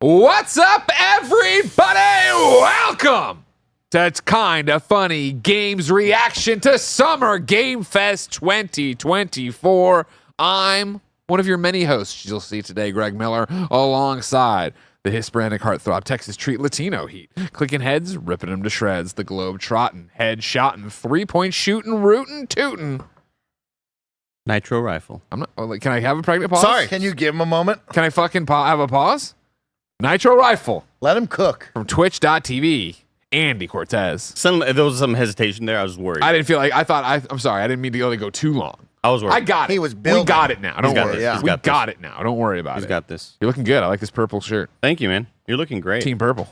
What's up, everybody? Welcome to It's Kinda Funny Games reaction to Summer Game Fest 2024. I'm one of your many hosts you'll see today, Greg Miller, alongside the Hispanic Heartthrob, Texas Treat Latino Heat, clicking heads, ripping them to shreds, the globe trotting, head shotting, 3-point shooting, rootin' tootin'. Nitro rifle. I'm not. Like, can I have a pregnant pause? Sorry. Can you give him a moment? Can I fucking have a pause? Nitro rifle Let him cook. from Twitch.tv. Andy Cortez. There was some hesitation there. I was worried. I didn't feel like I'm sorry. I didn't mean to only go too long. I was worried. I got it. He was We building. got it now. Don't got worry. this. Yeah. He's We got this. got it now. Don't worry about He's it. got this. You're looking good. I like this purple shirt. Thank you, man. You're looking great. Team Purple.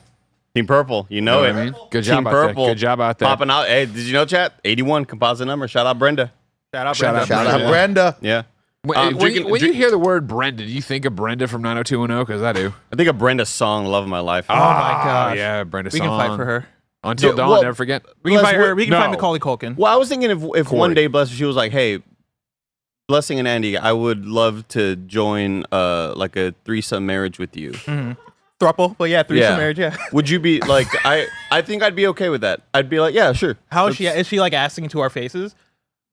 Team Purple. You know Know it. what I mean? Good Team job out Purple. there. Good job out there. Popping out. Hey, did you know, chat? 81 composite number. Shout out Brenda. Shout out Shout Brenda. out Brenda. Yeah. When Drinking- you hear the word Brenda, do you think of Brenda from 90210? Because I do. I think of Brenda's song, Love of My Life. Oh my gosh. Yeah, Brenda We song. can fight for her. Until Yeah, dawn, well, never forget. We can Let's fight her. wait- We can no. fight Macaulay Culkin. Well, I was thinking if one Corey. day she was like, hey, Blessing and Andy, I would love to join like a threesome marriage with you. Thruple, but yeah, threesome Yeah. marriage, yeah. Would you be like, I think I'd be okay with that. I'd be like, yeah, sure. How is she? Is she like asking to our faces?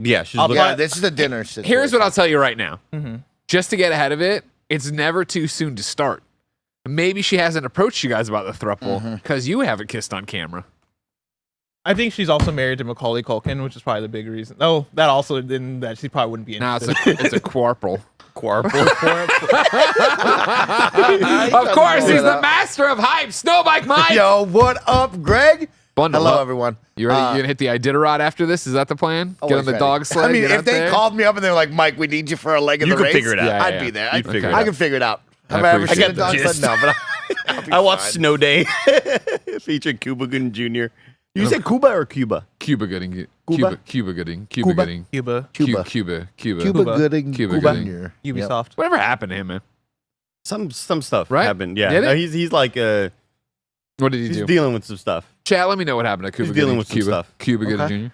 Yeah, she's I'll looking. Yeah, this is a dinner situation. Here's what I'll tell you right now. Just to get ahead of it, it's never too soon to start. Maybe she hasn't approached you guys about the throuple because you haven't kissed on camera. I think she's also married to Macaulay Culkin, which is probably the big reason. Oh, that also then that she probably wouldn't be Now interested. it's a quarple. Quarple. Of course, he's the master of hype. Snowbike Mike. Yo, what up, Greg? Bundle Hello, up. everyone. You ready? You gonna hit the Iditarod after this? Is that the plan? Get on Always the ready. dog sled. I mean, get if out they there? called me up and they're like, Mike, we need you for a leg of You the could race, figure it out. Yeah, I'd yeah. be there. You'd figure it I out. can figure it out. I Have I ever appreciate seen a dog the sled? No, but I'll be I watched fine. Snow Day featuring Cuba Gooding Jr. You say Cuba or Cuba? Cuba Gooding. Cuba? Cuba Gooding. Cuba Cuba? Gooding. Cuba, Cuba. Cuba. Cuba Gooding. Cuba Cuba. Gooding. Ubisoft. Whatever happened to him, man? Some stuff Right? happened. Yeah, Did it? no, he's like What did he he's do? dealing with some stuff. Chat, let me know what happened to Cuba He's dealing Gooding. with some Cuba. stuff. Cuba Gooding Okay. Jr.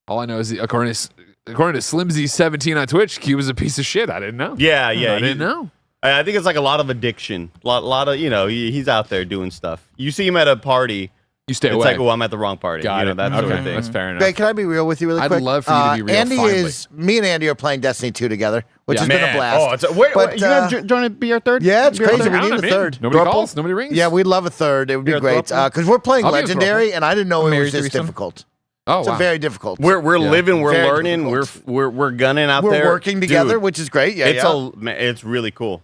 All I know is, according to Slimzy17 on Twitch, Cuba's a piece of shit. I didn't know. Yeah, I yeah. didn't know. I think it's like a lot of addiction. Lot of he's out there doing stuff. You see him at a party. You stay It's away. like, oh, I'm at the wrong party. Got it. That okay, sort of thing. that's fair enough. Greg, can I be real with you really I'd quick? love for you to be real, Andy finally. me and Andy are playing Destiny 2 together, which Yeah. has been a blast. Wait, you gonna join it? Be our third? Yeah, it's Be our crazy. third? We Down, need a I'm in. third. Nobody Thruple? calls. Nobody rings. Yeah, we'd love a third. It would be You're a great. thruple? Because we're playing I'll be a Legendary, and I didn't know it Married was this threesome? difficult. Oh, It's wow. very difficult. We're Yeah. living. We're Very learning. difficult. We're gunning out We're there. working together, Dude, which is great. Yeah, it's really cool.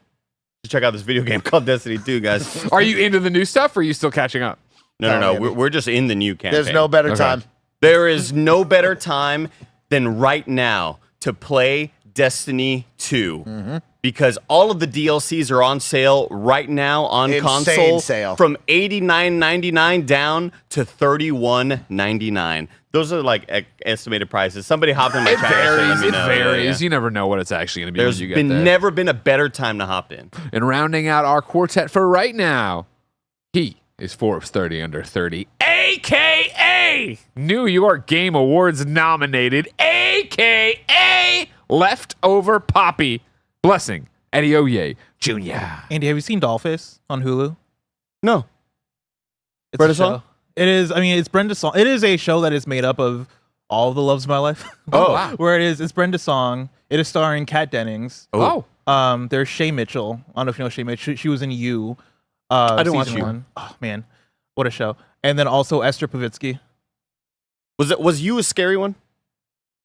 Just check out this video game called Destiny 2, guys. Are you into the new stuff, or are you still catching up? No. Andy. We're just in the new campaign. There's no better Okay. time. There is no better time than right now to play Destiny 2 because all of the DLCs are on sale right now on Insane console sale. from $89.99 down to $31.99. Those are like estimated prices. Somebody hop in my It chat. yesterday, varies. let me It know. varies. Yeah. You never know what it's actually going to be There's when you get been there. never been a better time to hop in. And rounding out our quartet for right now, he is Forbes 30 Under 30, a.k.a. New York Game Awards nominated, a.k.a. Leftover Poppy, Blessing Adeoye Jr. Andy, have you seen Dollface on Hulu? No. It's Brenda a show. song? It is. I mean, it's Brenda's song. It is a show that is made up of all the loves of my life. Oh. wow. Where it is, it's Brenda's song. It is starring Kat Dennings. Oh. There's Shay Mitchell. I don't know if you know Shay Mitchell. She was in You. I didn't watch season You. 1. Oh man, what a show! And then also Esther Pavitsky. Was you a scary one?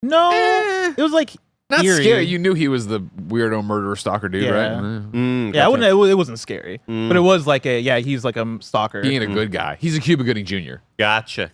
No, Eh. it was like Not eerie. scary. You knew he was the weirdo murderer stalker dude, Yeah. right? Yeah, Gotcha. I wouldn't. It wasn't scary, but it was like he's like a stalker. He ain't a good guy. He's a Cuba Gooding Jr. Gotcha.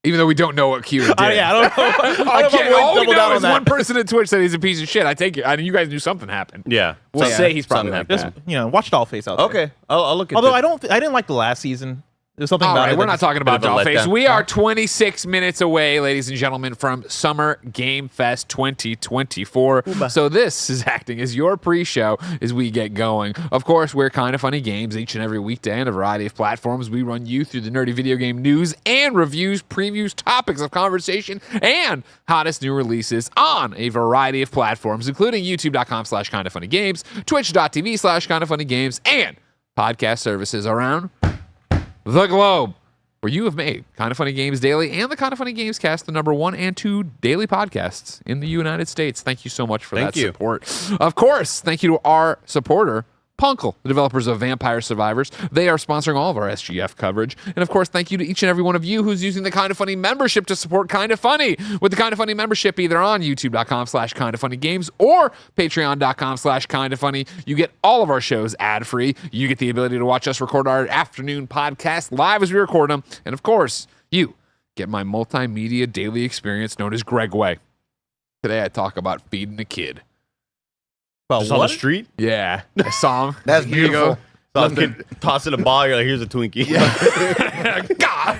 Even though we don't know what Cuba did. I don't know. I don't know if I'm All we double down know on is that. one person at Twitch said he's a piece of shit. I take it. I mean, you guys knew something happened. Yeah. We'll Yeah. say he's probably Something like happened. that. Watch Dollface out there. Okay. I'll look at Although this. I didn't like the last season. There's something All about right, it. we're that not talking about bit of a Dollface. letdown. We are 26 minutes away, ladies and gentlemen, from Summer Game Fest 2024. So this is acting as your pre-show as we get going. Of course, we're Kinda Funny Games each and every weekday on a variety of platforms. We run you through the nerdy video game news and reviews, previews, topics of conversation, and hottest new releases on a variety of platforms, including youtube.com/kindafunnygames, twitch.tv/kindafunnygames, and podcast services around the globe, where you have made Kind of Funny Games Daily and the Kind of Funny Games Cast the number 1 and 2 daily podcasts in the United States. Thank you so much for that support. Of course, thank you to our supporter, Punkle, the developers of Vampire Survivors. They are sponsoring all of our SGF coverage. And of course, thank you to each and every one of you who's using the Kind of Funny membership to support Kind of Funny. With the Kind of Funny membership, either on youtube.com/kindoffunnygames or patreon.com/kindoffunny, you get all of our shows ad-free. You get the ability to watch us record our afternoon podcast live as we record them. And of course, you get my multimedia daily experience known as Greg Way. Today, I talk about feeding a kid. Well, Just on the street? Yeah, I saw him. That's Here you beautiful. go. Some kid tossing a ball, you're like, here's a Twinkie. God,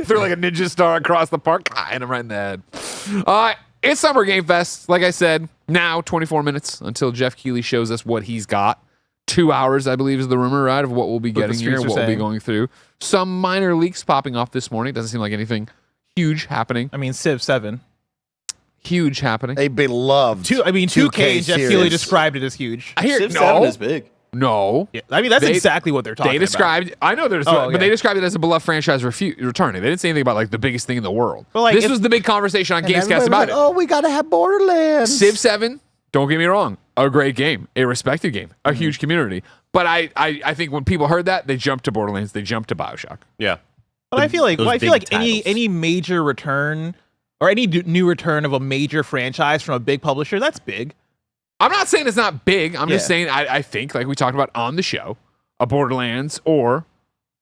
threw like a ninja star across the park, hit him right in the head. It's Summer Game Fest. Like I said, now 24 minutes until Jeff Keighley shows us what he's got. 2 hours, I believe, is the rumor, right, of what we'll be getting here, what we'll be going through. Some minor leaks popping off this morning. Doesn't seem like anything huge happening. I mean, Civ 7. Huge happening. A beloved. 2K. Jeff series. Keighley described it as huge. I hear Civ 7 is big. No. Yeah, I mean, that's exactly what they're talking They described, about. I know there's, but they described it as a beloved franchise returning. They didn't say anything about like the biggest thing in the world. But, like, this was the big conversation on And Gamescast everybody about was it. like, oh, we got to have Borderlands. Civ 7, don't get me wrong, a great game, a respected game, a huge community. But I think when people heard that, they jumped to Borderlands, they jumped to BioShock. Yeah. But I feel like Those big titles. any major return or any new return of a major franchise from a big publisher, that's big. I'm not saying it's not big. I'm just Yeah. saying I think, like we talked about on the show, a Borderlands or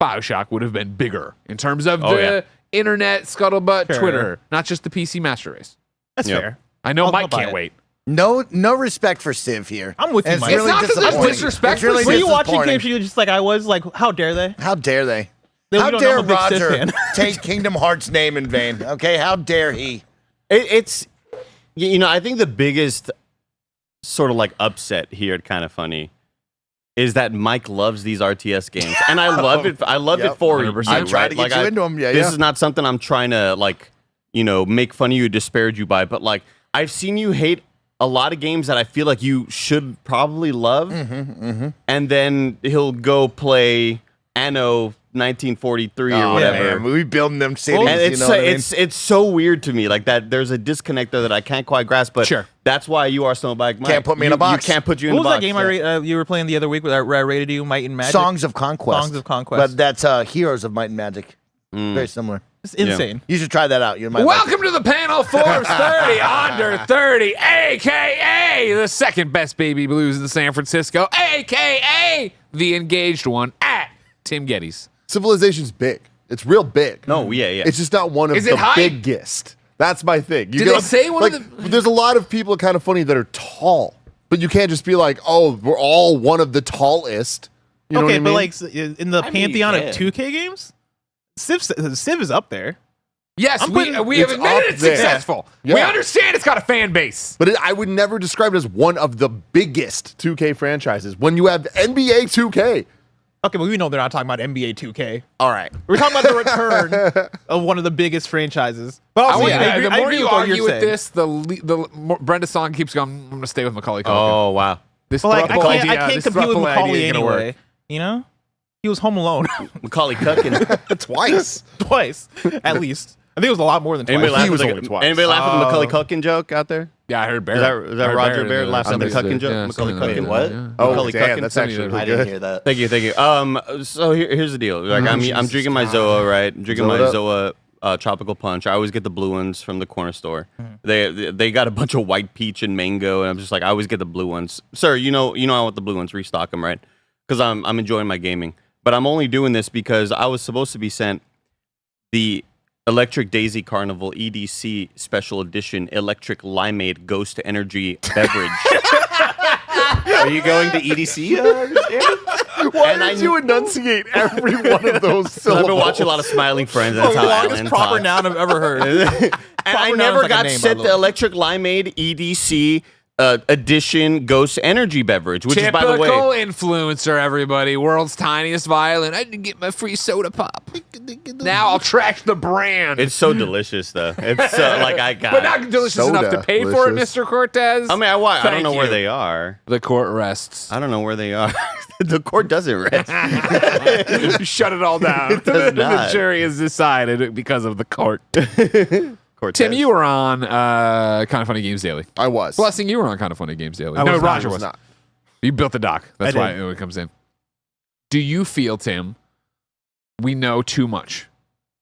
BioShock would have been bigger in terms of the internet scuttlebutt, Sure. Twitter, not just the PC Master Race. That's Yep. fair. I know I'll Mike buy can't it. wait. No respect for Civ here. I'm with you, And Mike. It's really not that there's disappointing. disrespect It's for really Civ. Were you watching disappointing. games? You just like I was like, how dare they? How dare they? We How don't dare know I'm a big Civ Roger fan. take Kingdom Hearts' name in vain? Okay, how dare he? It's, you know, I think the biggest sort of like upset here at Kind of Funny is that Mike loves these RTS games, and I love it. I love Yep, it for you, 100%. I tried right? to get Like, you into them. Yeah, this yeah. is not something I'm trying to like, you know, make fun of you, disparage you by, but like I've seen you hate a lot of games that I feel like you should probably love, and then he'll go play Anno 1943 or whatever. Man, we building them cities. And you know what I mean? it's so weird to me, like that. There's a disconnect there that I can't quite grasp. But Sure. that's why you are Snowbike Mike. Can't put me in a box. You can't put you in What a was box. that game you were playing the other week where I rated you, Might and Magic? Songs of Conquest. Songs of Conquest. But that's Heroes of Might and Magic. Very similar. It's insane. You should try that out. You might like it. Welcome to the panel, Forbes 30 under 30, a.k.a. the second best baby blues in San Francisco, a.k.a. the engaged one at Tim Geddes. Civilization's big. It's real big. No, yeah. It's just not one of Is it the high? biggest. That's my thing. You Did gotta- they say one of like, There's a lot of people Kind of Funny that are tall, but you can't just be like, oh, we're all one of the tallest. You know Okay, what I mean? but like in the mean, pantheon yeah. of 2K games, Civ is up there. Yes, I'm we putting- have it's admitted up it's there. successful. Yeah. We understand it's got a fan base. But I would never describe it as one of the biggest 2K franchises. When you have NBA 2K, Okay, but we know they're not talking about NBA 2K. all right. We're talking about the return of one of the biggest franchises. But also, Yeah, I agree, the I more agree you with what argue you're with saying. this, the more Brenda Song keeps going, I'm going to stay with Macaulay Culkin. Oh wow. This But like, I throuple can't, idea- I can't this compete with throuple idea Macaulay ain't gonna work. anyway. You know, he was Home Alone Macaulay Culkin. Twice. twice, at least. I think it was a lot more than twice. Anybody laugh was at only the, twice. anybody laugh at the Macaulay Culkin joke out there? Yeah, I heard Is Barrett. that Roger Barrett laughs at the Somebody Culkin did. joke? Yeah, Macaulay somebody Culkin. did, What? yeah. Oh, Macaulay damn, Culkin. that's Somebody actually did. really I good. good. hear that. Thank you. So here's the deal. Like I'm drinking my Zoa, right? I'm drinking my Zoa. Zoa tropical punch. I always get the blue ones from the corner store. They got a bunch of white peach and mango, and I'm just like, I always get the blue ones. Sir, you know I want the blue ones. Restock them, right? Because I'm enjoying my gaming. But I'm only doing this because I was supposed to be sent the Electric Daisy Carnival EDC Special Edition Electric Limeade Ghost Energy beverage. Are you going to EDC? Why And did I- you enunciate every one of those So syllables? I've been watching a lot of Smiling Friends. the That's how longest Alan proper talks. noun I've ever heard. And I Proper never noun's like a got name, by sent the the way. Electric Limeade EDC edition Ghost Energy beverage, which is, by the way, Typical influencer, everybody. World's tiniest violin. I didn't get my free soda pop. Now I'll trash the brand. it's so delicious though. It's like I got. but not delicious Soda enough to pay for it, delicious. Mr. Cortez. I mean, I don't Thank know where you. they are. The court rests. I don't know where they are. The court doesn't rest. Shut it all down. does The not. jury has decided because of the court. Court Tim, does. you were on Kind of Funny Games Daily. I was. Blessing, you were on Kind of Funny Games Daily. I No, was not. Roger I was was. not. You built the doc. That's I why did. it comes in. Do you feel, Tim, we know too much?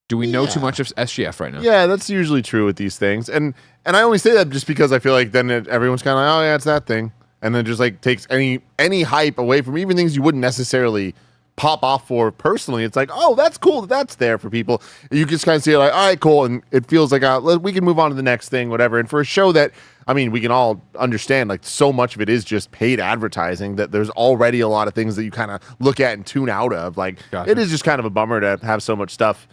Do we know too much of SGF right now? Yeah, that's usually true with these things, and I only say that just because I feel like then everyone's kind of like, oh yeah, it's that thing, and then just like takes any hype away from even things you wouldn't necessarily pop off for personally. It's like, oh, that's cool, that's there for people. You just kind of see it like, all right, cool, and it feels like we can move on to the next thing, whatever. And for a show that, I mean, we can all understand, like so much of it is just paid advertising that there's already a lot of things that you kind of look at and tune out of. Like, Gotcha. it is just kind of a bummer to have so much stuff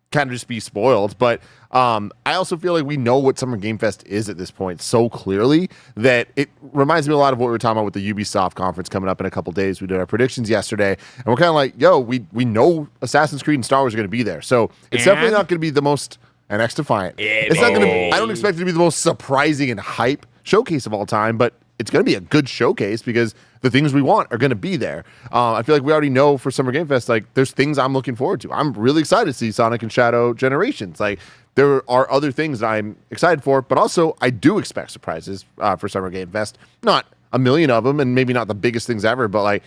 kind of just be spoiled. But I also feel like we know what Summer Game Fest is at this point so clearly that it reminds me a lot of what we were talking about with the Ubisoft conference coming up in a couple days. We did our predictions yesterday, and we're kind of like, yo, we know Assassin's Creed and Star Wars are going to be there. So it's definitely And? not going to be the most, and X Defiant. It's not going to I don't expect it to be the most surprising and hype showcase of all time, but it's going to be a good showcase because the things we want are going to be there. I feel like we already know for Summer Game Fest, like there's things I'm looking forward to. I'm really excited to see Sonic and Shadow Generations. Like there are other things that I'm excited for, but also I do expect surprises for Summer Game Fest. Not a million of them, and maybe not the biggest things ever, but like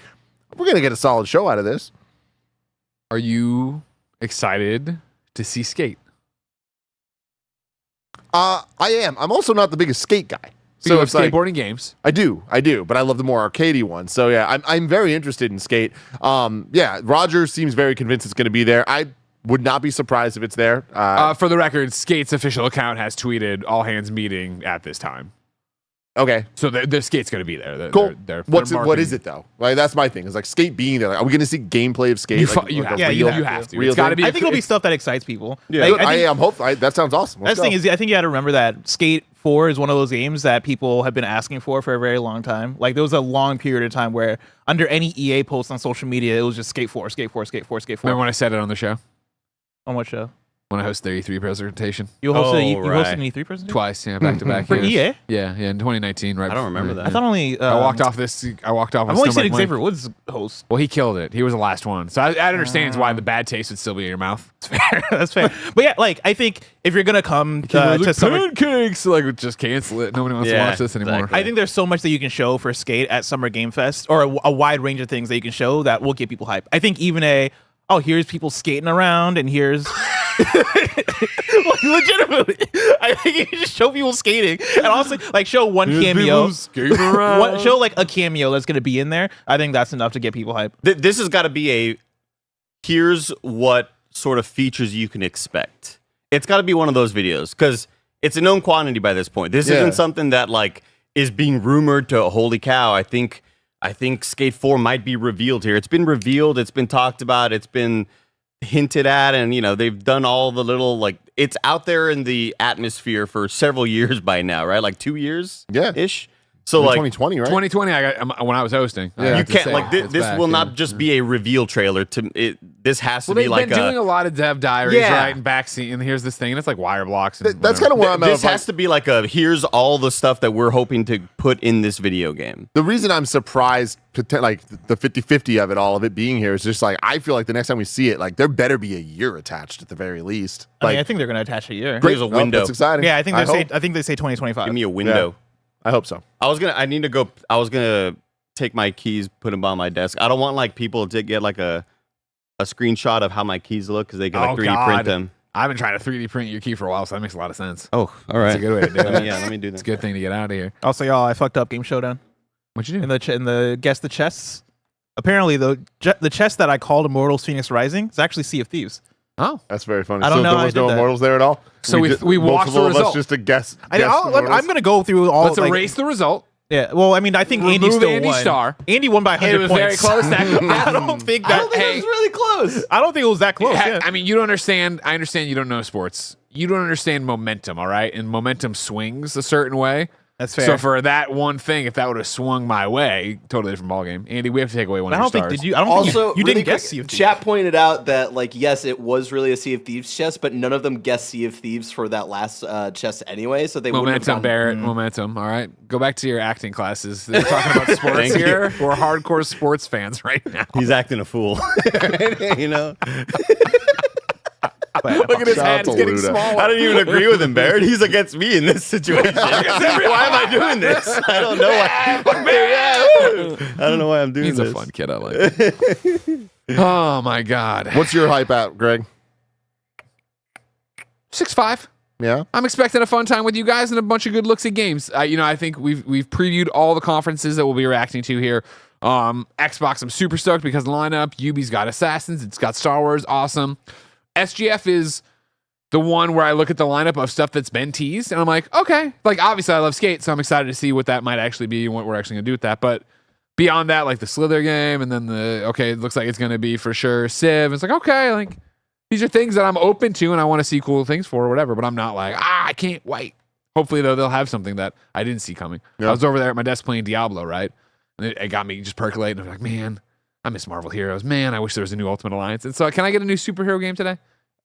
we're going to get a solid show out of this. Are you excited to see Skate? I am. I'm also not the biggest skate guy. So So of it's like, skateboarding games. I do, but I love the more arcadey ones. So yeah, I'm very interested in Skate. Yeah, Roger seems very convinced it's going to be there. I would not be surprised if it's there. For the record, Skate's official account has tweeted all hands meeting at this time. Okay, So the Skate's going to be there. cool. They're What marketing- is it though? Like that's my thing. Is like Skate being there. Like, are we going to see gameplay of Skate? You, like, you like have a to. Yeah, real- You have to. real It's got to thing? be. I think it'll be stuff that excites people. Yeah. Like, Good. I am hopeful. That sounds awesome. That's the thing is, I think you got to remember that Skate 4 is one of those games that people have been asking for a very long time. Like there was a long period of time where under any EA post on social media, it was just Skate 4, Skate 4, Skate 4, Skate 4. Remember when I said it on the show? On what show? When I hosted their E3 presentation? You hosted, Oh, you right. hosted an E3 presentation? Twice, yeah, back to back. For years. EA? Yeah, in 2019, right? I don't remember that. I thought only. I walked off this. I walked off. I've with only Snowbike seen Mike. Xavier Woods host. Well, he killed it. He was the last one. So I understands why the bad taste would still be in your mouth. That's fair. But yeah, like I think if you're gonna come to Summer, pancakes, like just cancel it. Nobody wants to Yeah, watch this anymore. exactly. I think there's so much that you can show for Skate at Summer Game Fest, or a wide range of things that you can show that will get people hype. I think even here's people skating around, and here's like, legitimately, I think you can just show people skating, and also like show one cameo, show like a cameo that's gonna be in there. I think that's enough to get people hype. This has got to be here's what sort of features you can expect. It's got to be one of those videos because it's a known quantity by this point. This Yeah. isn't something that like is being rumored to holy cow. I think Skate 4 might be revealed here. It's been revealed, it's been talked about, it's been hinted at, and you know, they've done all the little like it's out there in the atmosphere for several years by now, right? Like 2 years ish. So like 2020, right? 2020, I got when I was hosting. I Yeah. have you to can't say, like it's this back, will yeah. not just be a reveal trailer to it. This has to Well, be they've like been doing a lot of dev diaries, Yeah. right? And backseat, and here's this thing, and it's like wire blocks. And That's whatever. kind of where I'm at. this with, has to be like a here's all the stuff that we're hoping to put in this video game. the reason I'm surprised, like the 50-50 of it, all of it being here, is just like I feel like the next time we see it, like there better be a year attached at the very least. I Like, mean, I think they're gonna attach a year. There's a oh, window. that's exciting. Yeah, I think hope. they say 2025. Give me a window. I hope so. I was gonna take my keys, put them on my desk. I don't want like people to get like a screenshot of how my keys look because they can like Oh, 3D God. print them. I've been trying to 3D print your key for a while, so that makes a lot of sense. Oh, all It's right. a good way to do it. Yeah, let me do that. It's a good thing to get out of here. Also, y'all, I fucked up Game Showdown What'd you do? in the guess the chests. Apparently, the chest that I called Immortals Phoenix Rising is actually Sea of Thieves. Oh, That's very funny. I don't so know there how was I did no that. Immortals there at all. So we watched the multiple of us result. just to guess. I'm gonna go through all. let's like, erase the result. Yeah, well, I mean, I think Andy Remove still Andy won. Starr. Andy won by 100 It was points. very close. I don't think that. really close. I don't think it was that close. Yeah. I mean, you don't understand. I understand you don't know sports. You don't understand momentum, all right? And momentum swings a certain way. That's fair. So for that one thing, if that would have swung my way, totally different ballgame. Andy, we have to take away one I of your don't think stars. did you. I don't Also, think you really didn't guess quick, Sea of Thieves. Chat pointed out that, like, yes, it was really a Sea of Thieves chest, but none of them guessed Sea of Thieves for that last chest anyway, so they wouldn't have Momentum, gone- Barrett. Momentum. All right. Go back to your acting classes. We're talking about sports Thank you. here. We're hardcore sports fans right now. He's acting a fool. You know? Look at his Shout out head. It's to getting Luda. smaller. I don't even agree with him, Barrett. He's against me in this situation. Why am I doing this? I don't know why. I don't know why I'm doing He's this. a fun kid. I like it. Oh, my God. What's your hype at, Greg? 6'5". Yeah. I'm expecting a fun time with you guys and a bunch of good looks at games. I think we've previewed all the conferences that we'll be reacting to here. Xbox, I'm super stoked because the lineup. Ubi's got Assassins. It's got Star Wars. Awesome. SGF is the one where I look at the lineup of stuff that's been teased and I'm like, okay. Like, obviously I love Skate, so I'm excited to see what that might actually be and what we're actually going to do with that. But beyond that, like the Slither game and then it looks like it's going to be for sure Civ. It's like, okay, like these are things that I'm open to and I want to see cool things for or whatever, but I'm not like, I can't wait. Hopefully, though, they'll have something that I didn't see coming. Yeah. I was over there at my desk playing Diablo, right? And it got me just percolating. I'm like, man, I miss Marvel Heroes. Man, I wish there was a new Ultimate Alliance. And so, can I get a new superhero game today?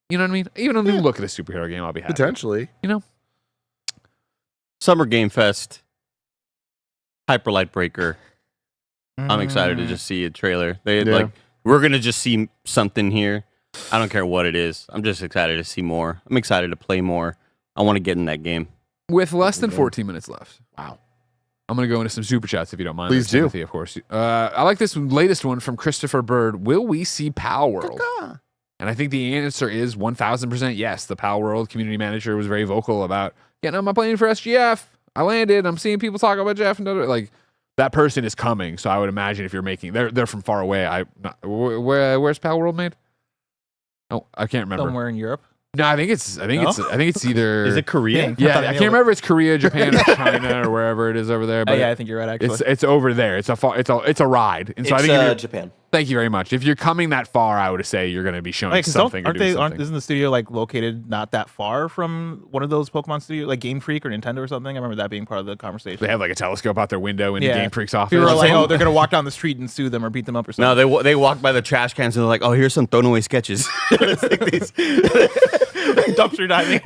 You know what I mean? Even a new look at a superhero game, I'll be happy. Potentially. You know? Summer Game Fest, Hyperlight Breaker. I'm excited to just see a trailer. Yeah. We're gonna just see something here. I don't care what it is. I'm just excited to see more. I'm excited to play more. I want to get in that game. With less than 14 minutes left. Wow. I'm going to go into some super chats if you don't mind. Please There, do. Timothy, of course. I like this latest one from Christopher Bird. Will we see Palworld? And I think the answer is 1,000% yes. The Palworld community manager was very vocal about getting on my plane for SGF. I landed. I'm seeing people talk about Jeff and like that person is coming. So I would imagine if you're making, they're from far away. Where's Palworld made? Oh, I can't remember. Somewhere in Europe. No, I think it's either. Is it Korea? Yeah, I can't remember. If it's Korea, Japan, or China, or wherever it is over there. But Yeah, I think you're right. Actually, it's over there. It's a ride. And so I It's think if you're, Japan. thank you very much. If you're coming that far, I would say you're going to be showing something. Isn't the studio like located not that far from one of those Pokemon studios, like Game Freak or Nintendo or something? I remember that being part of the conversation. They have like a telescope out their window in Yeah. Game Freak's office. People were like, oh, they're gonna walk down the street and sue them or beat them up or No, something. they walk by the trash cans and they're like, "Oh, here's some thrown away sketches." It's like these Dumpster diving.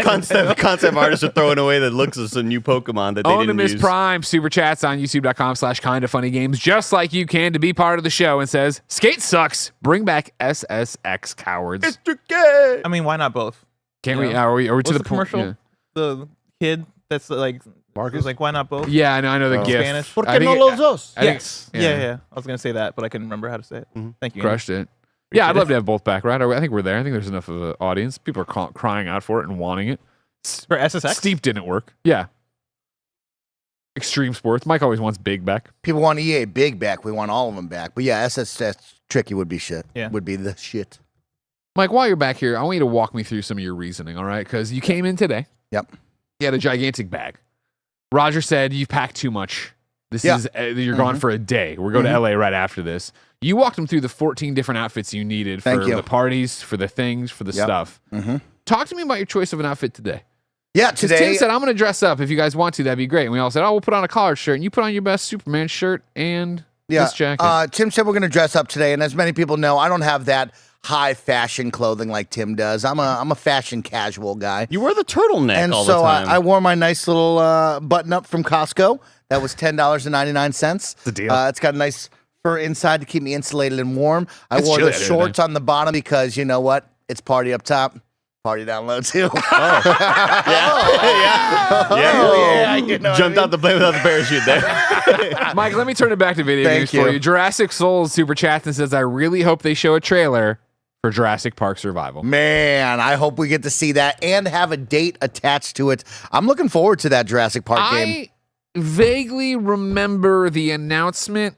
concept artists are throwing away that looks as a new Pokemon that they didn't Onimus use. Prime super chats on youtube.com/kindafunnygames just like you can to be part of the show and says, Skate sucks. Bring back SSX cowards. I mean, why not both? Can't you we? know, Are we to What's the the commercial? point? The kid that's like Marcus, like why not both? Yeah, I know the Oh. GIF. Spanish. ¿Por I qué no think- los dos? I think- Yes. Yeah. I was gonna say that, but I couldn't remember how to say it. Thank you. Andy. Crushed it. Yeah, I'd love to have both back, right? I think we're there. I think there's enough of an audience. People are crying out for it and wanting it. For SSX. Steep didn't work. Yeah. Extreme sports. Mike always wants big back. People want EA big back. We want all of them back. But yeah, SSX tricky would be shit. Yeah. Would be the shit. Mike, while you're back here, I want you to walk me through some of your reasoning, all right? Because you came in today. Yep. You had a gigantic bag. Roger said you've packed too much. This Yeah. is you're gone for a day. We're going to LA right after this. You walked them through the 14 different outfits you needed for Thank you. the parties, for the things, for the Yep. stuff. Talk to me about your choice of an outfit today. Yeah, 'Cause today. Tim said, I'm going to dress up. If you guys want to, that'd be great. And we all said, oh, we'll put on a collared shirt. And you put on your best Superman shirt and this jacket. Tim said we're going to dress up today, and as many people know, I don't have that high fashion clothing like Tim does. I'm a fashion casual guy. You wear the turtleneck And all so the time. I wore my nice little button up from Costco. That was $10.99. It's a deal. It's got a nice fur inside to keep me insulated and warm. I It's wore chilly the out here shorts on the bottom because you know what? It's party up top, party down low too. yeah. you know what I Jumped mean? out the plane without the parachute there. Mike, let me turn it back to video Thank games for you. you. Jurassic Soul super chats and says, I really hope they show a trailer for Jurassic Park Survival. Man, I hope we get to see that and have a date attached to it. I'm looking forward to that Jurassic Park game. I vaguely remember the announcement.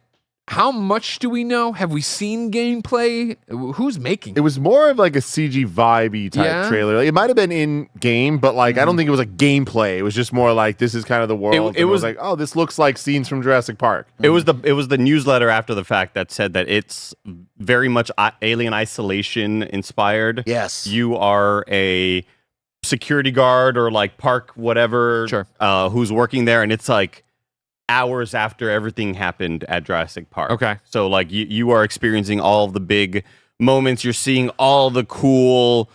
How much do we know? Have we seen gameplay? Who's making It it? was more of like a CG vibey type Yeah? trailer. Like, it might have been in game, but like I don't think it was like gameplay. It was just more like this is kind of the world. It And was- like, oh, this looks like scenes from Jurassic Park. It was the newsletter after the fact that said that it's very much Alien Isolation inspired. Yes. You are a security guard or like park whatever Sure. who's working there, and it's like hours after everything happened at Jurassic Park. Okay. So like you are experiencing all the big moments. You're seeing all the cool,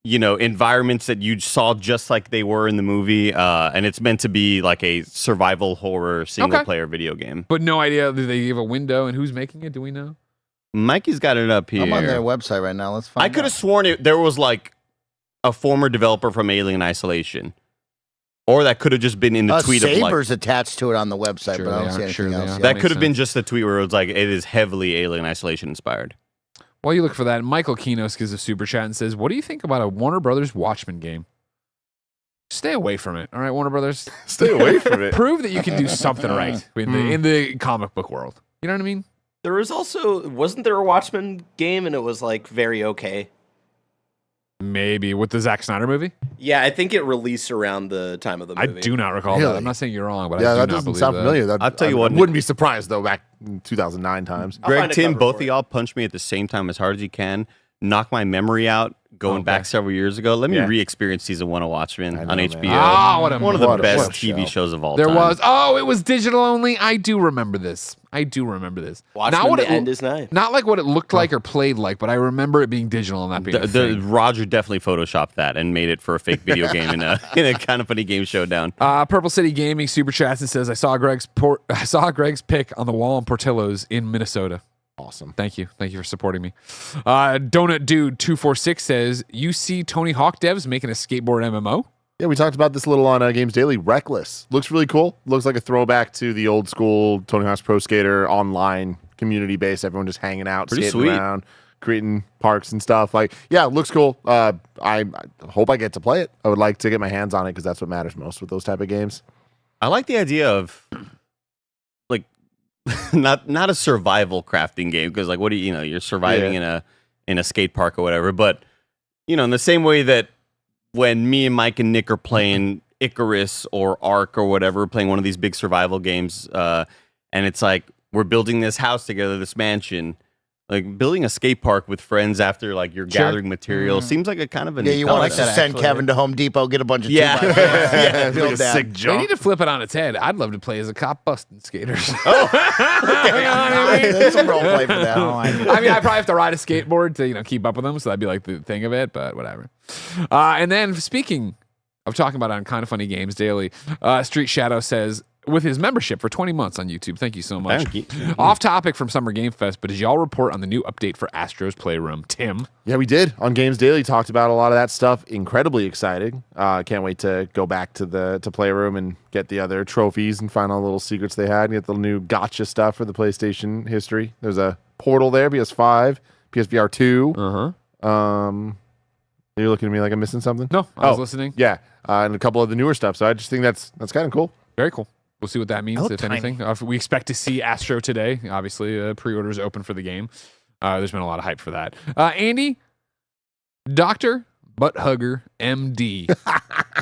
environments that you saw just like they were in the movie. And it's meant to be like a survival horror single player video game. But no idea. Did they give a window and who's making it? Do we know? Mikey's got it up here. I'm on their website right now. Let's find out. I could have sworn there was like a former developer from Alien Isolation. Or that could have just been in the tweet of like... Saber's attached to it on the website, but I don't see anything else. That could have been just the tweet where it was like, it is heavily Alien Isolation inspired. While you look for that, Michael Kinos gives a super chat and says, what do you think about a Warner Brothers Watchmen game? Stay away from it. All right, Warner Brothers? Stay away from it. Prove that you can do something right in the comic book world. You know what I mean? There was also, wasn't there a Watchmen game and it was like very okay? Maybe with the Zack Snyder movie? Yeah, I think it released around the time of the I movie. do not recall Really? that. I'm not saying you're wrong, but Yeah, I do that not doesn't believe sound that. familiar. I'll tell you what, wouldn't be surprised though. Back in 2009 times. I'll Greg, find a Tim, cover both for of it. y'all punch me at the same time as hard as you can. Knock my memory out going back several years ago. Let me re-experience season 1 of Watchmen on HBO. Ah, what a One of the what a best show. TV shows of all There time. was. Oh, it was digital only. I do remember this. Watchmen, Not what the it end is nice. Not like what it looked like or played like, but I remember it being digital and that being a thing. Roger definitely photoshopped that and made it for a fake video game in a kind of funny game showdown. Purple City Gaming super chats and says, I saw Greg's pic on the wall in Portillo's in Minnesota. Awesome. Thank you for supporting me. Donut Dude 246 says, you see Tony Hawk devs making a skateboard MMO? Yeah, we talked about this a little on Games Daily. Reckless looks really cool. Looks like a throwback to the old school Tony Hawk's Pro Skater online community base. Everyone just hanging out, Pretty skating sweet. around, creating parks and stuff. Like, yeah, it looks cool. I hope I get to play it. I would like to get my hands on it because that's what matters most with those type of games. I like the idea of like not a survival crafting game because like what do you're surviving in a skate park or whatever, but in the same way that when me and Mike and Nick are playing Icarus or Ark or whatever, playing one of these big survival games, and it's like we're building this house together, this mansion. Like building a skate park with friends after like you're gathering materials seems like a kind of a Yeah, neat you want concept. to send Kevin to Home Depot, get a bunch of Yeah. 2x4s. It's build like a that. sick They jump. need to flip it on its head. I'd love to play as a cop busting skaters. There's some role play for that. I mean, I probably have to ride a skateboard to keep up with them, so that'd be like the thing of it. But whatever. And then speaking of talking about it on Kind of Funny Games Daily, Street Shadow says with his membership for 20 months on YouTube. Thank you so much. Thank you. Off topic from Summer Game Fest, but did y'all report on the new update for Astro's Playroom? Tim? Yeah, we did. On Games Daily, talked about a lot of that stuff. Incredibly exciting. Can't wait to go back to Playroom and get the other trophies and find all the little secrets they had and get the new gotcha stuff for the PlayStation history. There's a Portal there, PS5, PSVR 2. You're looking at me like I'm missing something? No, I was listening. Yeah, and a couple of the newer stuff. So I just think that's kind of cool. Very cool. We'll see what that means, look if tiny. anything. If we expect to see Astro today. Obviously, pre-orders open for the game. There's been a lot of hype for that. Andy, Dr. Butthugger MD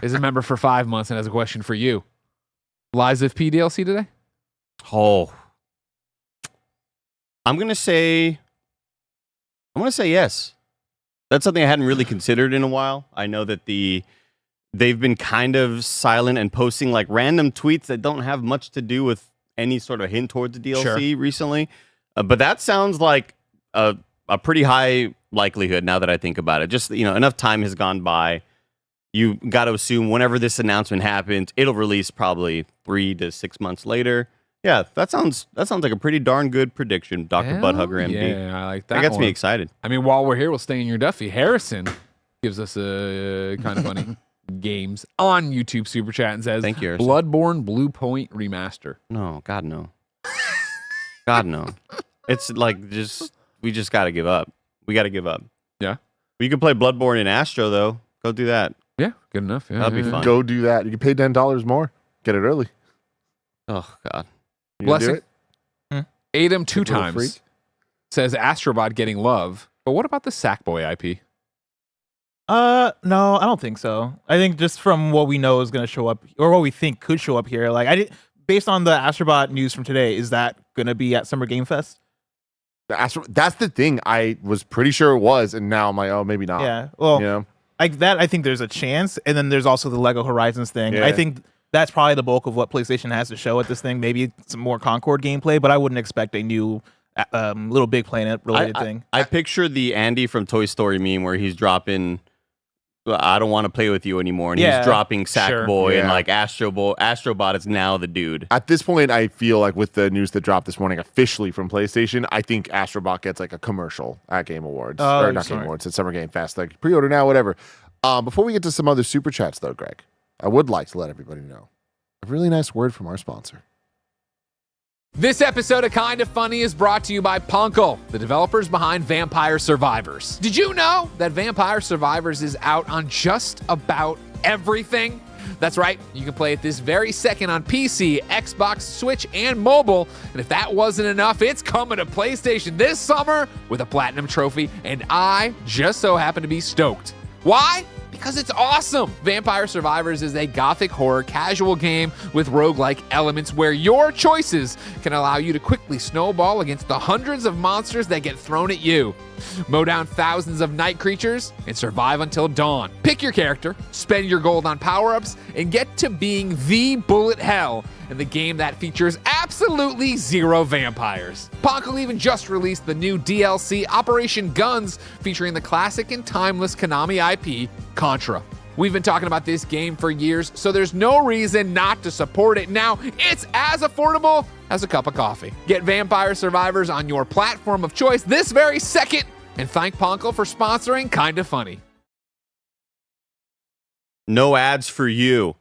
is a member for 5 months and has a question for you. Lies of P DLC today? Oh, I'm gonna say yes. That's something I hadn't really considered in a while. I know that they've been kind of silent and posting like random tweets that don't have much to do with any sort of hint towards the DLC recently. But that sounds like a pretty high likelihood now that I think about it. Just enough time has gone by. You got to assume whenever this announcement happens, it'll release probably 3 to 6 months later. Yeah, that sounds like a pretty darn good prediction, Dr. Butthugger MD. Yeah, I like that. That gets one. me excited. I mean, while we're here, we'll stay in your Duffy. Harrison gives us a Kind of Funny Games on YouTube Super Chat and says, Thank you, Harrison. Bloodborne Blue Point Remaster. No, God no. God no. It's like we just got to give up. We got to give up. Yeah. We could play Bloodborne in Astro though. Go do that. Yeah, good enough. Yeah, That'd be yeah, fun. Go do that. You can pay $10 more. Get it early. Oh God. You gonna do Blessing. it? Adam two Little times freak. says Astrobot getting love. But what about the Sackboy IP? No, I don't think so. I think just from what we know is going to show up, or what we think could show up here. Like based on the Astrobot news from today, is that going to be at Summer Game Fest? That's the thing. I was pretty sure it was, and now I'm like, oh, maybe not. Yeah. Well, You know? like that, I think there's a chance, and then there's also the Lego Horizons thing. Yeah. I think that's probably the bulk of what PlayStation has to show at this thing. Maybe some more Concord gameplay, but I wouldn't expect a new Little Big Planet related thing. I picture the Andy from Toy Story meme where he's dropping, I don't want to play with you anymore, and he's dropping Sackboy and like Astrobot is now the dude. At this point, I feel like with the news that dropped this morning officially from PlayStation, I think Astrobot gets like a commercial at Game Awards. Or not Game Awards, at Summer Game Fest. Like pre-order now, whatever. Before we get to some other super chats though, Greg, I would like to let everybody know a really nice word from our sponsor. This episode of Kinda Funny is brought to you by Punkle, the developers behind Vampire Survivors. Did you know that Vampire Survivors is out on just about everything? That's right, you can play it this very second on PC, Xbox, Switch, and mobile. And if that wasn't enough, it's coming to PlayStation this summer with a Platinum Trophy, and I just so happen to be stoked. Why? Because it's awesome! Vampire Survivors is a gothic horror casual game with roguelike elements where your choices can allow you to quickly snowball against the hundreds of monsters that get thrown at you. Mow down thousands of night creatures and survive until dawn. Pick your character, spend your gold on power-ups, and get to being the bullet hell in the game that features absolutely zero vampires. Punkle even just released the new DLC Operation Guns featuring the classic and timeless Konami IP, Contra. We've been talking about this game for years, so there's no reason not to support it now. It's as affordable as a cup of coffee. Get Vampire Survivors on your platform of choice this very second, and thank Punkle for sponsoring Kinda Funny. No ads for you.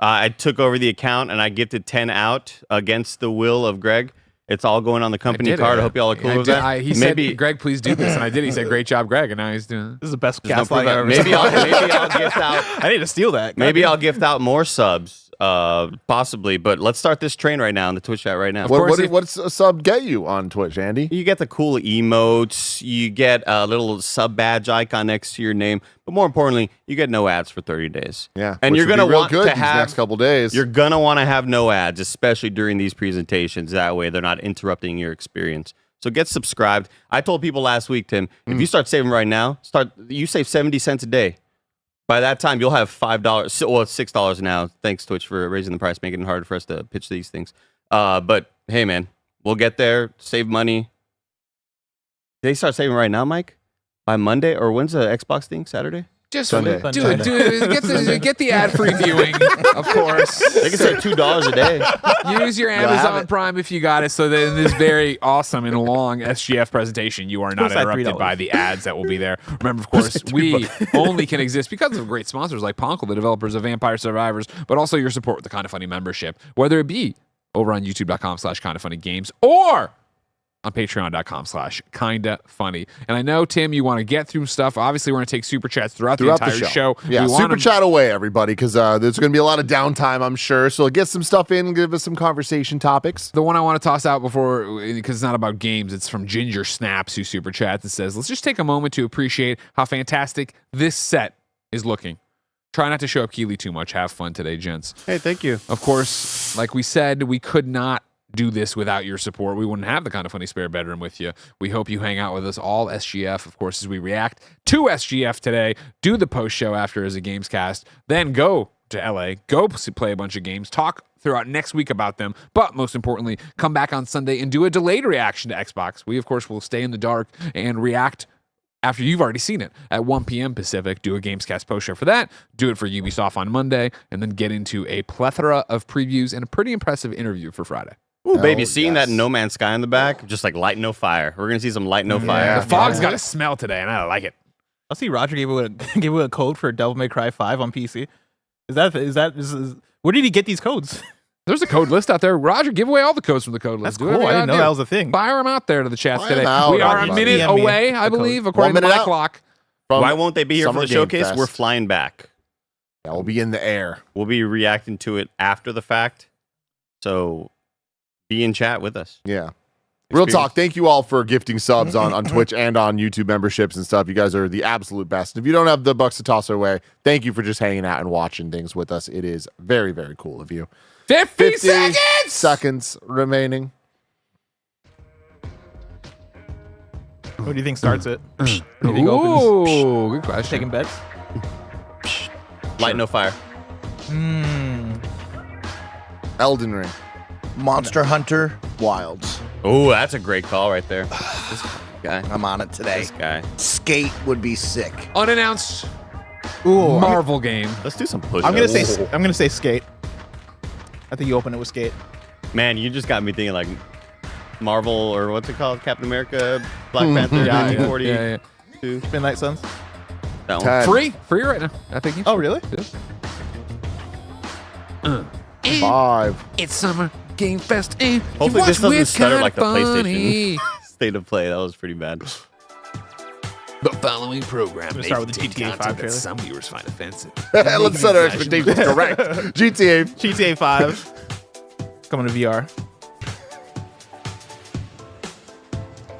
I took over the account and I gifted 10 out against the will of Greg. It's all going on the company card. I hope y'all are cool with that. He said, Greg, please do this. And I did. He said, great job, Greg. And now he's doing it. This is the best There's cast no I've ever maybe I'll gift out. I need to steal that. Maybe I'll gift out more subs, possibly. But let's start this train right now in the Twitch chat right now. What's a sub get you on Twitch, Andy? You get the cool emotes. You get a little sub badge icon next to your name. But more importantly, you get no ads for 30 days. Yeah, and you're gonna want to have next couple days. You're gonna want to have no ads, especially during these presentations. That way, they're not interrupting your experience. So get subscribed. I told people last week, Tim, if you start saving right now, you save 70 cents a day. By that time, you'll have $5. Well, it's $6 now. Thanks, Twitch, for raising the price, making it hard for us to pitch these things. But hey, man, we'll get there. Save money. They start saving right now, Mike? By Monday, or when's the Xbox thing? Saturday? Just Sunday. do it. Get the ad-free viewing, of course. They can save $2 a day. Use your Amazon Prime if you got it, so that in this very awesome and long SGF presentation, you are not interrupted by the ads that will be there. Remember, of course, we only can exist because of great sponsors like Punkle, the developers of Vampire Survivors, but also your support with the Kinda Funny membership, whether it be over on youtube.com/kindafunnygames or on patreon.com/kindafunny. And I know, Tim, you want to get through stuff. Obviously, we're going to take super chats throughout the entire show. Yeah, super chat away, everybody, because there's going to be a lot of downtime, I'm sure. So get some stuff in, give us some conversation topics. The one I want to toss out before, because it's not about games, it's from Ginger Snaps, who super chats and says, let's just take a moment to appreciate how fantastic this set is looking. Try not to show up Keely too much. Have fun today, gents. Hey, thank you. Of course, like we said, we could not do this without your support. We wouldn't have the Kinda Funny spare bedroom with you. We hope you hang out with us all SGF, of course, as we react to SGF today, do the post show after as a Gamescast, then go to LA, go play a bunch of games, talk throughout next week about them, but most importantly, come back on Sunday and do a delayed reaction to Xbox. We, of course, will stay in the dark and react after you've already seen it at 1 p.m. Pacific. Do a Gamescast post show for that, do it for Ubisoft on Monday, and then get into a plethora of previews and a pretty impressive interview for Friday. Ooh, baby, seeing that No Man's Sky in the back, just like light no fire. We're gonna see some light no fire. The fog's got a smell today, and I like it. I'll see Roger gave away a code for Devil May Cry 5 on PC. Where did he get these codes? There's a code list out there. Roger, give away all the codes from the code list. That's cool. I didn't know that was a thing. Fire them out there to the chats Fire today. 'em out, We are Roger. a minute DM me away, I the believe, code. according to 1 minute my out. clock. Why won't they be here for Summer the Game showcase? Fest. We're flying back. Yeah, we'll be in the air. We'll be reacting to it after the fact. So be in chat with us. Yeah. Real talk. Thank you all for gifting subs on Twitch and on YouTube memberships and stuff. You guys are the absolute best. If you don't have the bucks to toss our way, thank you for just hanging out and watching things with us. It is very, very cool of you. 50 seconds! Seconds remaining. Who do you think starts it? Who do you think opens? Ooh, good question. Taking bets? Light no fire. Elden Ring. Monster Hunter Wilds. Oh, that's a great call right there. This guy. I'm on it today. This guy. Skate would be sick. Unannounced Ooh, Marvel game. Let's do some push. I'm gonna say Skate. I think you open it with Skate. Man, you just got me thinking like Marvel or what's it called? Captain America, Black Panther, Yeah, 1940. yeah. Midnight Suns. That one. 10. Free right now. I think. Oh, really? Yeah. 5. It's Summer Game Fest, and Hopefully this doesn't stutter like the funny. PlayStation State of Play. That was pretty bad. The following program may start with the contain GTA 5 content that trailer. some viewers find offensive. Let's set our expectations correct. GTA. GTA 5 coming to VR.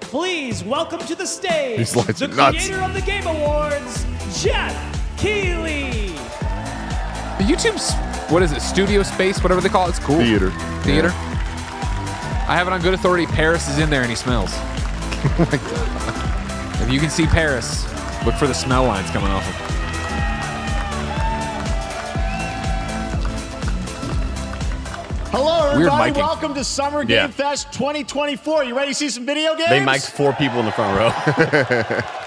Please welcome to the stage These lights the are nuts. creator of the Game Awards, Jeff Keighley. The YouTube's, what is it, studio space, whatever they call it, it's cool. Theater. Theater. I have it on good authority. Paris is in there and he smells. If you can see Paris, look for the smell lines coming off him. Hello, Weird everybody. miking. Welcome to Summer Game Yeah. Fest 2024. You ready to see some video games? They mic'd 4 people in the front row.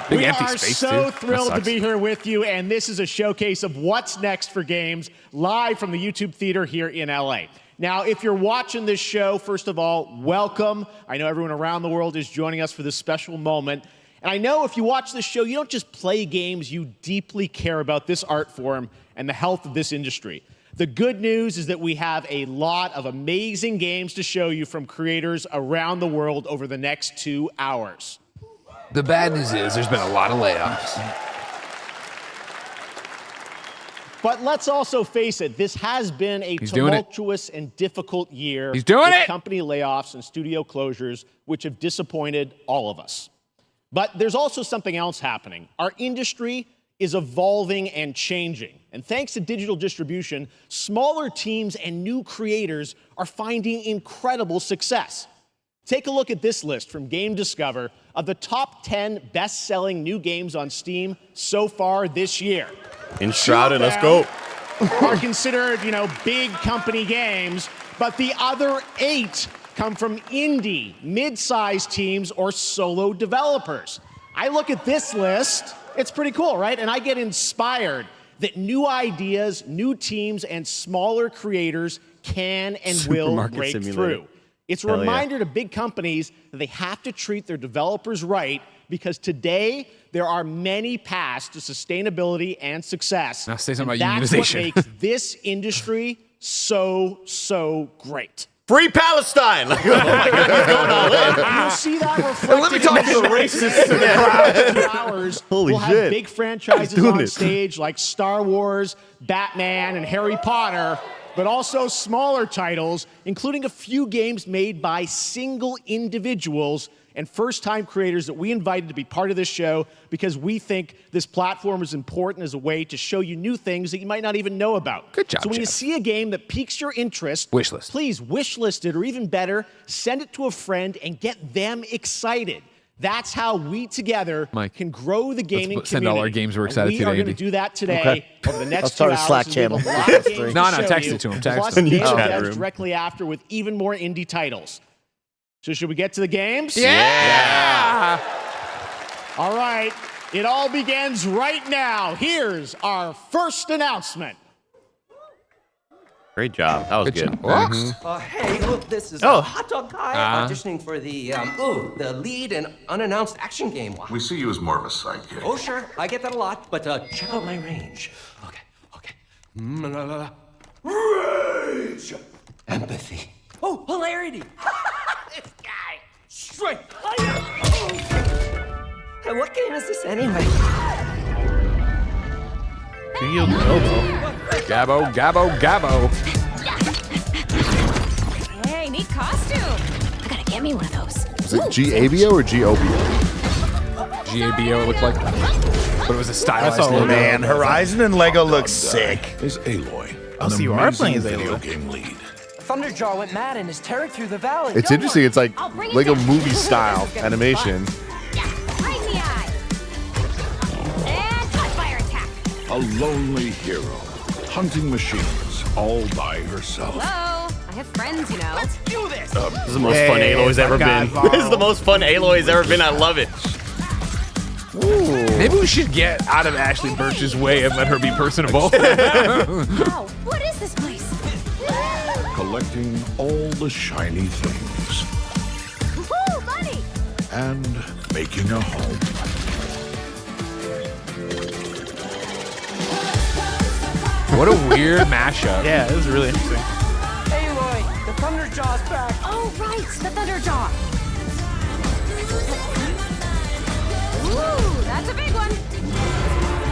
Big We empty are space, so too. That thrilled to sucks. be here with you, and this is a showcase of what's next for games live from the YouTube Theater here in LA. Now, if you're watching this show, first of all, welcome. I know everyone around the world is joining us for this special moment. And I know if you watch this show, you don't just play games, you deeply care about this art form and the health of this industry. The good news is that we have a lot of amazing games to show you from creators around the world over the next 2 hours. The bad news is there's been a lot of layoffs. But let's also face it, this has been a He's doing it. tumultuous and difficult year. He's doing with it. company layoffs and studio closures, which have disappointed all of us. But there's also something else happening. Our industry is evolving and changing. And thanks to digital distribution, smaller teams and new creators are finding incredible success. Take a look at this list from Game Discover of the top 10 best-selling new games on Steam so far this year. Enshrouded, 2 of let's go. them are considered, big company games, but the other 8 come from indie, mid-sized teams or solo developers. I look at this list, it's pretty cool, right? And I get inspired that new ideas, new teams, and smaller creators can and will Supermarket break Simulator. through. It's a Hell yeah. reminder to big companies that they have to treat their developers right, because today there are many paths to sustainability and success. Now say something And about that's what unionization. makes this industry so great. Free Palestine! Like, oh my God, he's going all in. And you'll see that reflected Let me talk in to the racists in the crowd. 2 hours. Holy we'll have shit. big franchises doing on it. stage like Star Wars, Batman, and Harry Potter, but also smaller titles, including a few games made by single individuals and first-time creators that we invited to be part of this show because we think this platform is important as a way to show you new things that you might not even know about. Good job, So when you Jeff. see a game that piques your interest, Wishlist. please wishlist it, or even better, send it to a friend and get them excited. That's how we together Mike, can grow the gaming let's send all our community. games we're And excited we to are to going to Andy. do that today over the next 2 start a hours. Slack and we have channel. a lot of games to No, show text you, it to him, text plus him. New game chat devs room. directly after with even more indie titles. So should we get to the games? Yeah! All right. It all begins right now. Here's our first announcement. Great job. That was good. Hey, look, this is Oh. Hot Dog Guy auditioning for the lead and unannounced action game. We see you as more of a sidekick. Oh, sure, I get that a lot, but check out my range. Okay. Rage! Empathy. Oh, hilarity! This guy! Strength! And what game is this anyway? Gabbo, Gabbo, Gabbo. Hey, neat costume. I gotta get me one of those. Is it GABO or GOBO? GABO it looked like. But it was a stylized That's all logo. Man, Horizon and Lego look sick. Is Aloy. Oh, so you are playing as video Aloy. game lead. Thunderjaw went mad and is tearing through the valley. It's interesting. It's like Lego movie style animation. Yeah, right in the eye. And fire attack. A lonely hero. Hunting machines all by herself. Hello, I have friends, you know. Let's do this. This is the most fun Aloy's ever been. This is the most fun Aloy's ever been. I love it. Maybe we should get out of Ashley Birch's way and let her be personable. Wow, what is this place? Collecting all the shiny things Woohoo, money! and making a home. What a weird mashup. Yeah, this is really interesting. Aloy, the Thunderjaw's back. Oh, right, the Thunderjaw. Ooh, that's a big one.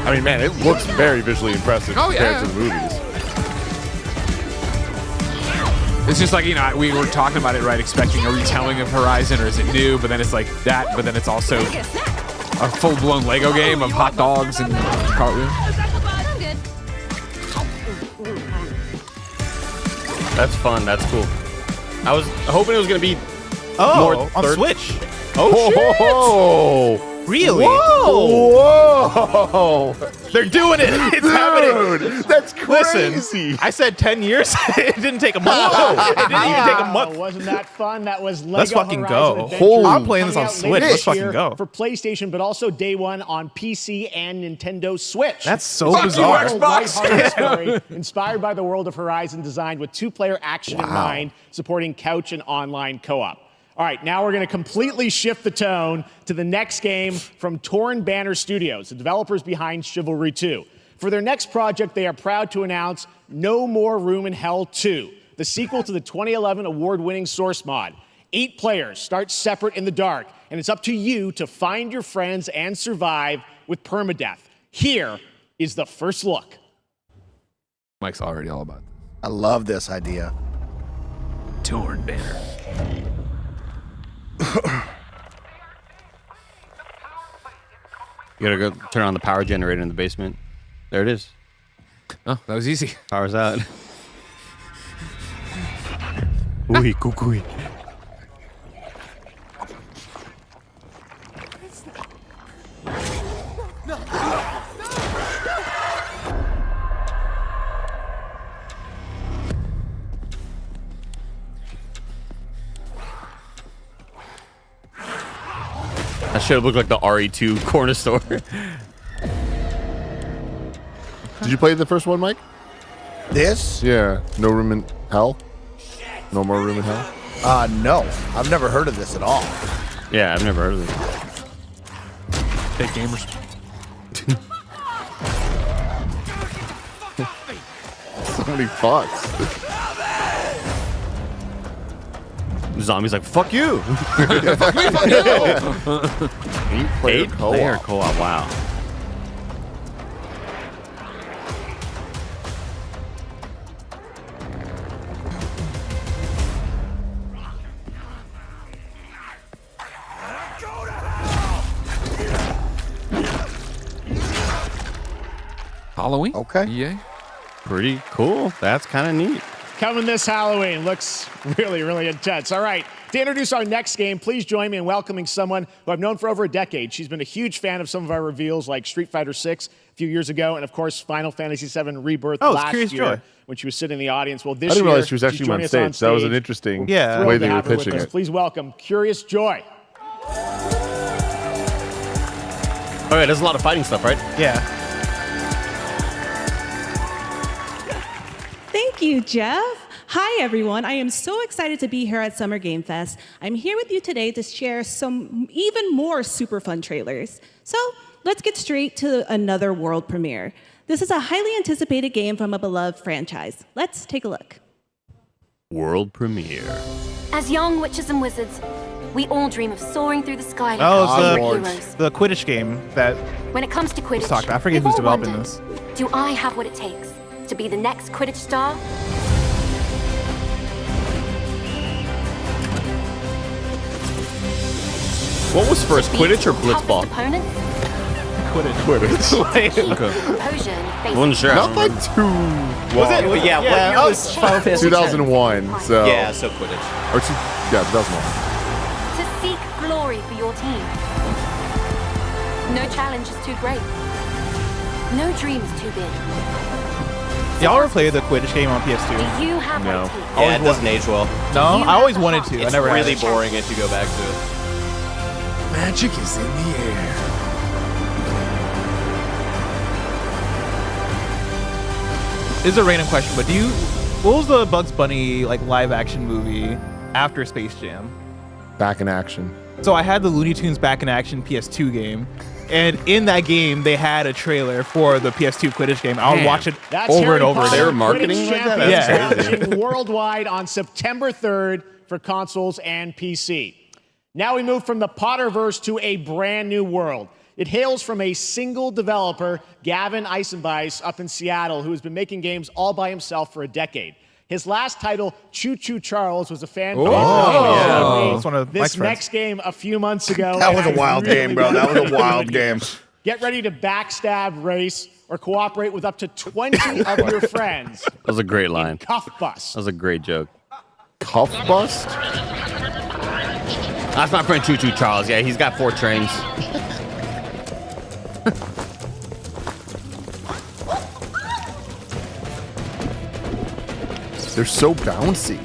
I mean, man, it looks very visually impressive Oh, compared yeah. to the movies. It's just like, we were talking about it, right? Expecting a retelling of Horizon, or is it new? But then it's like that, but then it's also Get a snack. a full-blown Lego game of hot dogs and cartwheels. I'm good. That's fun. That's cool. I was hoping it was gonna be Oh, more on third- Switch. Oh, Really? whoa! They're doing it. It's happening. Dude, that's crazy. Listen, I said 10 years. It didn't take a month. It didn't even take a month. Wasn't that fun? That was Lego Let's fucking Horizon go. Adventure I'm playing this on coming out Switch. later Let's this fucking year go. For PlayStation, but also day one on PC and Nintendo Switch. That's so It's a bizarre. wonderful, lighthearted story inspired by the world of Horizon, designed with two-player action in mind, supporting couch and online co-op. All right, now we're going to completely shift the tone to the next game from Torn Banner Studios, the developers behind Chivalry 2. For their next project, they are proud to announce No More Room in Hell 2, the sequel to the 2011 award-winning Source mod. 8 players start separate in the dark, and it's up to you to find your friends and survive with permadeath. Here is the first look. Mike's already all about I love this idea. Torn Banner. You gotta go turn on the power generator in the basement. There it is. Oh, that was easy. Power's out. Ooh, cuckoo. That should have looked like the RE2 corner store. Did you play the first one, Mike? This? Yeah. No room in hell? No more room in hell? No. I've never heard of this at all. Yeah, I've never heard of this. Fake gamers. So many fucks. Zombie's like, fuck you. Fuck me, fuck you. 8-player co-op. 8-player co-op, wow. Halloween? Okay. Yeah. Pretty cool. That's kind of neat. Coming this Halloween. Looks really, really intense. All right, to introduce our next game, please join me in welcoming someone who I've known for over a decade. She's been a huge fan of some of our reveals, like Street Fighter 6 a few years ago, and of course, Final Fantasy 7 Rebirth Oh, it's last Curious year Joy. when she was sitting in the audience. Well, this I didn't year, realize she was actually she's joining on us stage. That was an interesting Yeah. way Thrilled they to were have her with pitching us. it. Please welcome Curious Joy. All right, there's a lot of fighting stuff, right? Yeah. Thank you, Jeff. Hi, everyone. I am so excited to be here at Summer Game Fest. I'm here with you today to share some even more super fun trailers. So let's get straight to another world premiere. This is a highly anticipated game from a beloved franchise. Let's take a look. World premiere. As young witches and wizards, we all dream of soaring through the sky like Oh, superheroes. it's the Quidditch game that When it comes to Quidditch, was talked about. I forget we've who's all developing wondered, this. do I have what it takes to be the next Quidditch star? What was first, Quidditch or Blitzball? Opponent? Quidditch. Okay. Composure in Wasn't sure. Not like too Was long. it? Yeah, what year was Final Fantasy 2001. So Yeah, so Quidditch. or two, yeah, 2001. To seek glory for your team. No challenge is too great. No dream is too big. Y'all ever played the Quidditch game on PS2? Do you have No. my teeth? Yeah, it doesn't age well. No, I always wanted to. I It's never had really it. boring if you go back to it. Magic is in the air. This is a random question, but what was the Bugs Bunny like live action movie after Space Jam? Back in action. So I had the Looney Tunes Back in Action PS2 game, and in that game they had a trailer for the PS2 Quidditch game. I would watch it That's over Harry and over Potter again. They were marketing Quidditch like that? Champions That's launching worldwide on September 3rd for consoles and PC. Now we move from the Potterverse to a brand new world. It hails from a single developer, Gavin Eisenbeis, up in Seattle, who has been making games all by himself for a decade. His last title, Choo Choo Charles, was a fan favorite. yeah. That's one of Mike's This friends. next game a few months ago. That was a and I wild really, game, bro. That was a wild game. Get ready to backstab, race, or cooperate with up to 20 of your friends. That was a great line. That Cuffbust. was a great joke. Cuffbust? That's my friend Choo Choo Charles. Yeah, he's got 4 trains. They're so bouncy.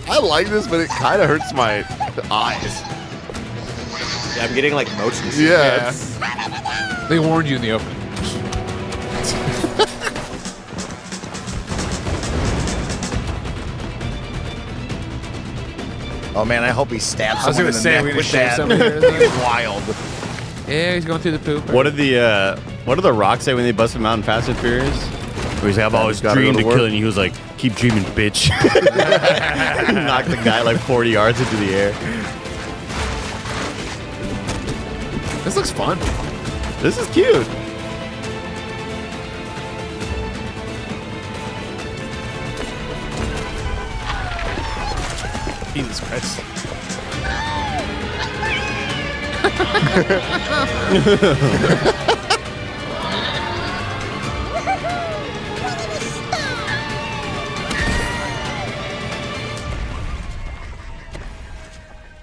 I like this, but it kind of hurts my eyes. Yeah, I'm getting like motion sickness. Yeah. They warned you in the opening. Oh man, I hope he stabs I was someone gonna in say, the we neck gonna with shave that. somebody here. Wild. Yeah, he's going through the poop. What did the Rock say when they busted him out in Fast and Furious? Where he's like, I've always gotta go dreamed to of work. killing you. He was like, keep dreaming, bitch. Knocked the guy like 40 yards into the air. This looks fun. This is cute. Jesus Christ.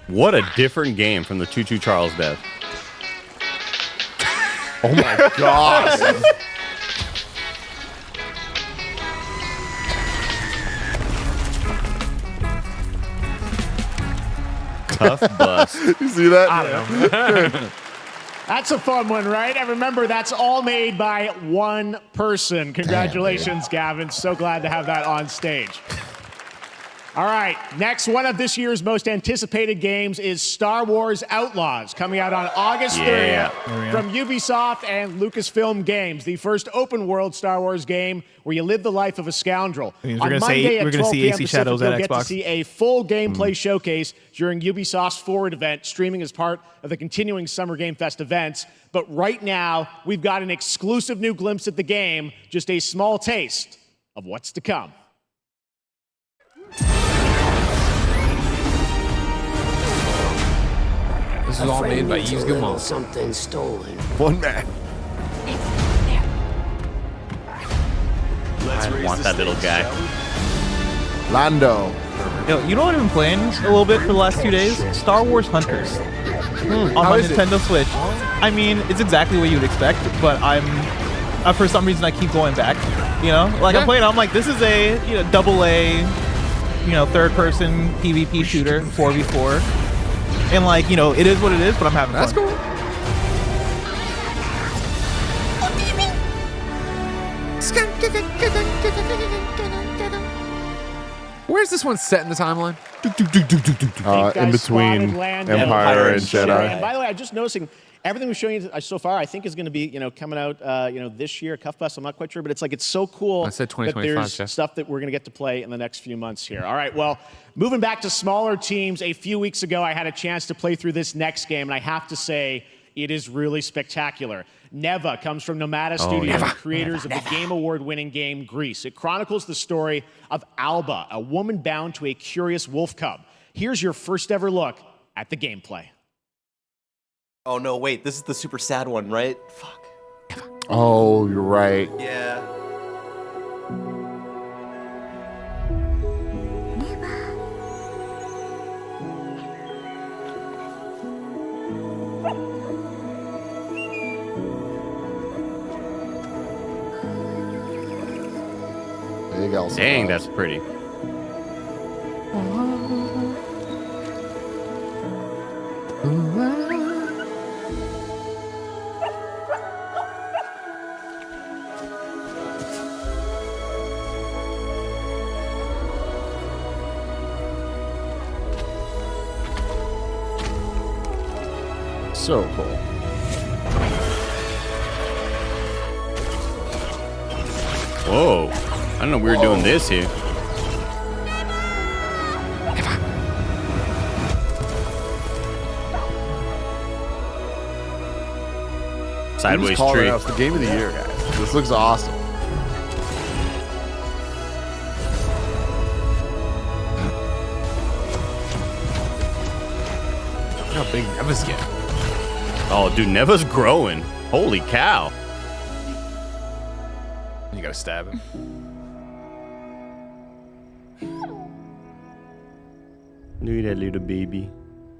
What a different game from the Choo Choo Charles death. Oh my god. Cuffbust. You see that? That's a fun one, right? And remember, that's all made by one person. Congratulations, Gavin. So glad to have that on stage. All right, next one of this year's most anticipated games is Star Wars Outlaws, coming out on August 30th from Ubisoft and Lucasfilm Games, the first open-world Star Wars game where you live the life of a scoundrel. Means On we're gonna Monday see at 12 AC p.m. Pacific, Shadows you'll at get to Xbox. see a full gameplay showcase during Ubisoft's Forward event, streaming as part of the continuing Summer Game Fest events. But right now, we've got an exclusive new glimpse at the game, just a small taste of what's to come. This is all made by Yves Guillemot. Something stolen. One man. I want that little guy. Lando. You know what I've been playing a little bit for the last 2 days? Star Wars Hunters on How my is it? Nintendo Switch. I mean, it's exactly what you'd expect, but I'm for some reason I keep going back. You know, like I'm playing. I'm like, this is a double A, third-person PvP shooter, 4v4, and like it is what it is. But I'm having That's fun. cool. Where's this one set in the timeline? Guys In between spotted land Empire and Jedi. And by the way, I'm just noticing everything we're showing you so far. I think is going to be coming out this year. Cuffbust. I'm not quite sure, but it's so cool. I said that 2025, there's Jeff. stuff that we're going to get to play in the next few months here. All right. Well, moving back to smaller teams. A few weeks ago, I had a chance to play through this next game, and I have to say, it is really spectacular. Neva comes from Nomada Studios, creators of the Game Award-winning game Grease. It chronicles the story of Alba, a woman bound to a curious wolf cub. Here's your first ever look at the gameplay. Oh no, wait, this is the super sad one, right? Fuck. Oh, you're right. Yeah. Big Elsa. Dang, that's pretty. So cool. Whoa. I don't know we were doing this here. Sideways tree. It's the game of the year, guys. This looks awesome. Look how big Neva's getting. Oh, dude, Neva's growing. Holy cow. You gotta stab him. Look at that little baby.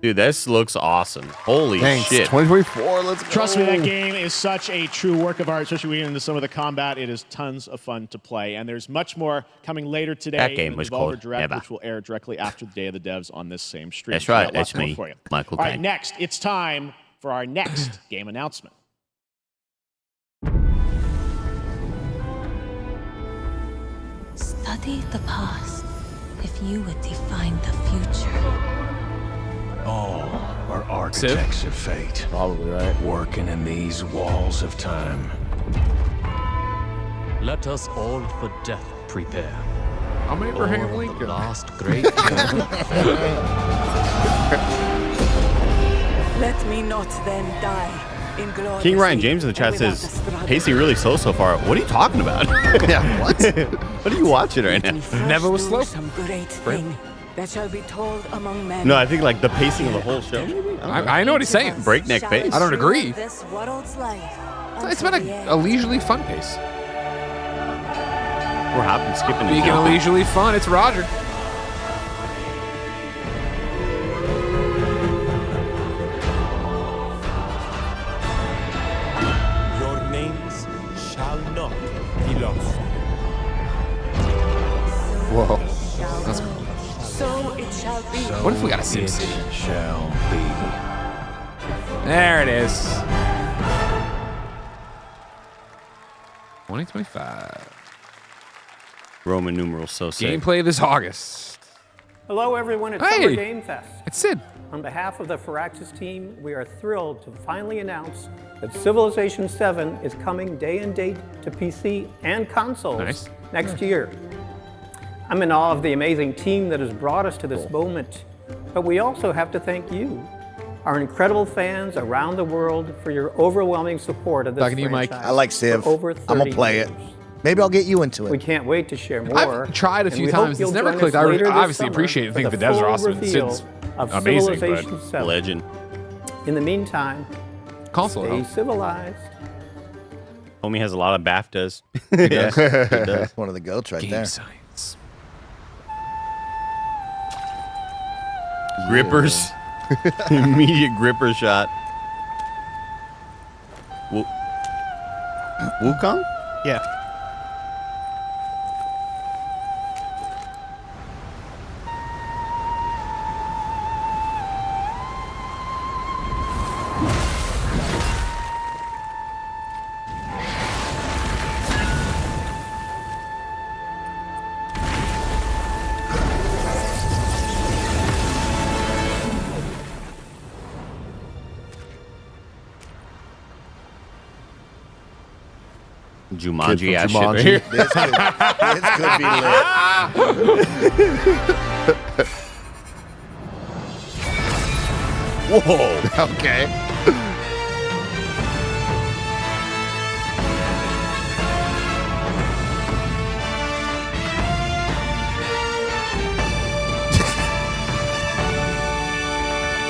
Dude, this looks awesome. Holy Thanks. shit. 2024. Let's go. Trust me, that game is such a true work of art, especially when we get into some of the combat. It is tons of fun to play. And there's much more coming later today. That game in the was Devolver called Direct, Neva. which will air directly after the Day of the Devs on this same stream. That's So right. got lots That's more me, for you. Michael All right, Caine. next, it's time for our next game announcement. Study the past if you would define the future. All are architects of fate, Probably right. working in these walls of time. Let us all for death prepare. I'm Abraham Or the Lincoln. last great journey. Let me not then die in glory. King Ryan James in the chat says, pacing really slow so far. What are you talking about? Yeah, what? What are you watching right now? Never was slow. Some great thing that shall be told among men. No, I think like the pacing of the whole show. Maybe? I know what he's saying. Breakneck pace. I don't agree. This world's life It's been a leisurely fun pace. We're hopping, skipping, and Speaking of jumping. leisurely fun, it's Roger. Your names shall not be lost. Whoa. That's cool. So it shall be. What if we got a Sim City? Shall be. There it is. 2025. Roman numerals so sick. Gameplay this August. Hello, everyone at Hey. Summer Game Fest. It's Sid. On behalf of the Firaxis team, we are thrilled to finally announce that Civilization 7 is coming day and date to PC and consoles next year. I'm in awe of the amazing team that has brought us to this moment, but we also have to thank you, our incredible fans around the world, for your overwhelming support of this Talking to you, Mike. franchise I like Civ. for over I'm gonna 30 play years. it. Maybe I'll get you into We it. can't wait to share more. I've tried a and few we hope times. It's you'll never join clicked. us I later this obviously summer appreciate it and for think the devs are full awesome. reveal Sid's of amazing, Civilization but 7. Legend. In the meantime, console stay helps. civilized. Homie has a lot of BAFTAs. He Yeah, does. he does. That's one of the goats right Game there. science. Grippers. Immediate gripper shot. Wukong? Yeah. Jumanji ass shit Jumanji. right here. This could be lit. Whoa. Okay.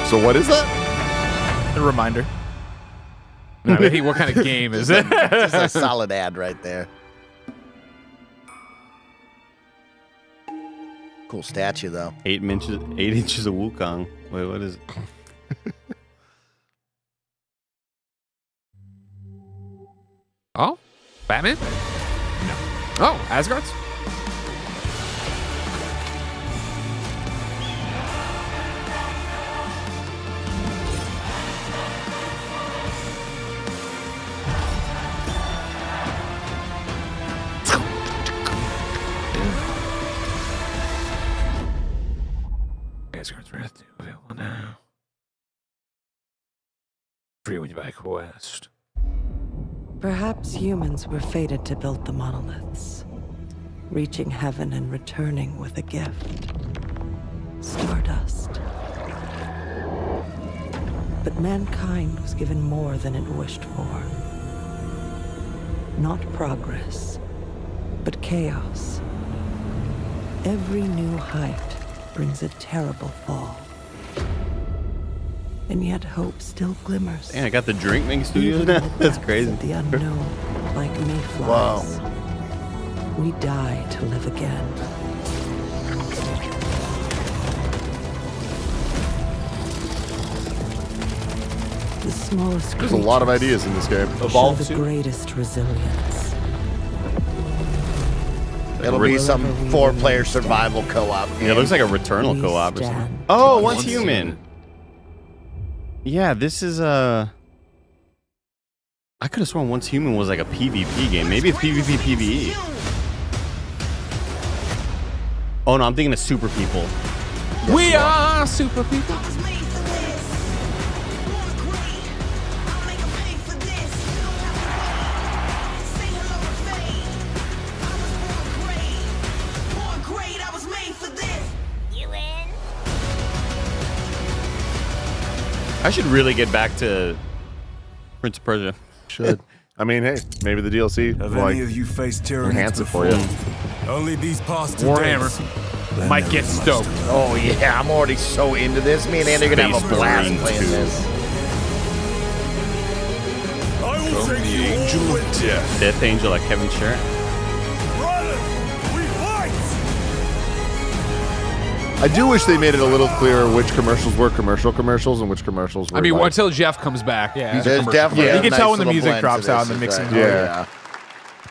So what is that? A reminder. No, but what kind of game is it? This is a solid ad right there. Cool statue, though. 8 inches of Wukong. Wait, what is it? Oh, Batman? No. Oh, Asgard's? Asgard's Wrath available now. Free when you buy Quest. Perhaps humans were fated to build the monoliths, reaching heaven and returning with a gift. Stardust. But mankind was given more than it wished for. Not progress, but chaos. Every new height brings a terrible fall. And yet hope still glimmers. Dang, I got the drink making studios now? That's crazy. The unknown, like mayflies. We die to live again. The smallest There's a lot of ideas in this game. Show the greatest resilience. It'll be some 4-player survival co-op. Yeah, it looks like a Returnal co-op or something. Oh, Once Human. Yeah, this is a... I could have sworn Once Human was like a PvP game. Maybe it's PvP PvE. Oh no, I'm thinking of Super People. We are super people. I should really get back to Prince of Persia. Should. I mean, hey, maybe the DLC Have will, any of you faced tyranny enhance it for you. Only these past 2 Warhammer. days. Might get stoked. Oh yeah, I'm already so into this. Me and Andy are gonna have a blast playing this. I will take the you Angel all of with Death. Death Angel like Kevin Sherritt. Brothers, we fight! I do wish they made it a little clearer which commercials were commercials and which commercials were. I mean, like, until Jeff comes back. Yeah. There's definitely You a can nice tell when the little music blend drops to out this, and the is mixing. that- Yeah.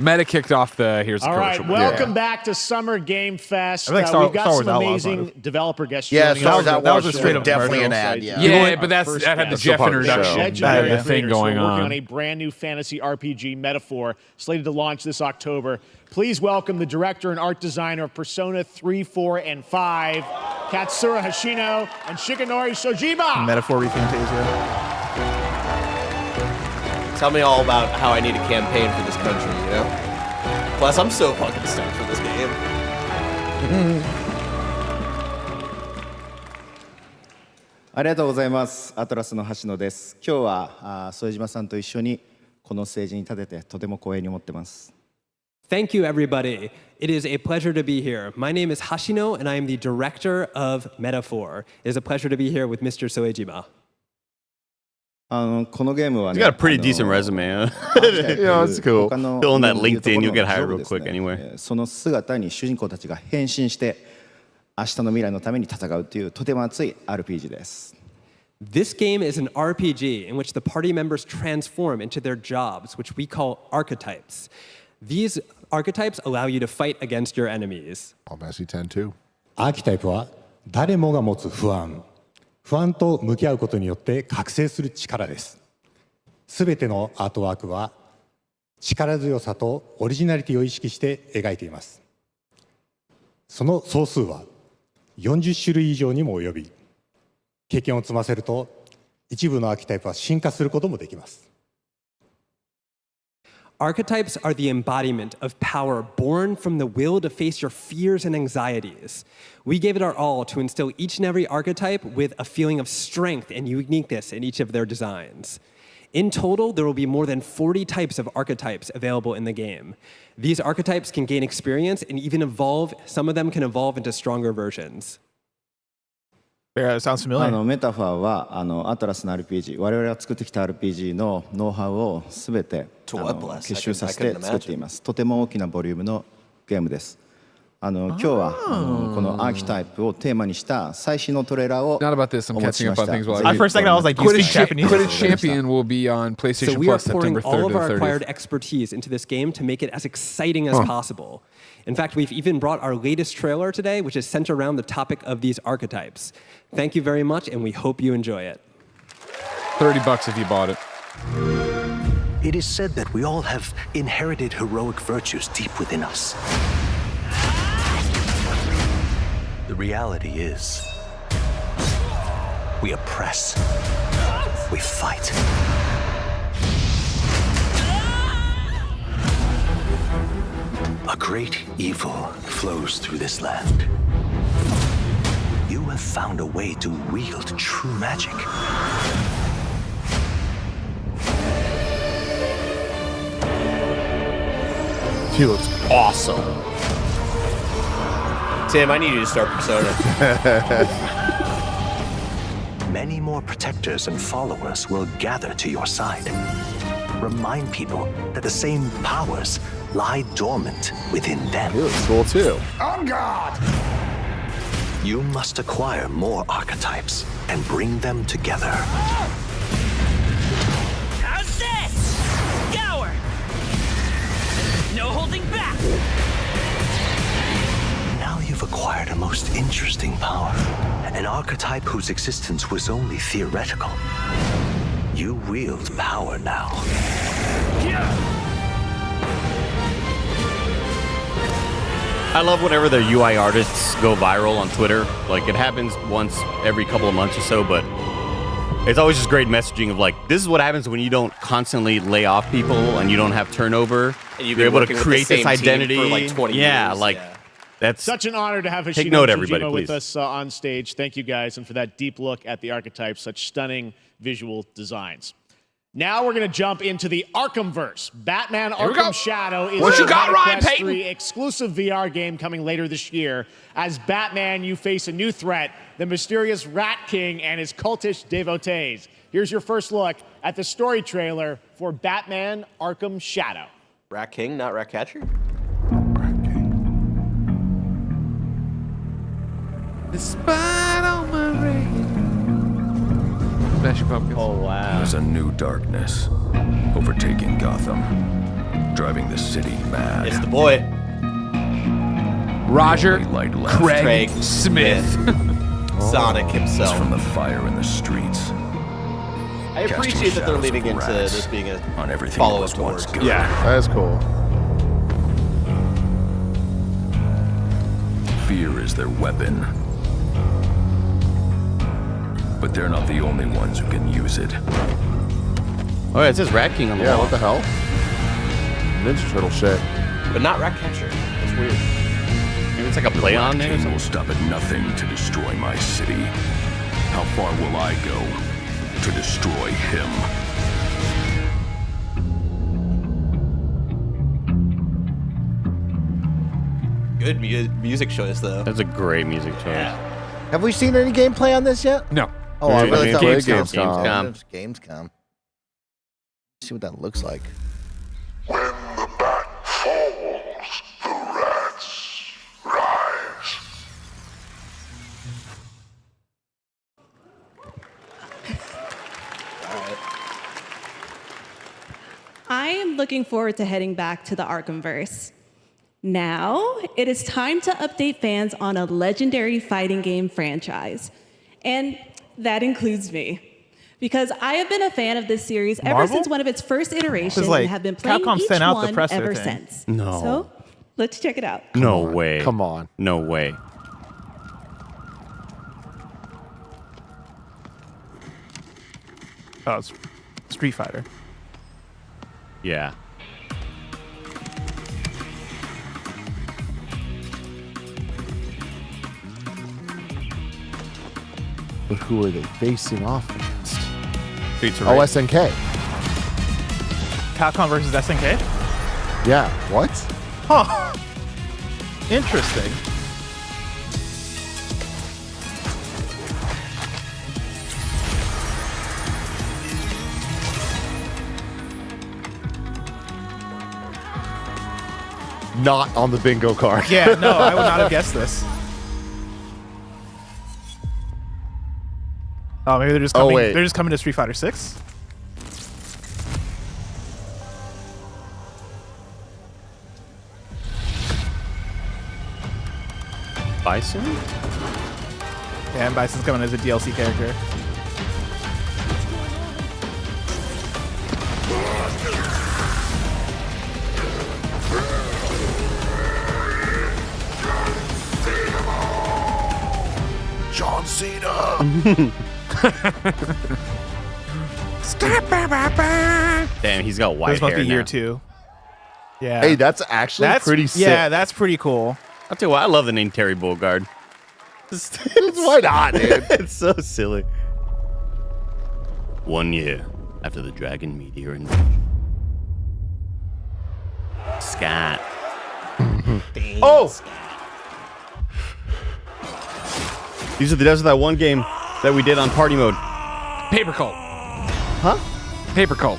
Meta kicked off the here's the All right, commercial. welcome back to Summer Game Fest. I think Star We've got Wars some Outlaws amazing developer guests Yeah, joining Star us. Wars that was Outlaws a straight up definitely an commercial ad. site. Yeah. Yeah, but First that had the Descendant. Jeff part of the introduction. show. Legendary The thing creators who are going working on on. a brand new fantasy RPG Metaphor slated to launch this October. Please welcome the director and art designer of Persona 3, 4, and 5, Katsura Hashino and Shigenori Shojima. Metaphor ReFantazio. Tell me all about how I need a campaign for this country, you know? Plus, I'm so fucking stoked for this game. ありがとうございます。アトラスの橋野です。今日は副島さんと一緒にこのステージに立ててとても光栄に思ってます。 Thank you, everybody. It is a pleasure to be here. My name is Hashino, and I am the director of Metaphor. It is a pleasure to be here with Mr. Soejima. このゲームは You ね、 got a pretty decent resume, huh? Yeah, that's cool. 他の Fill in that 言うとこ LinkedIn, ろ you の get hired ジョブ real ですね quick anywhere. その姿に主人公たちが変身して明日の未来のために戦うというとても熱い RPG です。 This game is an RPG in which the party members transform into their jobs, which we call archetypes. These archetypes allow you to fight against your enemies. Fantasy 10 too. アーキタイプは誰もが持つ不安と向き合うことによって覚醒する力です。すべてのアートワークは力強さとオリジナリティを意識して描いています。その総数は40種類以上にも及び、経験を積ませると一部のアーキタイプは進化することもできます。 Archetypes are the embodiment of power born from the will to face your fears and anxieties. We gave it our all to instill each and every archetype with a feeling of strength and uniqueness in each of their designs. In total, there will be more than 40 types of archetypes available in the game. These archetypes can gain experience and even evolve. Some of them can evolve into stronger versions. sounds familiar. メタファーはアトラスの RPG 我々が作ってきた RPG のノウハウをすべて結集させて作っています。とても大きなボリュームのゲームです。今日はこのアーキタイプをテーマにした最新のトレーラーを Not about this. I'm お持ち catching しま up し on た。 things while For a second, I was like, you speak Japanese? Quidditch Champion will be on PlayStation So we are Plus pouring September 3rd all of to our 30th. acquired expertise into this game to make it as exciting as possible. In fact, we've even brought our latest trailer today, which is centered around the topic of these archetypes. Thank you very much, and we hope you enjoy it. $30 if you bought it. It is said that we all have inherited heroic virtues deep within us. The reality is, we oppress, we fight. A great evil flows through this land. You have found a way to wield true magic. He looks awesome. Tim, I need you to start Persona. Many more protectors and followers will gather to your side. Remind people that the same powers lie dormant within them. He looks cool too. On guard! You must acquire more archetypes and bring them together. How's this? Scour! No holding back! Now you've acquired a most interesting power, an archetype whose existence was only theoretical. You wield power now. I love whenever the UI artists go viral on Twitter. Like, it happens once every couple of months or so, but it's always just great messaging of like, this is what happens when you don't constantly lay off people and you don't have turnover. And you've You're been able to working with the create this same team identity. for like 20 yeah, years. like that's Such an honor to have Take Hoshino note, and everybody, Tsujimo with please. us on stage. Thank you guys, and for that deep look at the archetypes, such stunning visual designs. Now we're going to jump into the Arkhamverse. Batman Here we go. Arkham Shadow is What a you got, Meta Ryan Quest Payton? 3 exclusive VR game coming later this year. As Batman, you face a new threat, the mysterious Rat King and his cultish devotees. Here's your first look at the story trailer for Batman Arkham Shadow. Rat King, not Rat Catcher? The spot on my ring. Smashing Pumpkins. Oh, wow. There's a new darkness overtaking Gotham, driving the city mad. It's the boy. Roger Light left. Craig Smith. Sonic himself. From the fire in the streets. I appreciate that they're shadows leaning of into rats this being a on everything follow-up that was to once Wars. good. Yeah, that is cool. Fear is their weapon. But they're not the only ones who can use it. Oh yeah, it says Rat King on the Yeah, wall. what the hell? Ninja Turtle shit. But not Rat Catcher. That's weird. Maybe it's like a play on there or King something. will stop at nothing to destroy my city. How far will I go to destroy him? Good music choice, though. That's a great music choice. Have we seen any gameplay on this yet? No. Oh, I really thought Gamescom. Gamescom. See what that looks like. When the bat falls, the rats rise. I am looking forward to heading back to the Arkhamverse. Now, it is time to update fans on a legendary fighting game franchise. And that includes me. Because I have been a fan of this series ever Marvel? since one of its first iterations like, and have been playing Capcom each sent out the one presser ever thing. since. No. So, let's check it out. No way. Come on. No way. Oh, it's Street Fighter. Yeah. But who are they facing off against? Streets of Oh, Rage. SNK. Capcom versus SNK? Yeah. What? Huh. Interesting. not on the bingo card. Yeah, no, I would not have guessed this. Oh, maybe they're just coming. They're just coming to Street Fighter 6. Bison? Yeah, and Bison's coming as a DLC character. John Cena. Damn, he's got white This must hair be year now. 2. Yeah. Hey, that's actually pretty sick. Yeah, that's pretty cool. I'll tell you what, I love the name Terry Bogard. Why not, dude? It's so silly. 1 year after the Dragon Meteor invasion. Scott. Oh! These are that one game that we did on party mode. Paper Cult. Huh? Paper Cult.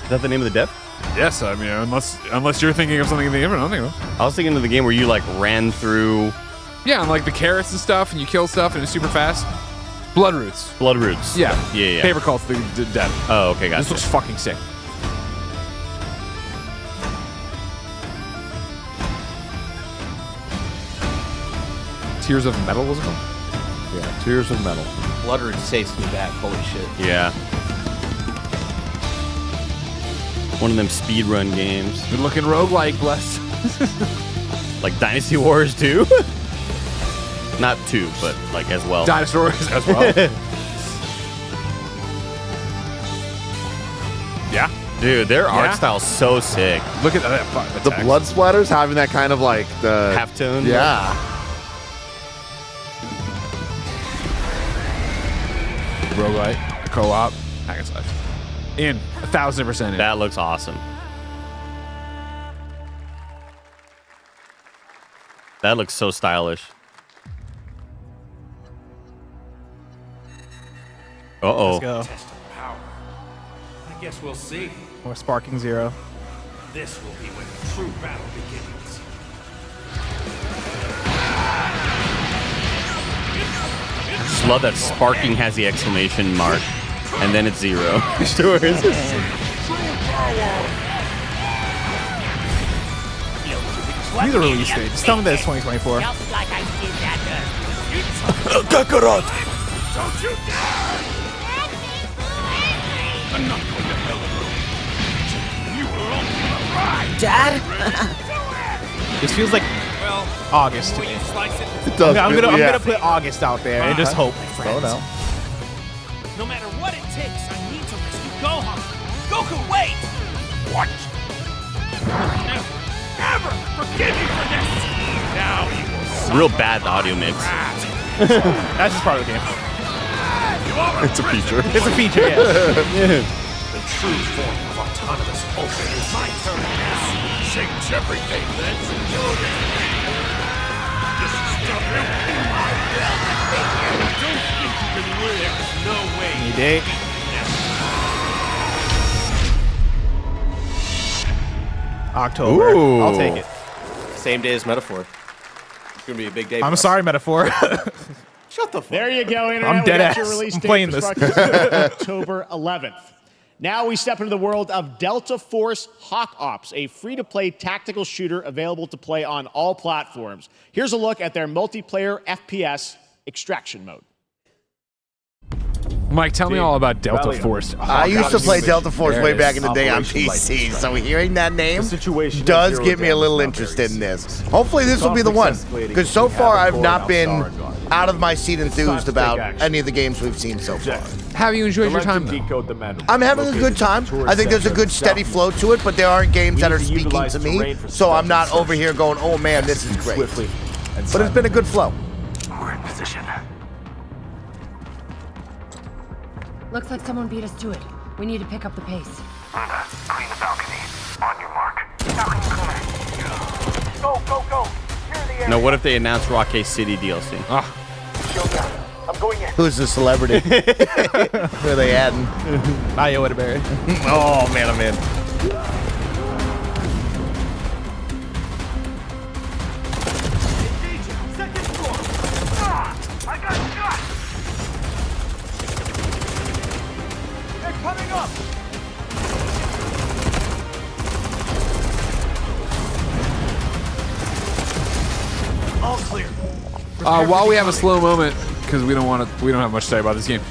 Is that the name of the dev? Yes, I mean, unless you're thinking of something different, I don't think I was thinking of the game where you like ran through. Yeah, and like the carrots and stuff, and you kill stuff, and it's super fast. Bloodroots. Bloodroots. Yeah. Yeah. Paper Cult's the dev. Oh, okay, gotcha. This looks fucking sick. Tears of Metal was it called? Yeah, Tears of Metal. Bloodroots takes me back. Holy shit. Yeah. One of them speedrun games. Good looking roguelike, bless. Like Dynasty Wars 2? Not 2, but like as well. Dinosaurs as well. Yeah. Dude, their art style's so sick. Look at that. The blood splatters having that kind of like the halftone. Yeah. Roguelike, co-op, hack and slash. In 1,000% in. That looks awesome. That looks so stylish. Uh-oh. Let's go. I guess we'll see. More Sparking Zero. This will be when the true battle begins. Just love that Sparking has the exclamation mark, and then it's 0 afterwards. Give me the release date. Just tell me that it's 2024. Just like I did that. Kakarot. Don't you dare! I'm not going to hell alone. You will only ride. Dad? This feels like August to me. It does. I'm gonna put August out there and just hope. Oh no. No matter what it takes, I need to rescue Gohan. Goku, wait! What? Never forgive me for this. Now you will. Real bad audio mix. That's just part of the game. It's a feature. It's a feature, yeah. The true form of autonomous open is my turn. Change everything. Let's do this. This is W. I don't think you can win. There's no way. Any date? October. Ooh. I'll take it. Same day as Metaphor. It's gonna be a big day. I'm sorry, Metaphor. Shut the fuck. There you go, Internet. I'm We dead got ass. your release I'm date playing for this. Sparking October 11th. Now we step into the world of Delta Force Hawk Ops, a free-to-play tactical shooter available to play on all platforms. Here's a look at their multiplayer FPS extraction mode. Mike, tell me all about Delta Valiant. Force. I used to play Delta Force There way it back is. in the day on Operation PC, Lightning so hearing that name situation does at Zero get me a Dawn little is not interested very in this. Hopefully this will be the one, because so far I've not been out of my seat enthused about any of the games we've seen so far. Have you enjoyed your time, though? I'm having a good time. I think there's a good steady flow to it, but there aren't games that are speaking to me, so I'm not over here going, oh man, this is great. But it's been a good flow. We're in position. Looks like someone beat us to it. We need to pick up the pace. Linda, clean the balcony. On your mark. Balcony clear. Go, go, go. Clear the area. Now, what if they announce Rocket City DLC? I'm going in. Who's the celebrity? Who are they adding? Mayo Wetterberry. Oh man, I'm in. While we have a slow moment, because we don't have much to say about this game.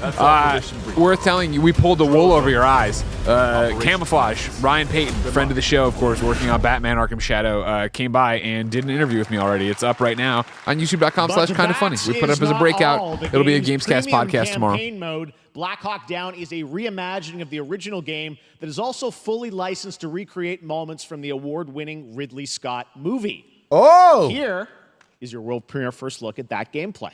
Worth telling you, we pulled the wool over your eyes. Camouflage, Ryan Payton, friend of the show, of course, working on Batman Arkham Shadow, came by and did an interview with me already. It's up right now on youtube.com/kindafunny. We put it up as a breakout. It'll be a Gamescast podcast tomorrow. Mode, Black Hawk Down is a reimagining of the original game that is also fully licensed to recreate moments from the award-winning Ridley Scott movie. Oh! Here is your world premiere first look at that gameplay.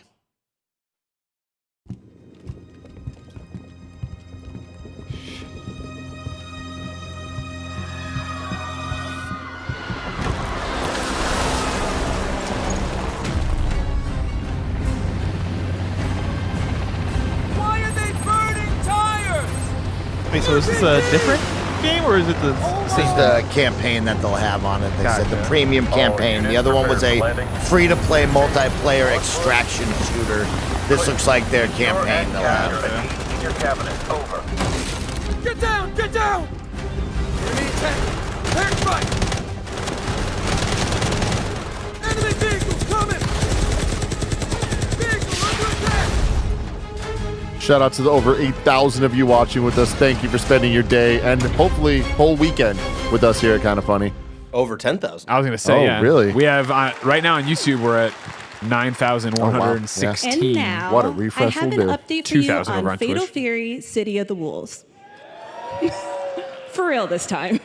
Wait, so is this a different game or is it the same? It's the campaign that they'll have on it. They said the premium campaign. The other one was a free-to-play multiplayer extraction shooter. This looks like their campaign they'll have. In your cabinet, over. Get down! Get down! Enemy tank! Tank fight! Enemy vehicles coming! Vehicle under attack! Shout out to the over 8,000 of you watching with us. Thank you for spending your day and hopefully whole weekend with us here at Kinda Funny. Over 10,000. I was going to say, yeah. Really? We have, right now on YouTube, we're at 9,116. And now, what a refresh I have will an do. update for you 2,000 over on on Fatal Twitch. Fury City of the Wolves. For real this time.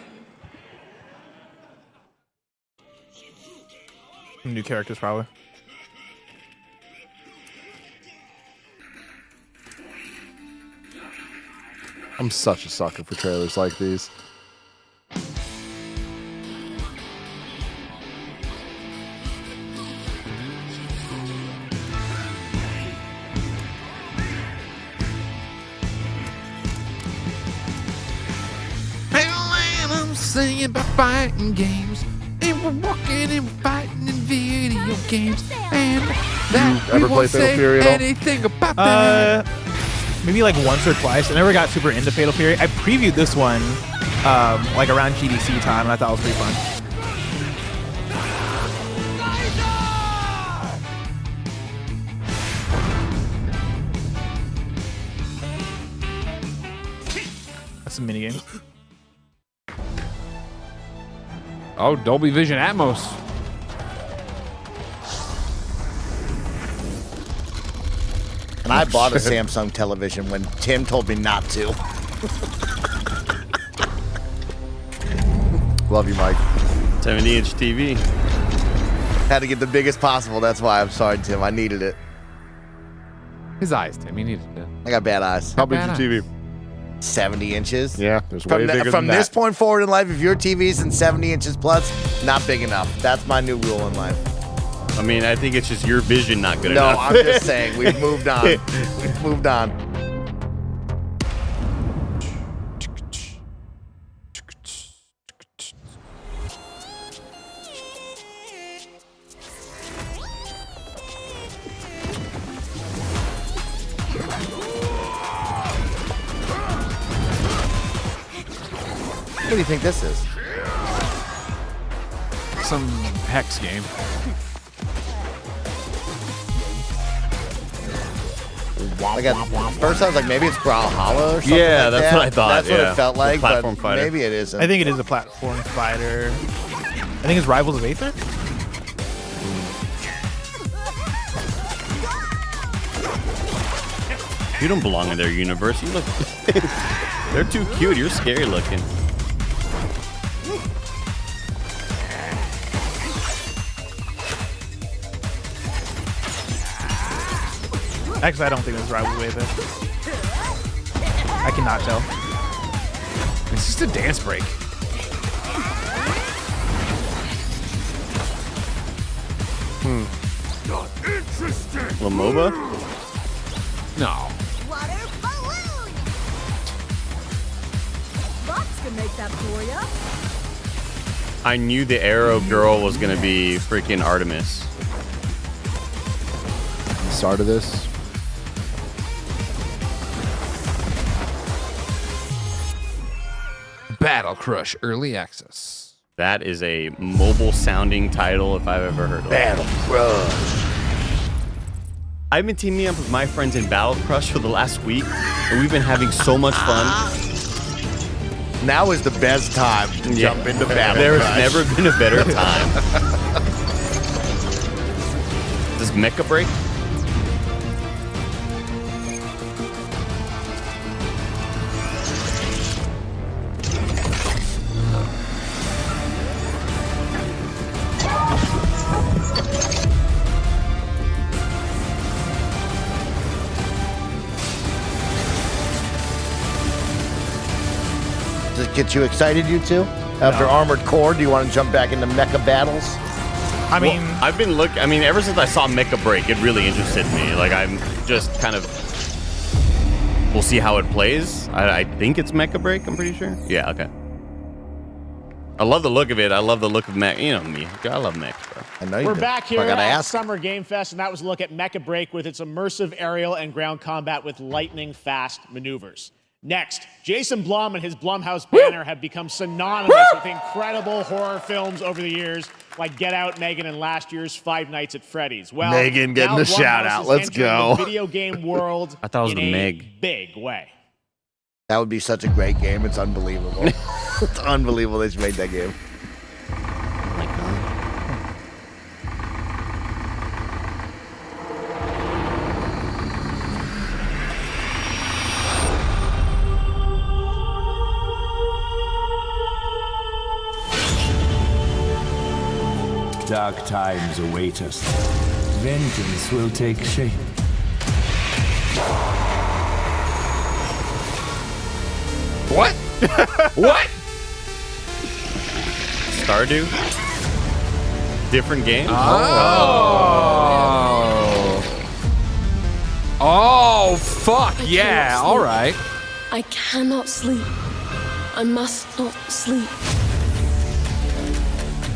New characters, probably. I'm such a sucker for trailers like these. I'm singing about fighting games, and we're walking and we're fighting in video games, and that You ever we play won't Fatal say Fury at all? anything about that. Maybe like once or twice. I never got super into Fatal Fury. I previewed this one like around GDC time, and I thought it was pretty fun. That's some minigames. Oh, Dolby Vision Atmos. And I bought a Samsung television when Tim told me not to. Love you, Mike. 70-inch TV. Had to get the biggest possible. That's why. I'm sorry, Tim. I needed it. His eyes, Tim. He needed it. I got bad eyes. How big's your TV? 70 inches. Yeah, there's way bigger From than this that. point forward in life, if your TV's in 70 inches plus, not big enough. That's my new rule in life. I mean, I think it's just your vision not good No, enough. I'm just saying. We've moved on. We've moved on. What do you think this is? Some Hex game. First I was like, maybe it's Brawlhalla or something. Yeah, like that's that. what I thought, That's what yeah. it felt like, Platform but fighter. maybe it isn't. I think it is a platform fighter. I think it's Rivals of Aether. You don't belong in their universe. You look. They're too cute. You're scary looking. Actually, I don't think it's Rivals of Aether. I cannot tell. It's just a dance break. Not interested. Lamoba? No. Water balloon! Lots can make that for ya. I knew the Arrow girl was gonna be freaking Artemis. Start of this. Battle Crush Early Access. That is a mobile sounding title if I've ever heard of it. Battle Crush. I've been teaming up with my friends in Battle Crush for the last week, and we've been having so much fun. Now is the best time to jump into Battle There Crush. has never been a better time. Does Mecha Break? Does it get you excited, you two? After Armored Core, do you want to jump back into mecha battles? I mean, I've been ever since I saw Mecha Break, it really interested me. Like, I'm just kind of. We'll see how it plays. I think it's Mecha Break. I'm pretty sure. Yeah. Okay. I love the look of it. I love the look of mech. You know me. I love mech, bro. I know you We're do. back here I gotta at ask. Summer Game Fest, and that was a look at Mecha Break with its immersive aerial and ground combat with lightning-fast maneuvers. Next, Jason Blum and his Blumhouse banner have become synonymous with incredible horror films over the years, like Get Out, Megan, and last year's Five Nights at Freddy's. Well, Megan getting now the shout Blumhouse out. is Let's entering go. the video game world I thought it was in the a Meg. big way. That would be such a great game. It's unbelievable. It's unbelievable they just made that game. Dark times await us. Vengeance will take shape. What? What? Stardew? Different game? Oh, fuck yeah. All right. I cannot sleep. I must not sleep.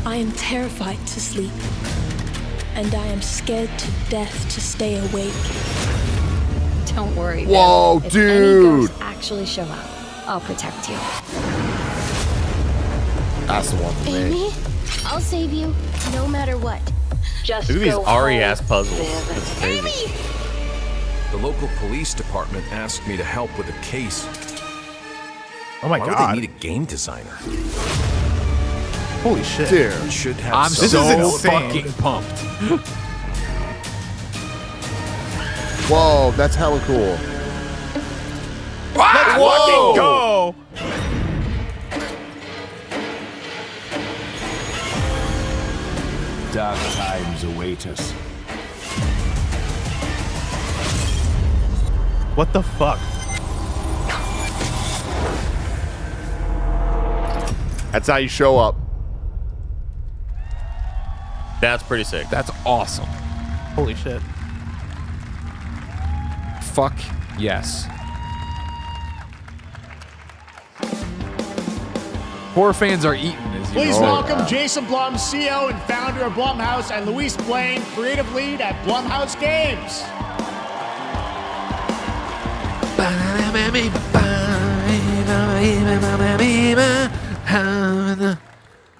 I am terrified to sleep. And I am scared to death to stay awake. Don't worry. Whoa, Bill. If dude. any ghosts actually show up, I'll protect you. That's the one for me. Amy, I'll save you, no matter what. Just Look at these go RE-ass home. puzzles. That's crazy. The local police department asked me to help with a case. oh my Why god. would they need a game designer? Holy shit. Dude. Should have I'm some so insane. fucking pumped. Whoa, that's hella cool. Let's fucking go. Dark times await us. What the fuck? That's how you show up. That's pretty sick. That's awesome. Holy shit. Fuck yes. Horror fans are eating, as you Please know. welcome Jason Blum, CEO and founder of Blumhouse, and Luis Blaine, creative lead at Blumhouse Games.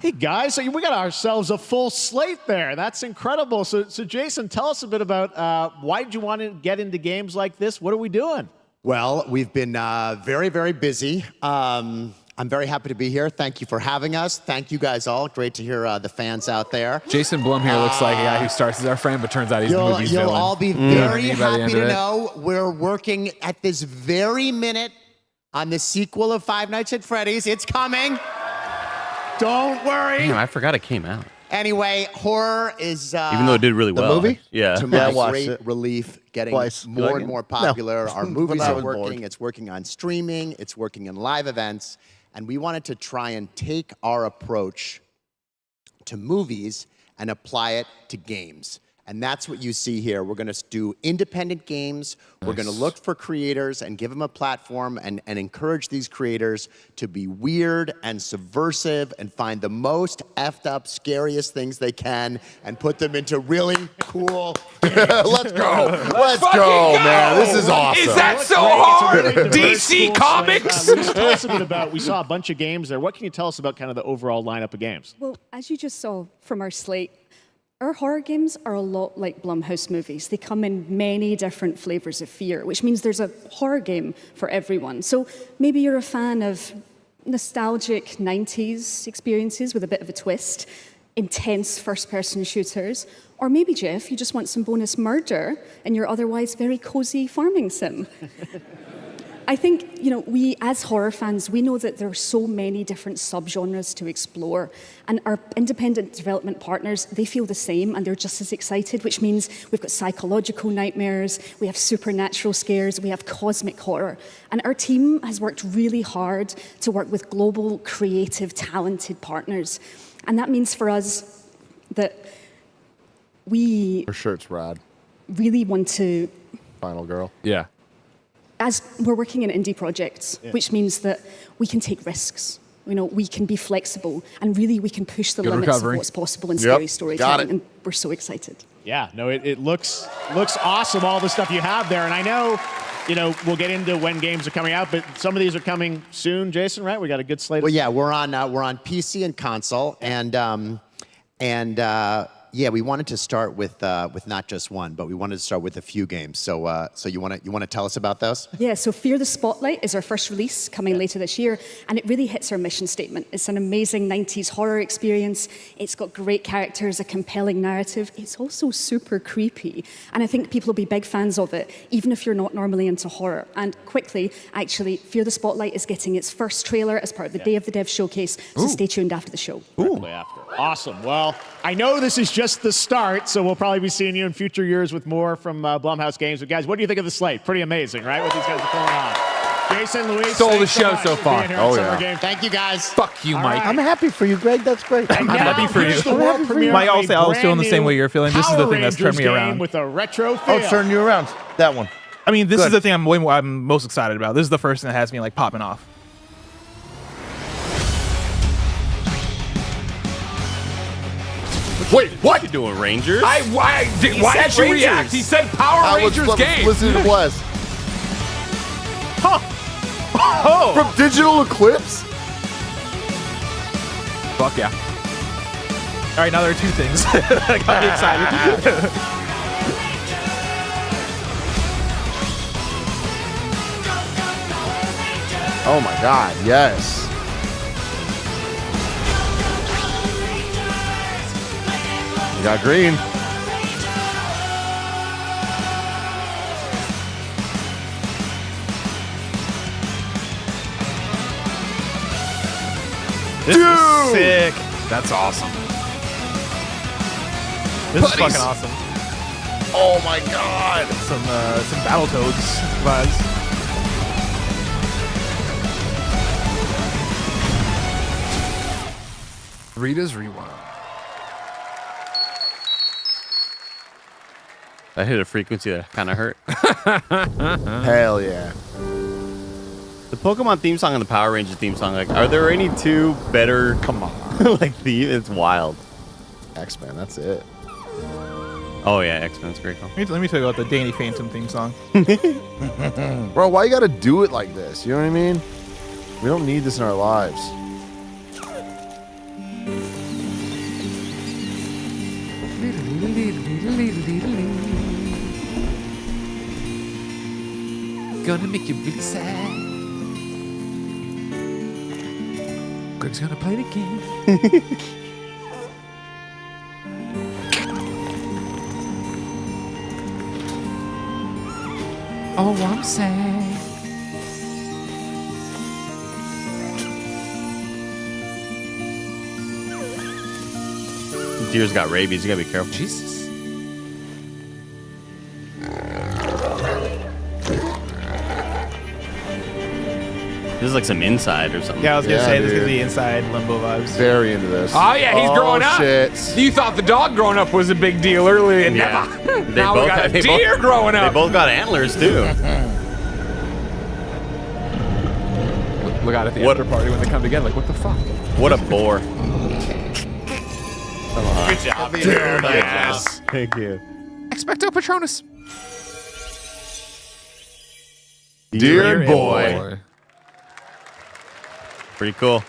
Hey guys, so we got ourselves a full slate there. That's incredible. So Jason, tell us a bit about why did you want to get into games like this? What are we doing? Well, we've been very, very busy. I'm very happy to be here. Thank you for having us. Thank you guys all. Great to hear the fans out there. Jason Blum here looks like a guy who starts as our friend, but turns out he's the movie's You'll villain. all be You know what I very mean by the happy end to of it? know we're working at this very minute on the sequel of Five Nights at Freddy's. It's coming. Don't worry. Damn, I forgot it came out. Anyway, horror is Even though it did really well. movie? Yeah. to Yeah, I my watched great it. relief, getting Twice. You more like and it? more No. popular. Our When movies I are was working. bored. It's working on streaming. It's working in live events. And we wanted to try and take our approach to movies and apply it to games. And that's what you see here. We're going to do independent games. We're going to look for creators and give them a platform and encourage these creators to be weird and subversive and find the most effed up, scariest things they can and put them into really cool games. Let's go. Let's go, man. This is awesome. Is that so Great. hard? It's a really diverse, DC cool Comics? slate. Luis, tell us a bit about, we saw a bunch of games there. What can you tell us about kind of the overall lineup of games? Well, as you just saw from our slate, Our horror games are a lot like Blumhouse movies. They come in many different flavors of fear, which means there's a horror game for everyone. So maybe you're a fan of nostalgic 90s experiences with a bit of a twist, intense first-person shooters, or maybe, Jeff, you just want some bonus murder in your otherwise very cozy farming sim. I think, we as horror fans, we know that there are so many different subgenres to explore, and our independent development partners, they feel the same, and they're just as excited, which means we've got psychological nightmares, we have supernatural scares, we have cosmic horror, and our team has worked really hard to work with global, creative, talented partners, and that means for us that we Her shirt's rad. really want to Final girl. Yeah. as we're working in indie projects, which means that we can take risks. We can be flexible, and really we can push the limits of what's possible in scary storytelling. And we're so excited. Yeah, no, it looks awesome, all the stuff you have there. And I know, we'll get into when games are coming out, but some of these are coming soon, Jason, right? We got a good slate. Well, yeah, we're on PC and console, and we wanted to start with not just one, but we wanted to start with a few games. So you want to tell us about those? Yeah, so Fear the Spotlight is our first release coming later this year, and it really hits our mission statement. It's an amazing 90s horror experience. It's got great characters, a compelling narrative. It's also super creepy, and I think people will be big fans of it, even if you're not normally into horror. And quickly, actually, Fear the Spotlight is getting its first trailer as part of the Day of the Dev showcase, so stay tuned after the show. Awesome. Well, I know this is just the start, so we'll probably be seeing you in future years with more from Blumhouse Games. But guys, what do you think of the slate? Pretty amazing, right? What these guys are pulling on. Jason, Luis, stole the thanks show much so for far. being here on Summer Game. Thank you, guys. Fuck you, Mike. I'm happy for you, Greg. That's great. I'm happy for you. The world premiere Mike, of I'll a say I was feeling the brand same new way you're feeling. This is the Power thing that's turned me Rangers around. game with a retro feel. Oh, turn you around. That one. I mean, this Good. is the thing I'm most excited about. This is the first thing that has me like popping off. Wait, what? You doing Rangers? Why did you react? He said Power Rangers game. Listen to Wes. Huh. Oh. From Digital Eclipse? Fuck yeah. All right, now there are two things. I got me excited. Oh my God, yes. You got green. This is sick. That's awesome. This is fucking awesome. Oh my God. Some Battletoads vibes. Rita's Rewind. I hit a frequency that kind of hurt. Hell yeah. The Pokemon theme song and the Power Rangers theme song, like, are there any two better? Come on. Like, it's wild. X-Men, that's it. Oh yeah, X-Men's great. Let me tell you about the Danny Phantom theme song. Bro, why you gotta do it like this? You know what I mean? We don't need this in our lives. Gonna make you really sad. Greg's gonna play the game. Oh, I'm sad. Deer's got rabies. You gotta be careful. Jesus. This is like some Inside or something. Yeah, I was gonna say this is dude. gonna be Inside Limbo vibes. Very into this. Oh yeah, he's growing up. Shit. You thought the dog growing up was a big deal earlier, and Yeah. never. Now we got a deer growing up. They both got antlers too. Look out at the after party when they come together. Like, what the fuck? What a bore. Good job. Dude, Yes. Thank you. Expecto Patronus. Dear boy. Pretty cool.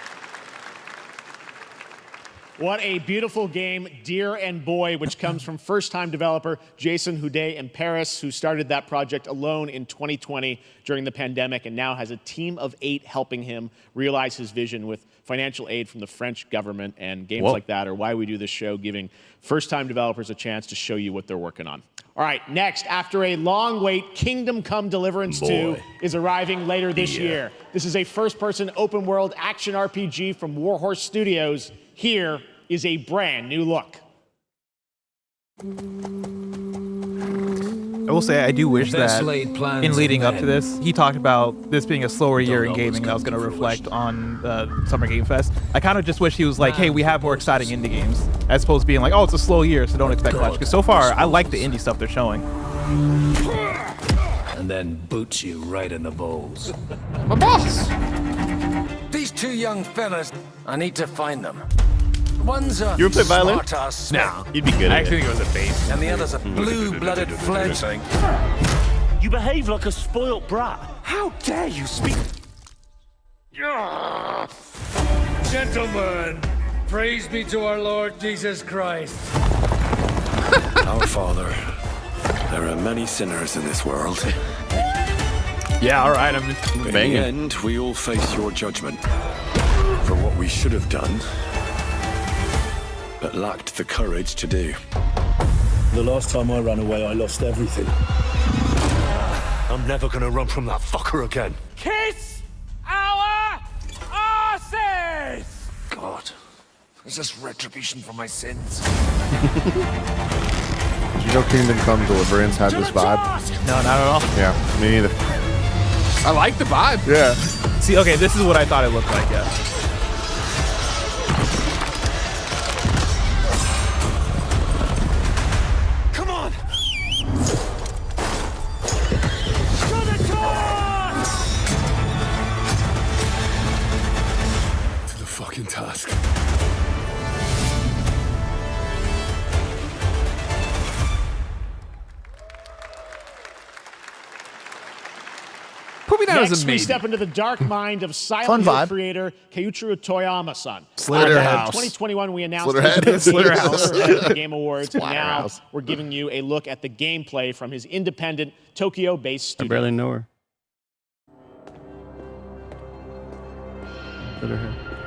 What a beautiful game, Dear and Boy, which comes from first-time developer Jason Houdet in Paris, who started that project alone in 2020 during the pandemic and now has a team of 8 helping him realize his vision with financial aid from the French government. And games like that are why we do this show, giving first-time developers a chance to show you what they're working on. All right, next, after a long wait, Kingdom Come Deliverance 2 is arriving later this year. This is a first-person open-world action RPG from Warhorse Studios. Here is a brand new look. I will say I do wish that in leading up to this, he talked about this being a slower year in gaming that was going to reflect on Summer Game Fest. I kind of just wish he was like, hey, we have more exciting indie games, as opposed to being like, oh, it's a slow year, so don't expect much. Because so far, I like the indie stuff they're showing. And then boots you right in the balls. My boss! These 2 young fellas, I need to find them. One's a You ever play violin? smart-ass No. You'd be good I at actually it. think it was a bass. and the other's a blue-blooded fledgling. You behave like a spoilt brat. How dare you speak? Gentlemen, praise be to our Lord Jesus Christ. Our Father, there are many sinners in this world. Yeah, all right. I'm In banging. the end, we all face your judgment for what we should have done, but lacked the courage to do. The last time I ran away, I lost everything. I'm never gonna run from that fucker again. Kiss our asses! God, is this retribution for my sins? Did you know Kingdom Come Deliverance had this vibe? No, not at all. Yeah, me neither. I like the vibe. Yeah. See, okay, this is what I thought it looked like, yeah. Come on! To the fucking task. Put me down as Next, a we maiden. step into the dark mind of Fun Silent Hill vibe. creator Keiichiro Toyama-san. Slitterhouse. In 2021, we announced Slitterhead. his Slitterhouse. Slitterhead at the Game Awards. And now Splatterhouse. we're giving you a look at the gameplay from his independent Tokyo-based I studio. barely know her.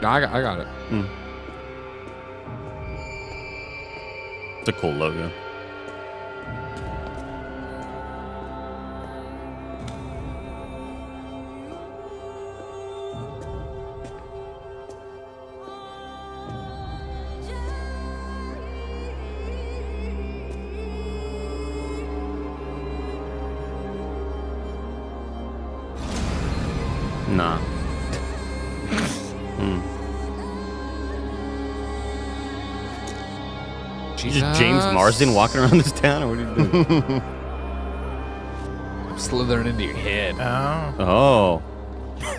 No, I got it. It's a cool logo. Nah. Jesus. Just James Marsden walking around this town, or what are you doing? I'm slithering into your head. Oh.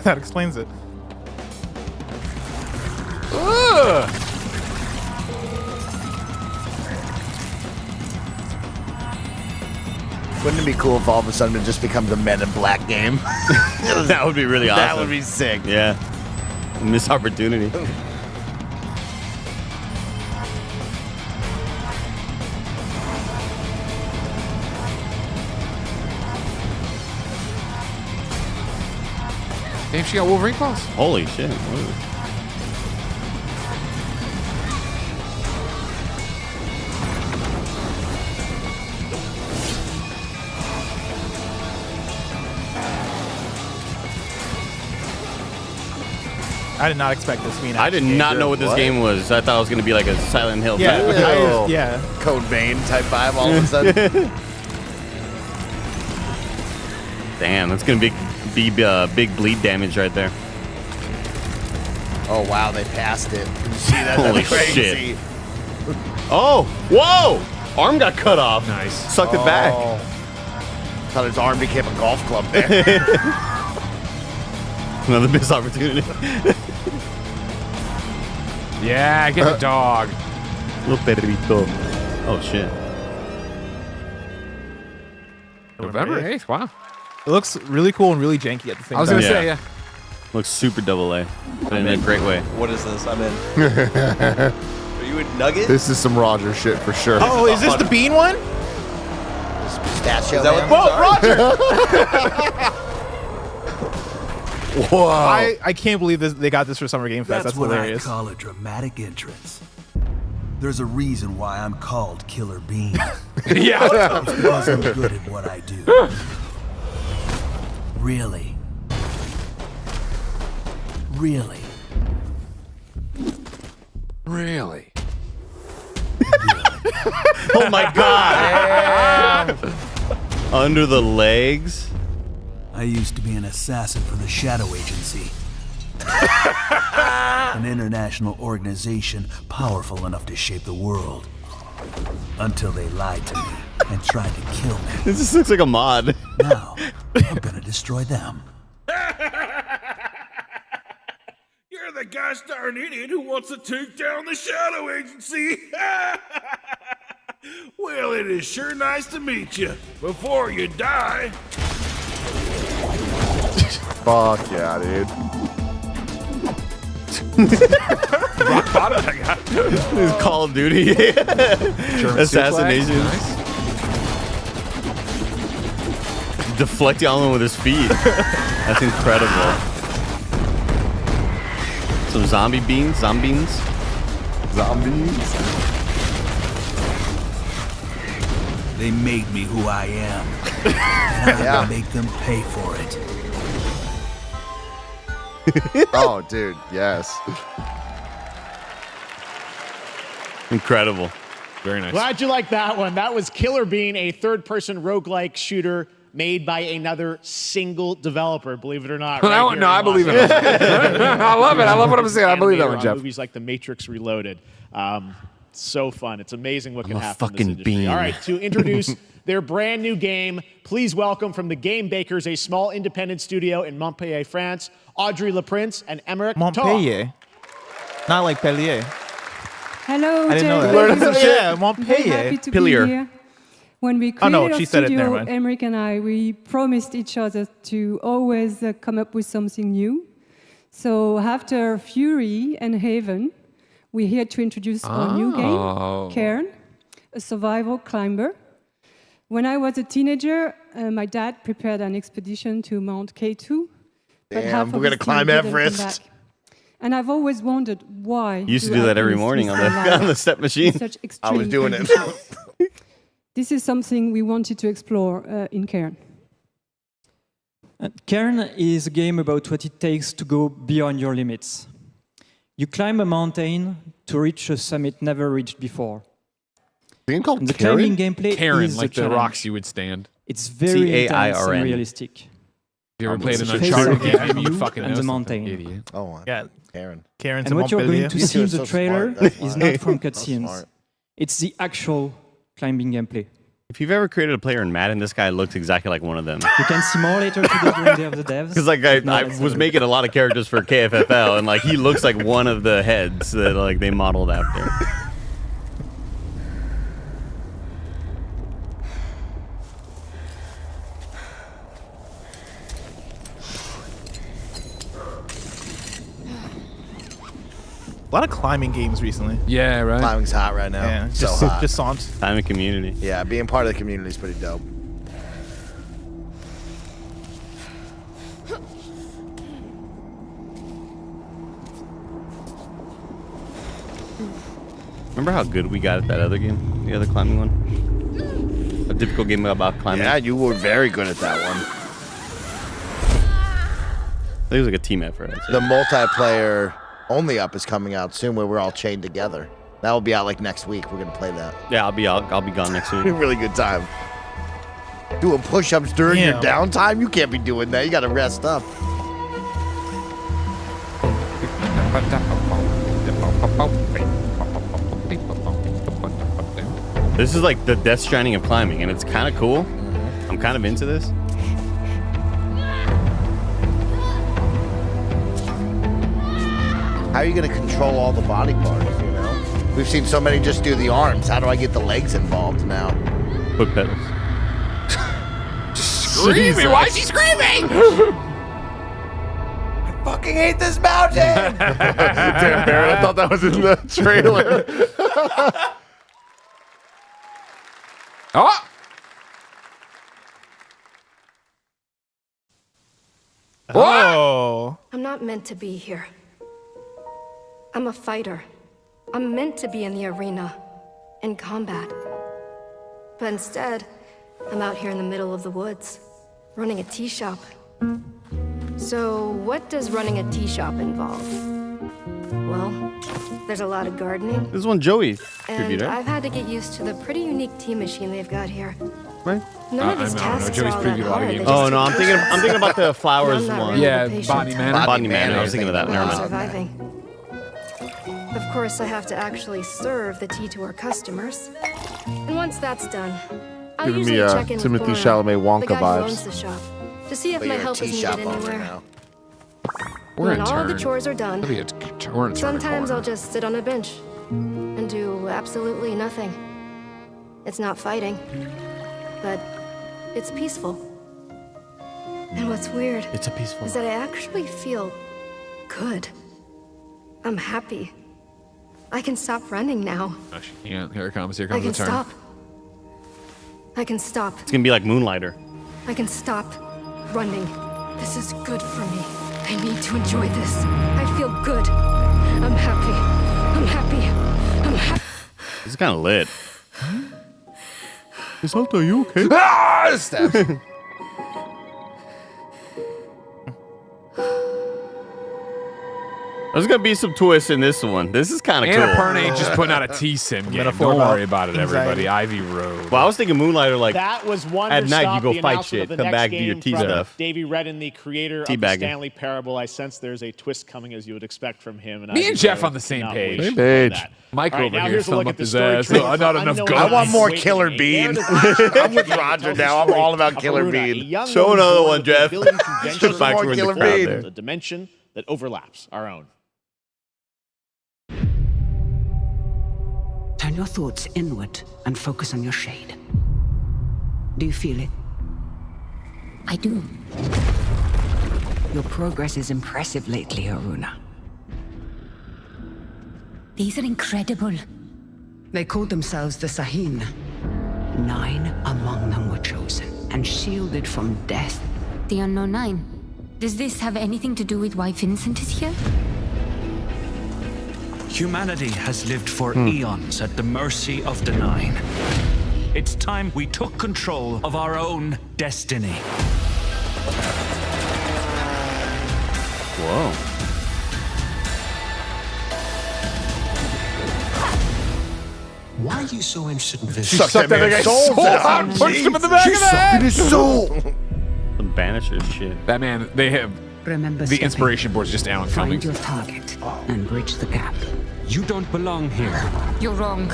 That explains it. Ugh. Wouldn't it be cool if all of a sudden it just becomes a Men in Black game? That would be really awesome. That would be sick. Yeah. Missed opportunity. Damn, she got Wolverine claws. Holy shit. Whoa. I did not expect this to be an I did action not game. know what this game was. I thought it was going to be like a Silent Hill. Yeah, type. yeah. Code Vein type vibe all of a sudden. Damn, that's going to be big bleed damage right there. Oh, wow, they passed it. Did you see that? Holy That's crazy. shit. Oh, whoa! Arm got cut off. Nice. Sucked it back. Thought his arm became a golf club there. Another missed opportunity. Yeah, get the dog. Little perrito. Oh, shit. November 8th, wow. It looks really cool and really janky at the same time. I was going to say, yeah. Looks super double A, but in a great way. What is this? I'm in. Are you Dude, Nugget? This is some Roger shit for sure. Oh, is this the bean one? Pistachio. Is that what Whoa, Roger! I can't believe they got this for Summer Game Fest. That's what hilarious. I call a dramatic entrance. There's a reason why I'm called Killer Bean. Yeah. It's because I'm good at what I do. Really. Really. Really? Oh my god! Under the legs? I used to be an assassin for the Shadow Agency. An international organization powerful enough to shape the world. Until they lied to me and tried to kill me. This just looks like a mod. Now, I'm gonna destroy them. You're the gosh darn idiot who wants to take down the Shadow Agency. Well, it is sure nice to meet you. Before you die. Fuck yeah, dude. Rock bottom, I got. This is Call of Duty. Assassination. Nice. Deflecting all in with his feet. That's incredible. Some zombie beans? Zombies? They made me who I am. And I'm gonna make them pay for it. Oh, dude, yes. Incredible. Very nice. Glad you liked that one. That was Killer Bean, a third-person roguelike shooter made by another single developer, believe it or not. That one, no, I believe it. I love it. I love what I'm saying. I believe that one, Jeff. Movies like The Matrix Reloaded. So fun. It's amazing what can I'm a happen in this fucking industry. bean. All right, to introduce their brand new game, please welcome from the Game Bakers, a small independent studio in Montpellier, France, Audrey Laprince and Emmerich Montpellier. Not like Pellier. Hello, I didn't know Jay. that. Learned some shit. Very Montpellier. happy to Pillier. be here. When we Oh, created no, our she said it. Never studio, mind. Emmerich and I, we promised each other to always come up with something new. So after Fury and Haven, we're here to introduce our new game, Cairn, a survival climber. When I was a teenager, my dad prepared an expedition to Mount K2. But Damn, half we're of gonna his team climb didn't come Everest. back. And I've always wondered why. You used to do that every morning on the step machine. Such I was extreme doing it. conditions. This is something we wanted to explore in Cairn. Cairn is a game about what it takes to go beyond your limits. You climb a mountain to reach a summit never reached before. Game called And the Karen? climbing gameplay Karen, is like a the challenge. rocks you would stand. It's very intense and realistic. Have you ever played an Face Uncharted of game? Maybe you you fucking and know the something, mountain. idiot. Oh, Yeah. Karen. Karen's And what you're going to see in the so trailer smart. That's is why. not from So cutscenes. smart. It's the actual climbing gameplay. If you've ever created a player in Madden, this guy looks exactly like one of them. You can see more later today during Day of the Devs. Because like I was making a lot of characters for KFFL, and like he looks like one of the heads that like they modeled after. A lot of climbing games recently. Yeah, right. Climbing's hot right now. Yeah, so just hot. just songs. Time and community. Yeah, being part of the community is pretty dope. Remember how good we got at that other game? The other climbing one? A difficult game about climbing? Yeah, you were very good at that one. It was like a team effort. I'd say. The multiplayer only up is coming out soon where we're all chained together. That will be out like next week. We're going to play that. Yeah, I'll be gone next week. Really good time. Doing push-ups during your Damn. downtime? You can't be doing that. You got to rest up. This is like the Death Stranding of climbing, and it's kind of cool. I'm kind of into this. How are you going to control all the body parts, you know? We've seen so many just do the arms. How do I get the legs involved now? Foot pedals. Screaming! Why is he screaming? Fucking hate this mountain! Damn, Barrett, I thought that was in the trailer. Oh! Oh. I'm not meant to be here. I'm a fighter. I'm meant to be in the arena, in combat. But instead, I'm out here in the middle of the woods, running a tea shop. So, what does running a tea shop involve? Well, there's a lot of gardening. This is one Joey And tribute, right? I've had to get used to the pretty unique tea machine they've got here. Right? None of these tasks are all that hard. They just Oh no, take I'm thinking about the flowers I'm not one. really Yeah, the patient Botany type. Manor. Botany Manor. I was thinking of that. Never while mind. surviving. Of course, I have to actually serve the tea to our customers. And once that's done, I'll Giving usually me check in Timothy with Bono, Chalamet Wonka the guy vibes. who owns the shop, to see if But my you're a help tea is shop needed owner anywhere. now. When all the chores are done, We're in sometimes I'll just sit on a bench and do absolutely nothing. It's not fighting, but it's peaceful. And what's weird It's a peaceful. is that I actually feel good. I'm happy. I can stop running now. Oh, she can't. Here it comes. Here I comes can the turn. stop. I can stop. It's gonna be like Moonlighter. I can stop running. This is good for me. I need to enjoy this. I feel good. I'm happy. I'm happy. I'm happy. This is kind of lit. Isolta, are you okay? Ah! Stabs. There's gonna be some twists in this one. This is kind of cool. Annapurna just putting out a T-Sim game. Metaphor Don't about worry about it, everybody. anxiety. Ivy Road. Well, I was thinking Moonlighter, like That was Wanderstop, at night you go the fight announcement shit, of the come next back, do your game tea from stuff. Davey Redden, the creator of the Teabagging. Stanley Parable. I sense there's a twist coming, as you would expect from him. And Me Ivy and Jeff Road on the same cannot page. wait Same for page. that. Mike All right, over now here here's a look filling at up the his story ass. trailer Not for enough Unknown guns. I want more Awakening, Killer a Bean. narrative I'm with Roger now. I'm all about Killer Haruna, a Bean. young Show woman another born one, with the Jeff. ability to venture Just back towards to Killer the crowd Bean. there. a dimension that overlaps our own. Turn your thoughts inward and focus on your shade. Do you feel it? I do. Your progress is impressive lately, Haruna. These are incredible. They called themselves the Sahin. 9 among them were chosen and shielded from death. The Unknown Nine. Does this have anything to do with why Vincent is here? Humanity has lived for eons at the mercy of the Nine. It's time we took control of our own destiny. Whoa. Why are you so interested in this? Sucked that guy's soul out. Punched him in the back of the head. His soul. Some Banisher shit. That man, they have Remember the stepping. inspiration board's just down coming. Find your target and bridge the gap. You don't belong here. You're wrong.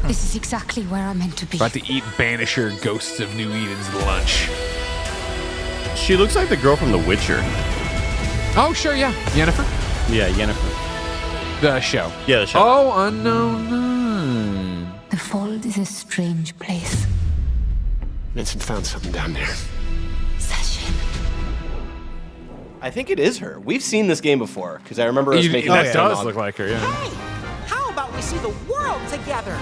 This is exactly where I'm meant to be. About to eat Banisher Ghosts of New Eden's lunch. She looks like the girl from The Witcher. Oh, sure, yeah. Yennefer? Yeah, Yennefer. The show. Yeah, the show. Oh, Unknown Nine. The Fold is a strange place. Vincent found something down there. Session. I think it is her. We've seen this game before because I remember us making That that does sound look like her, yeah. How about we see the world together?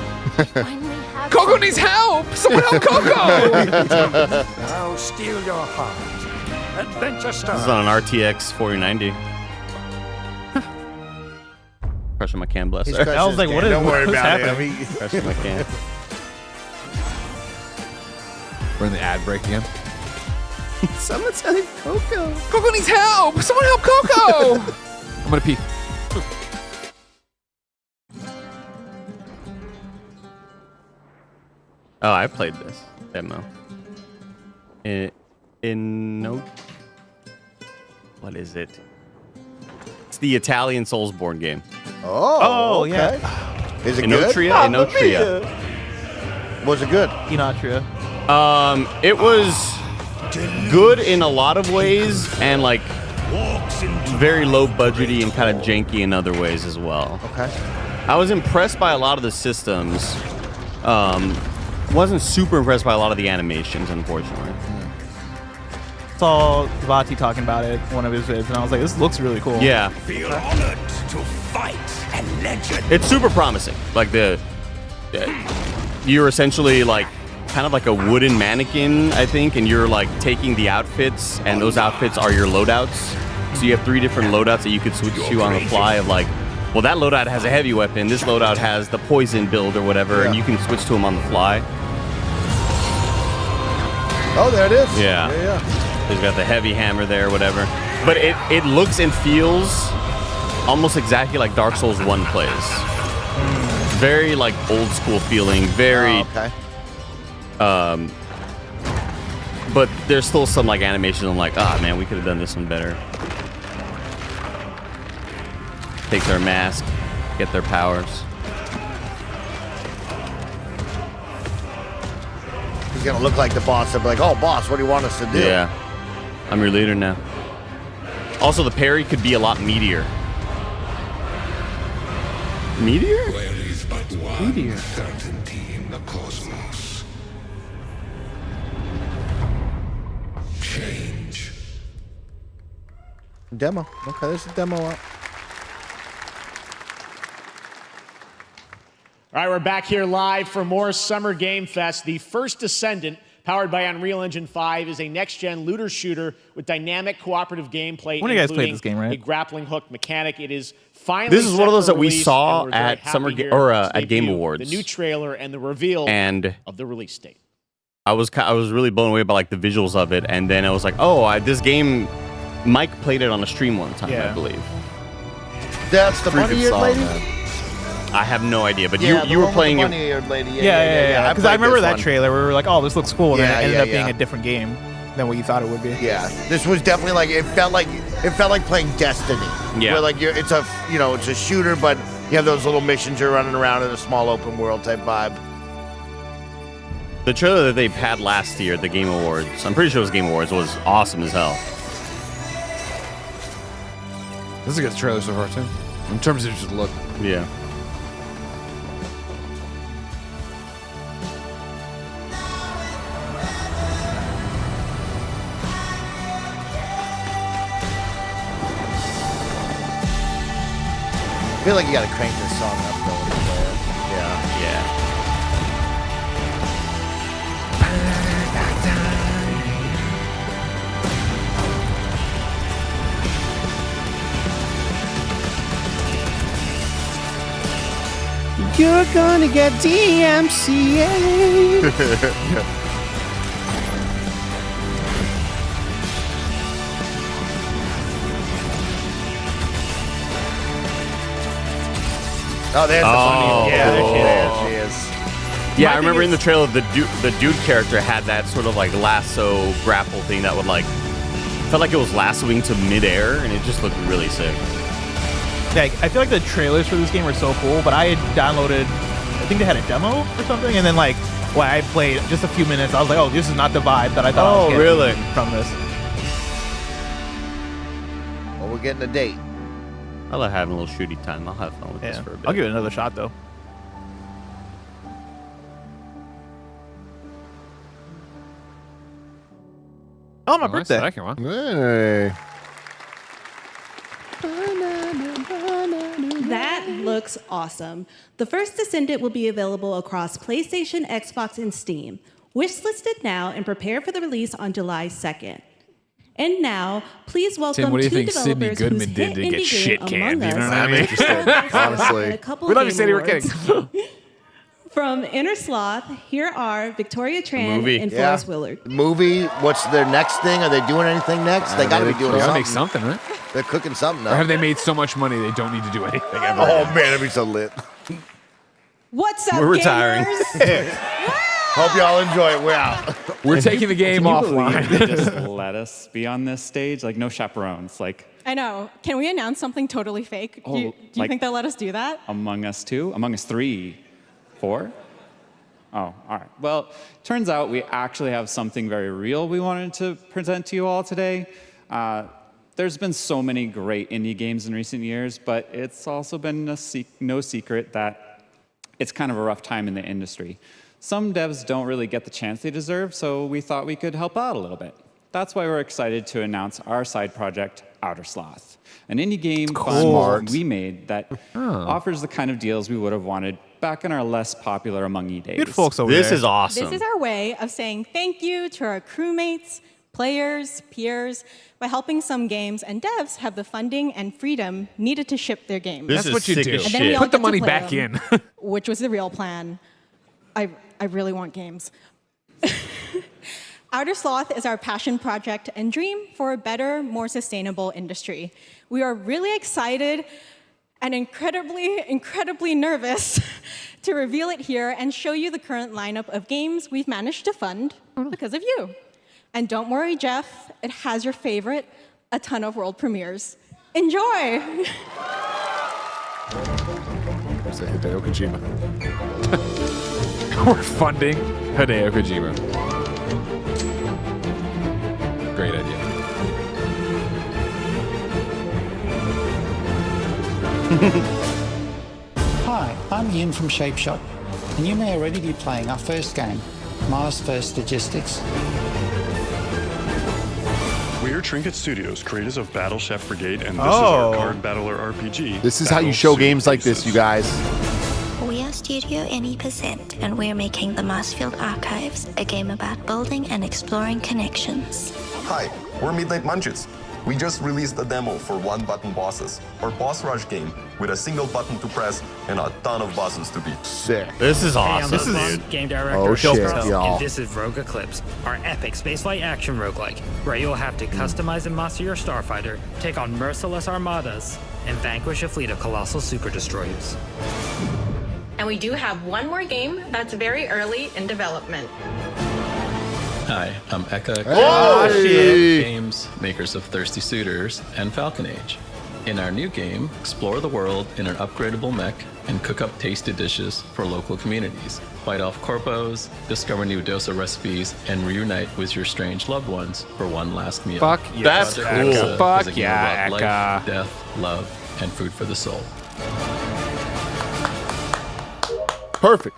Coco needs help! Someone help Coco! Now steal your heart. Adventure This Star. is on an RTX 4090. Crushing my can, bless her. I was like, what is Don't worry what's about happening? it. Crushing my can. We're in the ad break again. Someone's telling Coco. Coco needs help! Someone help Coco! I'm gonna pee. Oh, I played this demo. What is it? It's the Italian Soulsborne game. Oh, okay. Yeah. Is it Enotria? good? Enotria. Was it good? Enotria. It was good in a lot of ways, and like very low budgety and kind of janky in other ways as well. Okay. I was impressed by a lot of the systems. Wasn't super impressed by a lot of the animations, unfortunately. Saw Vati talking about it, one of his vids, and I was like, this looks really cool. Yeah. Feel honored to fight and legend. It's super promising. Like you're essentially like kind of like a wooden mannequin, I think, and you're like taking the outfits, and those outfits are your loadouts. So you have 3 different loadouts that you could switch to on the fly of like, well, that loadout has a heavy weapon, this loadout has the poison build or whatever, and you can switch to them on the fly. Oh, there it is. Yeah. He's got the heavy hammer there, whatever. But it looks and feels almost exactly like Dark Souls 1 plays. Very like old school feeling, very but there's still some like animations I'm like, ah man, we could have done this one better. Take their mask, get their powers. He's gonna look like the boss. They'll be like, oh boss, what do you want us to do? Yeah. I'm your leader now. Also the parry could be a lot meatier. Meteor? There is but one certainty in the cosmos. Change. Demo. Okay, there's a demo up. All right, we're back here live for more Summer Game Fest. The First Descendant, powered by Unreal Engine 5, is a next-gen looter shooter with dynamic cooperative gameplay. One of you guys played this game, right? A grappling hook mechanic. It is finally. This is one of those that we saw at Summer at Game Awards. The new trailer and the reveal of the release date. I was really blown away by like the visuals of it, and then I was like, oh, this game. Mike played it on a stream one time, I believe. That's the bunny-eared lady. I have no idea, but you were playing it. Bunny-eared lady. Yeah. Because I remember that trailer where we were like, oh, this looks cool, and then it ended up being yeah. a different game than what you thought it would be. Yeah, this was definitely like it felt like playing Destiny. Yeah, where like it's a shooter, but you have those little missions you're running around in a small open world type vibe. The trailer that they had last year at the Game Awards, I'm pretty sure it was Game Awards, was awesome as hell. This is a good trailer so far too, in terms of just look. Yeah. I feel like you gotta crank this song up though when you play it. Yeah. You're gonna get DMCA. Oh, there's the bunny. Yeah, there she is. Yeah, I remember in the trailer the dude character had that sort of like lasso grapple thing that would like felt like it was lassoing to midair, and it just looked really sick. Yeah, I feel like the trailers for this game were so cool, but I had downloaded, I think they had a demo or something, and then like when I played just a few minutes, I was like, oh, this is not the vibe that I thought I was getting from this. Well, we're getting a date. I like having a little shooty time. I'll have fun with this for a bit. I'll give it another shot though. Oh, my birthday. Second one. Hey. That looks awesome. The First Descendant will be available across PlayStation, Xbox, and Steam. Wishlisted now and prepare for the release on July 2nd. And now, please welcome Tim, what do you two think Sidney developers Goodman whose did hit to get indie shit game canned? You Among know Us what I mean? Honestly. and a couple We of love you, Game Sidney. We're Awards. kidding. From Inner Sloth, here are Victoria Tran Movie. and Yeah. Forrest Willard. Movie. What's their next thing? Are they doing anything next? They gotta be doing They gotta something. make something, right? They're cooking something Or up. have they made so much money they don't need to do anything ever? Oh man, that'd be so lit. What's up, We're retiring. gamers? Hope y'all enjoy it. We're out. We're taking the game offline. They just let us be on this stage, like no chaperones, like I know. Can we announce something totally fake? Do you like- think they'll let us do that? Among Us 2, Among Us 3, 4. Oh, all right. Well, turns out we actually have something very real we wanted to present to you all today. There's been so many great indie games in recent years, but it's also been no secret that it's kind of a rough time in the industry. Some devs don't really get the chance they deserve, so we thought we could help out a little bit. That's why we're excited to announce our side project, Outer Sloth, an indie game we made that offers the kind of deals we would have wanted back in our less popular Among E days. Good folks over This there. is awesome. This is our way of saying thank you to our crewmates, players, peers, by helping some games and devs have the funding and freedom needed to ship their games. That's what you do. And then we all Put the get to money play back them, in. which was the real plan. I really want games. Outer Sloth is our passion project and dream for a better, more sustainable industry. We are really excited and incredibly nervous to reveal it here and show you the current lineup of games we've managed to fund because of you. And don't worry, Jeff, it has your favorite, a ton of world premieres. Enjoy! There's a Hideo Kojima. We're funding Hideo Kojima. Great idea. Hi, I'm Ian from Shapeshot, and you may already be playing our first game, Mars First Logistics. We're Trinket Studios, creators of Battle Chef Brigade, and this is our card battler RPG. This is how you show games like this, you guys. We are Studio NE%, and we're making the Marsfield Archives, a game about building and exploring connections. Hi, we're Midnight Munches. We just released a demo for one-button bosses, or boss rush game, with a single button to press and a ton of bosses to beat. Sick. This is Hey, awesome. I'm This is Slotbound, game director Oh, of shit, Cuffbust, y'all. and this is Rogue Eclipse, our epic spaceflight action roguelike, where you'll have to customize and master your starfighter, take on merciless armadas, and vanquish a fleet of colossal super destroyers. And we do have one more game that's very early in development. Hi, I'm Eka Hey! Games, makers of Thirsty Suitors and Falcon Age. In our new game, explore the world in an upgradable mech and cook up tasty dishes for local communities. Fight off corpos, discover new dosa recipes, and reunite with your strange loved ones for one last meal. Fuck yeah, Project Eka. Rosa is Fuck a game yeah, about Eka. life, death, love, and food for the soul. Perfect.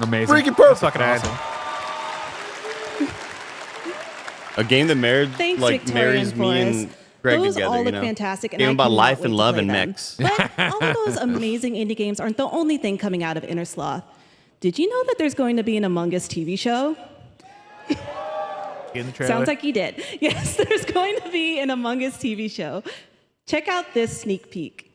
Amazing. Freaking perfect. Fucking awesome. A game that Thanks, like Victoria marries and me Forrest. and Greg Those together. all you look know? fantastic, and Game I about cannot life wait and to love play and them. mechs. But all of those amazing indie games aren't the only thing coming out of Inner Sloth. Did you know that there's going to be an Among Us TV show? In the trailer. Sounds like you did. Yes, there's going to be an Among Us TV show. Check out this sneak peek.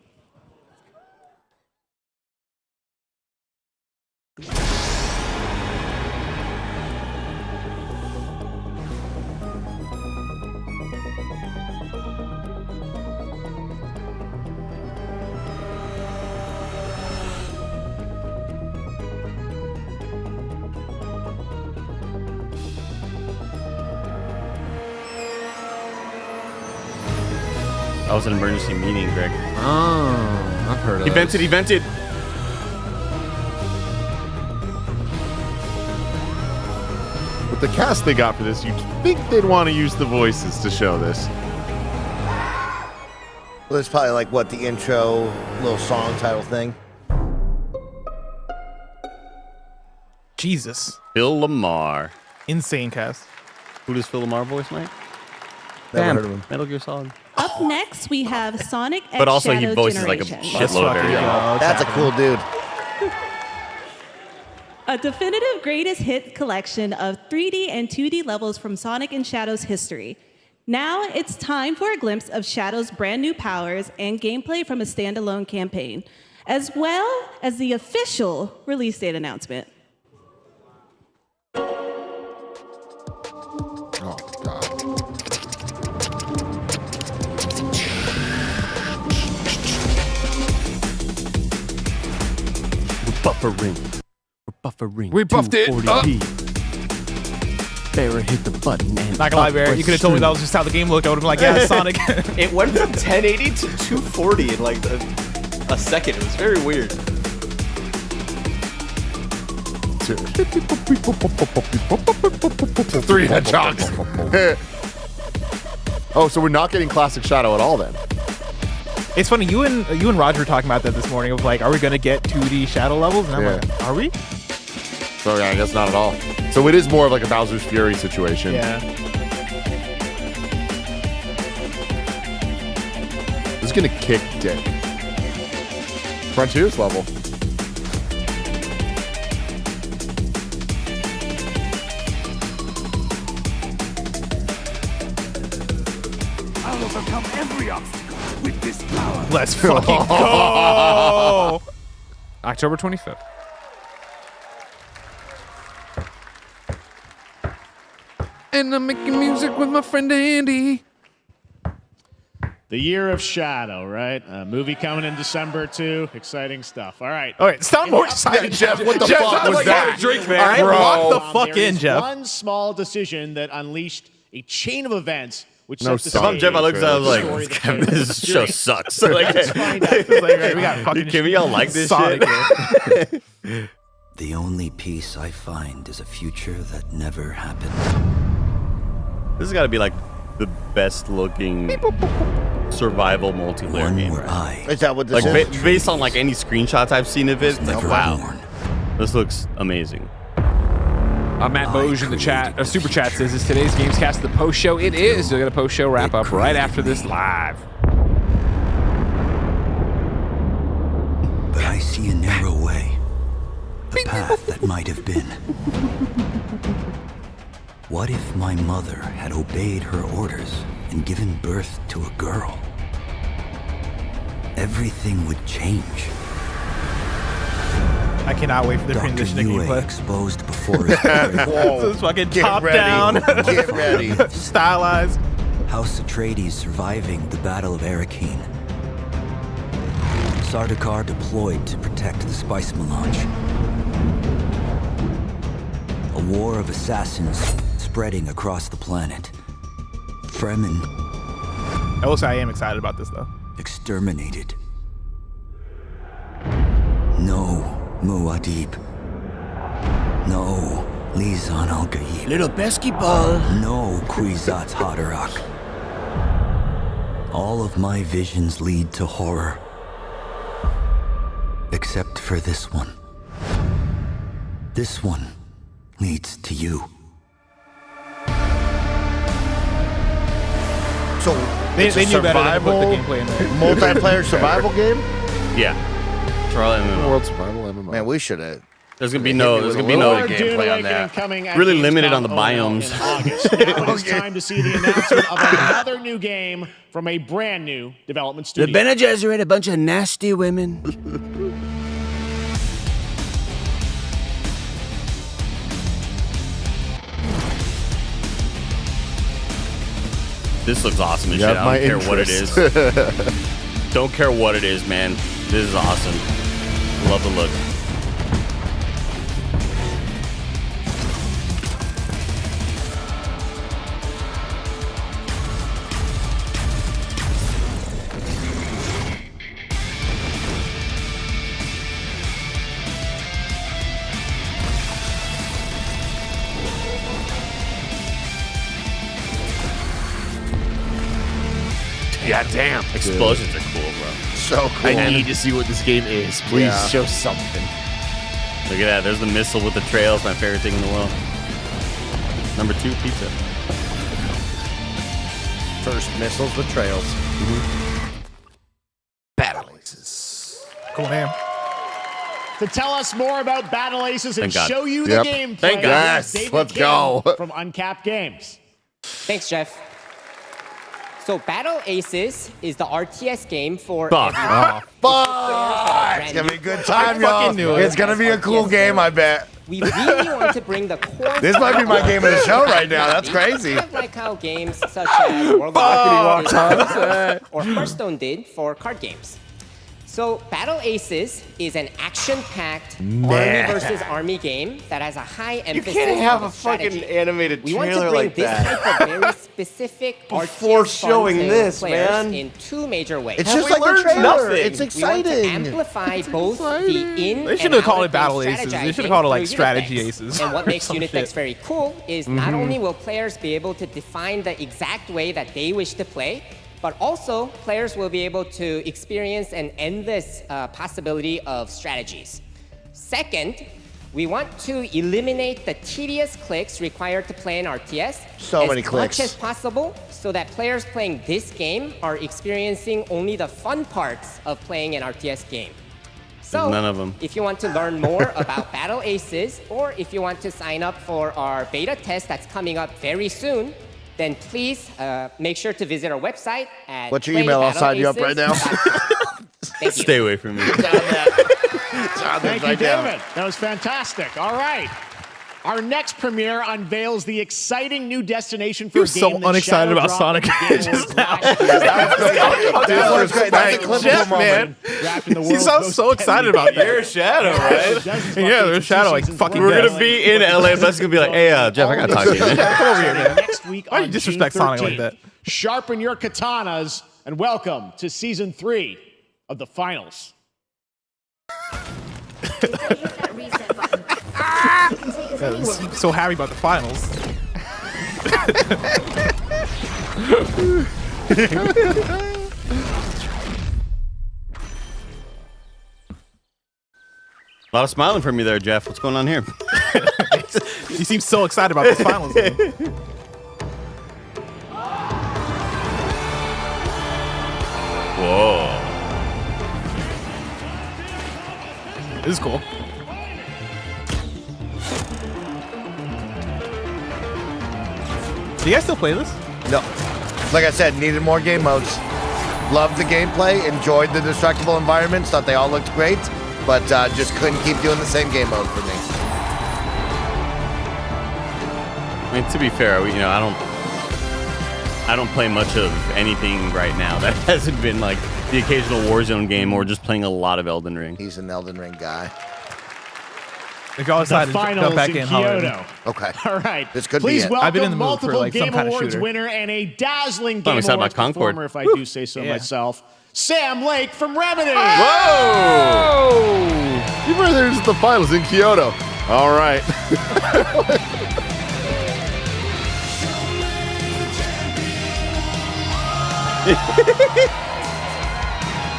That was an emergency meeting, Greg. Oh, I've heard of He vented. He vented. With the cast they got for this, you'd think they'd want to use the voices to show this. Well, it's probably like what the intro little song title thing. Jesus. Phil Lamar. Insane cast. Who does Phil Lamar voice, Mike? Never heard of him. Metal Gear Solid. Up next, we have Sonic X But also he Shadow voices like a Generation. shitload of variants. That's a cool dude. A definitive greatest hit collection of 3D and 2D levels from Sonic and Shadow's history. Now it's time for a glimpse of Shadow's brand new powers and gameplay from a standalone campaign, as well as the official release date announcement. Oh, God. Buffering. We're buffering. We buffed it. 240p. Barra hit the button and Not gonna lie, Barrett. You could have told me that was just how the game looked. I would have been like, yeah, Sonic. It went from 1080 to 240 in like a second. It was very weird. Three hedgehogs. Oh, so we're not getting classic Shadow at all then? It's funny, you and Roger were talking about that this morning of like, are we gonna get 2D Shadow levels? And I'm like, are we? So yeah, I guess not at all. So it is more of like a Bowser's Fury situation. Yeah. gonna kick dick. Frontiers level. I'll overcome every obstacle with this power. Let's fucking go! October 25th. And I'm making music with my friend Andy. The Year of Shadow, right? A movie coming in December too. Exciting stuff. All right. All right, sound more excited, Jeff. What the Jeff, fuck sounds was like that? a drink, man. All right, Bro. lock the fuck There in, is Jeff. one small decision that unleashed a chain of events which No set the son. stage. Jeff, I looked at I was for the like, story that this show sucks. Like, Let's find out. It's like, we got fucking can we all like this Sonic shit? here. The only peace I find is a future that never happened. This has got to be like the best looking survival multiplayer game. Right? Is that what this Like is? based on like any screenshots I've seen of it, it's like wow, this looks amazing. Matt Boj in the chat, super chat says, is today's Gamescast the post show? It is. We'll get a post show wrap up right after this live. But I see a narrow way, a path that might have been. What if my mother had obeyed her orders and given birth to a girl? Everything would change. I cannot wait for the Dr. transition to Yue gameplay. exposed before his prey. This is fucking Get top ready. down. Get ready. Stylized. House Atreides surviving the Battle of Arrakeen. Sardaukar deployed to protect the spice melange. A war of assassins spreading across the planet. Fremen I will say I am excited about this though. exterminated. No Muad'Dib. No Lisan al-Gaib. Little basketball. No Kwisatz Haderach. All of my visions lead to horror. Except for this one. This one leads to you. So They it's a knew better than to put the survival, gameplay in there. multiplayer survival game. Yeah, Trial MMO. World survival MMO. Man, we should have. There's gonna be no More gameplay on Dune that. coming at Really Gamescom limited on the Ono biomes. in August. Now it's time to see the announcement of another new game from a brand new development The studio. Bene Gesserit, a bunch of nasty women. This looks awesome as You shit. have I don't my care what it is. Don't care what it is, man. This is awesome. Love the look. Yeah, damn. Explosions are cool, bro. So cool. I need to see what this game is. Please Yeah. show something. Look at that. There's the missile with the trails. My favorite thing in the world. Number 2, pizza. First missiles with trails. Battle Aces. Cool name. To tell us more about Battle Aces and Thank God. show you Yep. the gameplay, Thank God. Yes, David let's Kim go. from Uncapped Games. Thanks, Jeff. So Battle Aces is the RTS game for Fuck. everyone. Fuck! It's gonna be a good time, y'all. fucking knew it. It's gonna be a cool game, I bet. We really want to bring the core. This might be my game of the show right now. That's crazy. Kind of like how games such as World of Warcraft or Hearthstone did for card games. So Battle Aces is an action-packed army versus army game that has a high emphasis can't have on a fucking strategy. animated We want to trailer bring like this that. type of very specific Before RTS fun showing to this, players man. in 2 major ways. It's just like the trailer. nothing? It's We want to exciting. amplify both the in They should and have called out it Battle game Aces. They should strategizing have called it like through Strategy Unitex. Aces. And what or makes some Unitex shit. very cool is not only will players be able to define the exact way that they wish to play, but also players will be able to experience an endless possibility of strategies. Second, We want to eliminate the tedious clicks required to play an RTS Many clicks. much as possible so that players playing this game are experiencing only the fun parts of playing an RTS game. So, none of them. if you want to learn more about Battle Aces, or if you want to sign up for our beta test that's coming up very soon, then please make sure to visit our website at What's your email? I'll sign you up right now. Thank you. Stay away from me. Thank you, David. That was fantastic. All right. Our next premiere unveils the exciting new destination for You're a game so that unexcited shadow about dropped Sonic in the just Game now. Awards last year. That was great. That's a clip Jeff, man. He sounds so excited about that. You're a shadow, right? Yeah, there's a shadow like fucking. We're gonna be in LA. That's gonna be like, hey, Jeff, I gotta talk to you. Come over here, man. Next week Why do on you disrespect June Sonic like 13th. that? Sharpen your katanas and welcome to season 3 of the finals. Yeah, he's so happy about the finals. A lot of smiling from you there, Jeff. What's going on here? He seems so excited about the finals. Whoa. This is cool. Do you guys still play this? No. Like I said, needed more game modes. Loved the gameplay, enjoyed the destructible environments, thought they all looked great, but just couldn't keep doing the same game mode for me. I mean, to be fair, I don't play much of anything right now that hasn't been like the occasional Warzone game or just playing a lot of Elden Ring. He's an Elden Ring guy. If y'all The decided to finals jump back in in, holler. Kyoto. Okay. All right. This could Please be it. welcome I've been in the mood for, multiple like, some Game kind of Awards shooter. winner and a dazzling I'm Game excited Awards about Concord. performer, if I do say so Yeah. myself, Sam Lake from Remedy. Whoa! You were there at the finals in Kyoto. All right.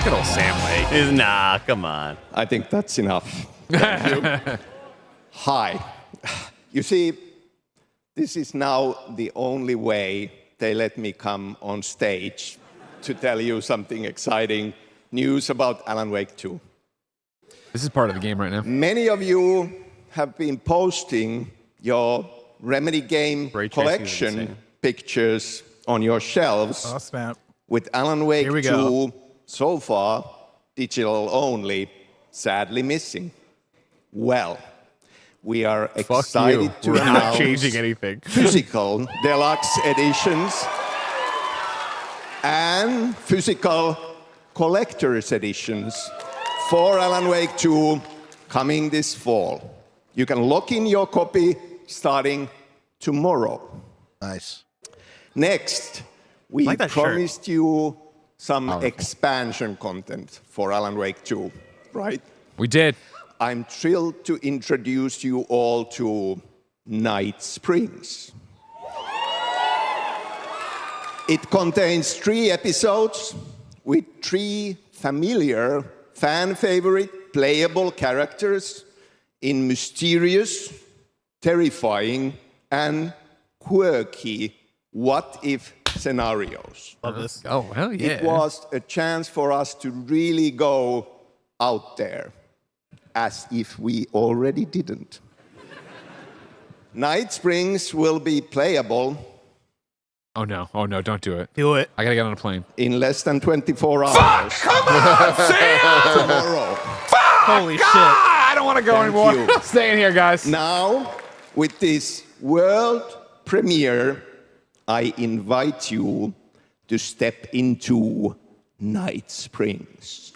Good old Sam Lake. Nah, come on. I think that's enough. Thank you. Hi. You see, this is now the only way they let me come on stage to tell you something exciting news about Alan Wake 2. This is part of the game right now. Many of you have been posting your Remedy game Ray tracing is collection insane. pictures on your shelves Oh, snap. with Alan Wake Here we 2 go. so far, digital only, sadly missing. Well, we are Fuck you. excited to We're not announce changing anything. physical deluxe editions and physical collector's editions for Alan Wake 2 coming this fall. You can lock in your copy starting tomorrow. Nice. Next, we like that shirt. promised you some expansion content for Alan Wake 2, right? We did. I'm thrilled to introduce you all to Night Springs. It contains 3 episodes with 3 familiar, fan-favorite, playable characters in mysterious, terrifying, and quirky what-if scenarios. Love this. Oh, hell yeah. It was a chance for us to really go out there, as if we already didn't. Night Springs will be playable Oh no, don't do it. Do it. I gotta get on a plane. in less than 24 hours. Come on, Sam! Tomorrow. Holy shit. I don't want to go Thank anymore. you. I'm staying here, guys. Now, with this world premiere, I invite you to step into Night Springs.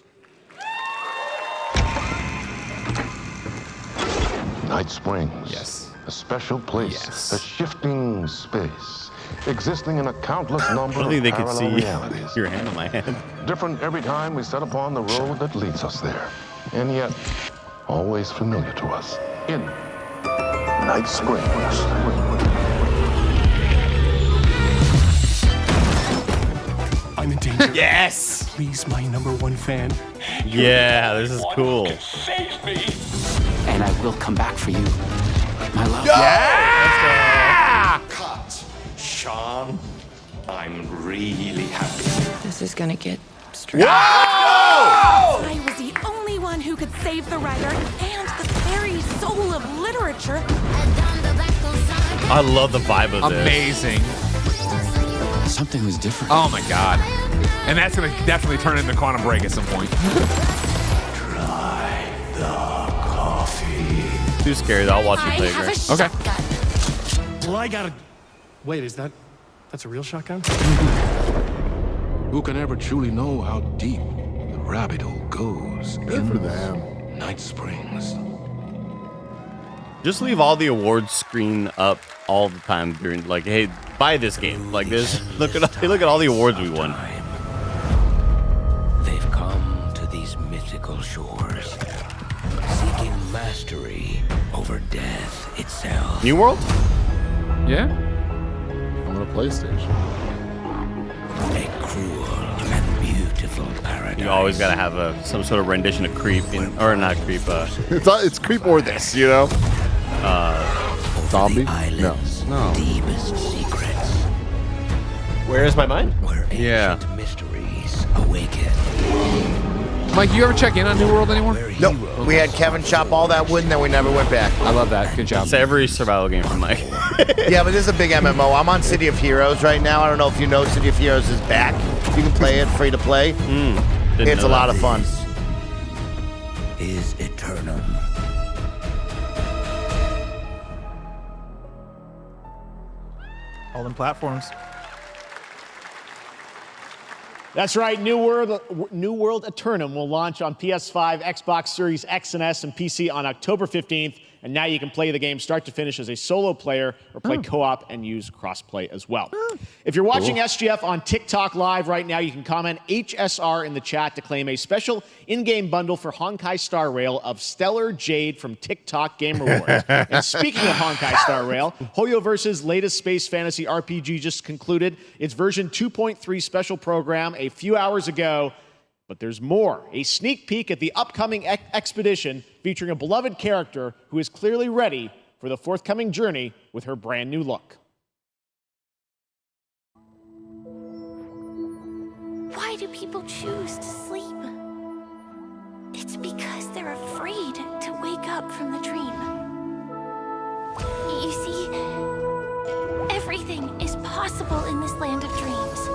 Night Springs. Yes. A special place. Yes. A shifting space. Existing in a countless number I don't think of they can parallel see realities. your hand on my head. Different every time we set upon the road that leads us there. And yet, always familiar to us. In Night Springs. I'm in danger. Yes! Please, my #1 fan. Yeah, this is cool. Save me. and I will come back for you, my love. Yeah! Cut. Sean, I'm really happy. This is gonna get Whoa! I was the only one who could save the writer and the very soul of literature. I love the vibe of Amazing. Something was different. Oh my god. And that's gonna definitely turn into Quantum Break at some point. Try the coffee. Too scary though. I'll watch you play, have Greg. a Okay. Well, I gotta. Wait, that's a real shotgun? Who can ever truly know how deep the rabbit hole goes? Good for them. Night Springs. Just leave all the awards screen up all the time during, like, hey, buy this game. Like this. Look at all the awards we won. They've come to these mythical shores, seeking mastery over death itself. New World? Yeah. I'm on a PlayStation. A cruel and beautiful paradise. You always gotta have some sort of rendition of Creep, or not Creep. It's Creep or this, you know. Zombie? No. Deepest secrets. Where is my mind? Where Yeah. ancient mysteries awaken. Mike, you ever check in on New World anymore? Nope. We had Kevin chop all that wood and then we never went back. I love that. Good job. It's every survival game from Mike. Yeah, but this is a big MMO. I'm on City of Heroes right now. I don't know if you know City of Heroes is back. You can play it free to play. It's a lot of fun. Is Aeternum. All in platforms. That's right. New World Aeternum will launch on PS5, Xbox Series X and S, and PC on October 15th. And now you can play the game start to finish as a solo player or play co-op and use crossplay as well. If you're watching SGF on TikTok Live right now, you can comment HSR in the chat to claim a special in-game bundle for Honkai Star Rail of Stellar Jade from TikTok Game Rewards. And speaking of Honkai Star Rail, Hoyoverse's latest space fantasy RPG just concluded its version 2.3 special program a few hours ago. But there's more. A sneak peek at the upcoming expedition featuring a beloved character who is clearly ready for the forthcoming journey with her brand new look. Why do people choose to sleep? It's because they're afraid to wake up from the dream. You see, everything is possible in this land of dreams.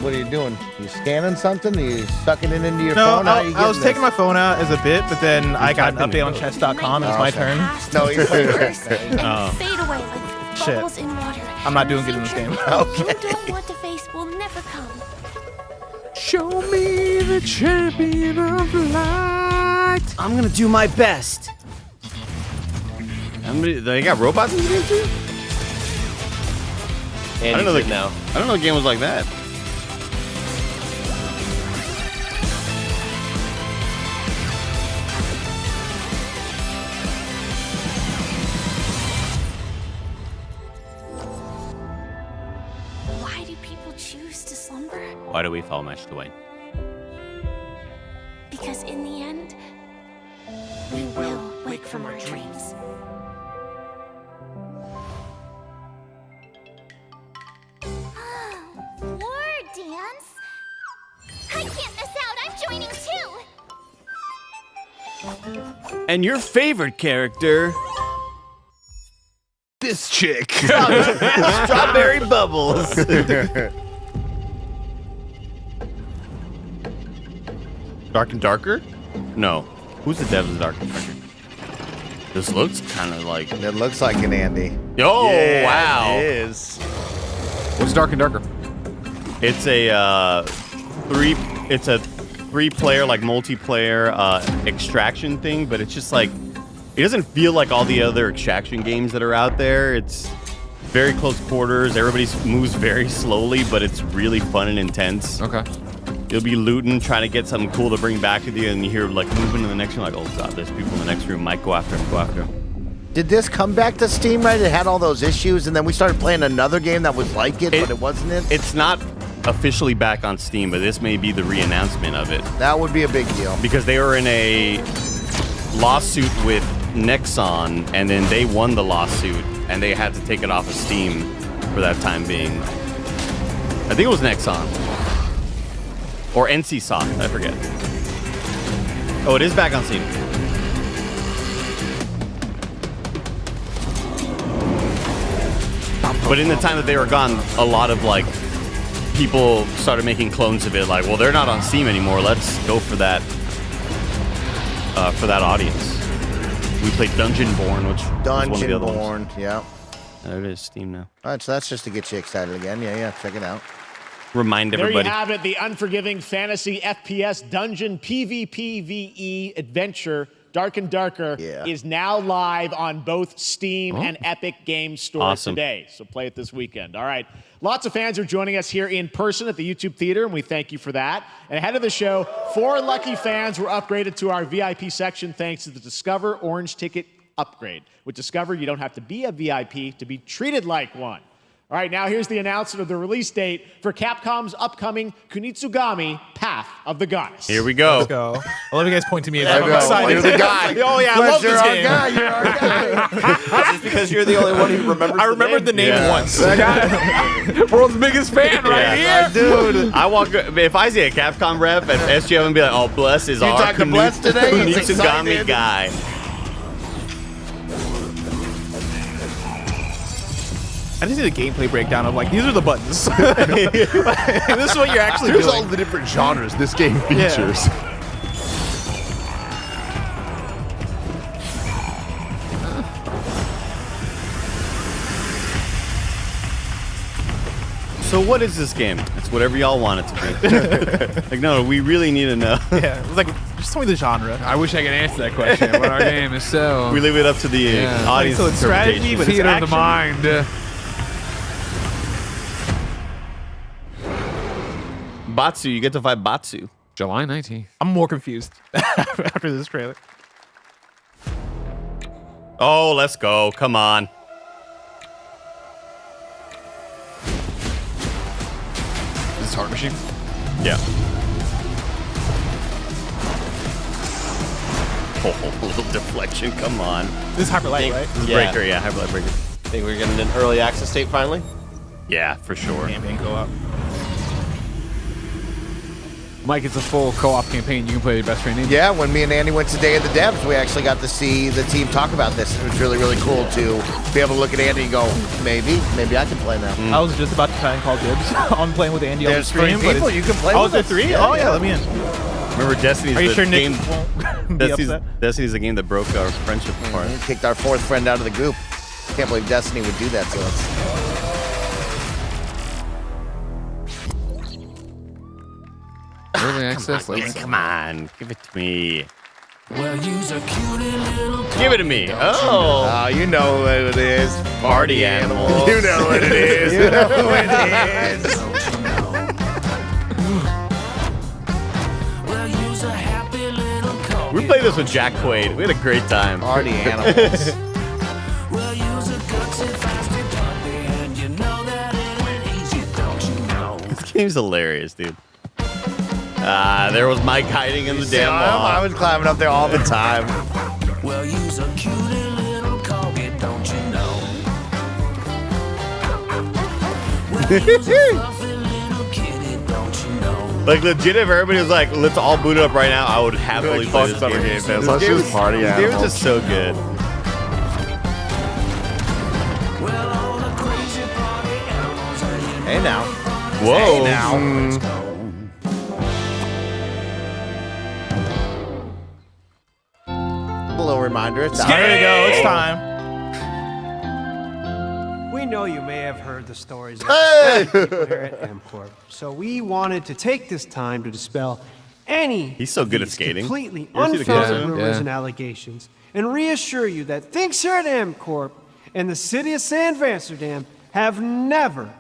What are you doing? You scanning something? Are you sucking it into your No, phone? How are you I was getting taking my phone out as a bit, but then I got an update on chess.com. It was my turn. No, he's playing chess. Fade away like Shit. bubbles in water. I'm not doing good in this game. You don't want to face will never come. Show me the champion of light. I'm gonna do my best. They got robots in the game too? And I don't know now. the game was like that. Why do people choose to slumber? Why do we fall match to win? Because in the end, we will wake from our dreams. War dance? I can't miss out. I'm joining too. And your favorite character? This chick. Strawberry Bubbles. Dark and Darker? No. Who's the dev of Dark and Darker? This looks kind of like... It looks like an Andy. Oh, Yeah, wow. It is. What's Dark and Darker? It's a three-player, like multiplayer extraction thing, but it's just like it doesn't feel like all the other extraction games that are out there. It's very close quarters. Everybody moves very slowly, but it's really fun and intense. Okay. You'll be looting, trying to get something cool to bring back with you, and you hear like moving to the next room, like, oh god, there's people in the next room. Might go after him, go after him. Did this come back to Steam, right? It had all those issues, and then we started playing another game that was like it, but it wasn't it? It's not officially back on Steam, but this may be the re-announcement of it. That would be a big deal. Because they were in a lawsuit with Nexon, and then they won the lawsuit, and they had to take it off of Steam for that time being. I think it was Nexon. Or NCSoft, I forget. Oh, it is back on Steam. But in the time that they were gone, a lot of like people started making clones of it. Like, well, they're not on Steam anymore. Let's go for that audience. We played Dungeonborn, which was one of the other ones. Yeah. There it is, Steam now. All right, so that's just to get you excited again. Yeah, check it out. Remind everybody. There you have it, the unforgiving fantasy FPS dungeon PvPvE adventure, Dark and Darker, is now live on both Steam and Epic Games Store today. So play it this weekend. All right. Lots of fans are joining us here in person at the YouTube Theater, and we thank you for that. And ahead of the show, 4 lucky fans were upgraded to our VIP section thanks to the Discover Orange Ticket upgrade. With Discover, you don't have to be a VIP to be treated like one. All right, now here's the announcement of the release date for Capcom's upcoming Kunitsu-Gami Path of the Goddess. Here we go. Let's go. I love you guys point to me. I'm excited. You're the guy. Oh, yeah, I love this game. You're our guy. Just because you're the only one who remembers I remembered the name once. World's biggest fan right here. Dude. I walk, if I see a Capcom rep at SGF and be like, oh, Bless is our talking to Bless today? He's Kunitsu-Gami excited. guy. I just need a gameplay breakdown of like, these are the buttons. This is what you're actually Here's doing. all the different genres this game features. So what is this game? It's whatever y'all want it to be. Like, no, we really need to know. Yeah, it's like, just tell me the genre. I wish I could answer that question, but our game is so... We leave it up to the audience. So it's strategy, but it's theater of the action. mind. Batsu, you get to fight Batsu. July 19th. I'm more confused after this trailer. Oh, let's go. Come on. Is this Heart Machine? Yeah. Oh, a little deflection. Come on. This is Hyper Light, right? This is Breaker, yeah. Hyper Light Breaker. Think we're getting an early access date finally? Yeah, for sure. Campaign co-op. Mike, it's a full co-op campaign. You can play your best friend in. Yeah, when me and Andy went to Day of the Devs, we actually got to see the team talk about this. It was really, really cool to be able to look at Andy and go, maybe I can play now. I was just about to try and call dibs on playing with Andy on the There's stream. 3 people you can play with. Oh, with is there us. 3? Yeah, Oh, yeah, let me in. Remember, Destiny's Are you the sure Nick game. won't be upset? Destiny's the game that broke our friendship apart. Kicked our 4th friend out of the group. Can't believe Destiny would do that to us. Early access. Come on, give it to me. Well, use a cutie little Give it to me. Oh. Oh, you know what it is. Party animals. You know what it is. You know what it is. Well, use a happy little coat. We played this with Jack Quaid. We had a great time. Party animals. Well, use a gutsy, fasty puppy, and you know that it ain't easy, don't you know? This game's hilarious, dude. There was Mike hiding in the damn wall. I was climbing up there all the time. Well, use a cutie little corgi, don't you know? Well, use a fluffy little kitty, don't you know? Like, legit, if everybody was like, let's all boot it up right now, I would happily play this game. Let's just party This game is just so good. Well, all the crazy party animals are here. Hey now. Whoa. Hey now. Let's go. A little reminder. It's out. There you go. It's time. We know you may have heard the stories of Hey! people here at MCorp, so we wanted to take this time to dispel any He's so good at these skating. completely You ever see the unfounded concert? rumors Yeah. and allegations, and reassure you that things here at MCorp and the city of San Amsterdam have never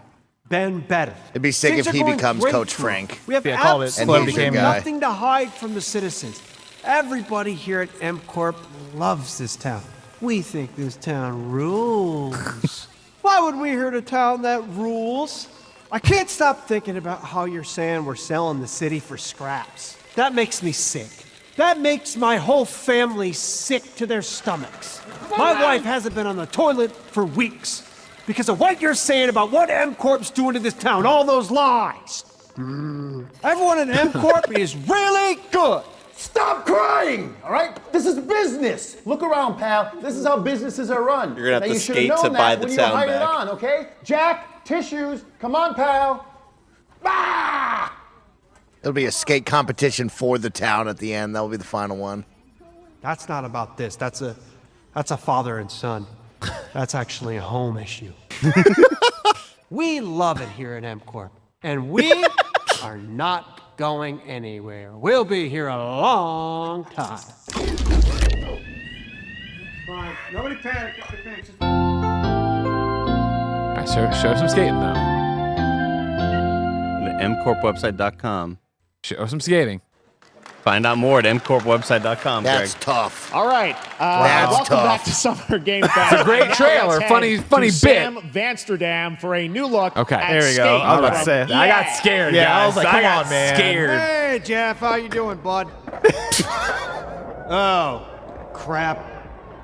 been better. It'd be sick Things if are he going becomes great Coach for Frank. us. We have Yeah, call it absolutely Celebrity Guy. nothing to hide from the citizens. Everybody here at MCorp loves this town. We think this town rules. Why would we hurt a town that rules? I can't stop thinking about how you're saying we're selling the city for scraps. That makes me sick. That makes my whole family sick to their stomachs. My wife hasn't been on the toilet for weeks because of what you're saying about what M-Corp's doing to this town, all those lies. Everyone in M-Corp is really good. Stop crying, all right? This is business. Look around, pal. This is how businesses are run. You're gonna have now, to you skate known to buy that the when town you were hired back. on, okay? Jack, tissues. Come on, pal. Ah! It'll be a skate competition for the town at the end. That'll be the final one. That's not about this. That's a father and son. That's actually a home issue. We love it here at M-Corp, and we are not going anywhere. We'll be here a long time. Fine. Nobody panic. Nobody panic. Just... All right, show some skating though. The mcorpwebsite.com. Show some skating. Find out more at mcorpwebsite.com. That's Greg. tough. All right. That's welcome tough. back to Summer Game Fest. It's a great trailer. Funny bit. Sam Vansterdam for a new look. Okay. at There we go. Skate. I was about to say. I got scared. Yeah, guys. I was like, come got on, man. Scared. Hey, Jeff, how you doing, bud? Oh, crap.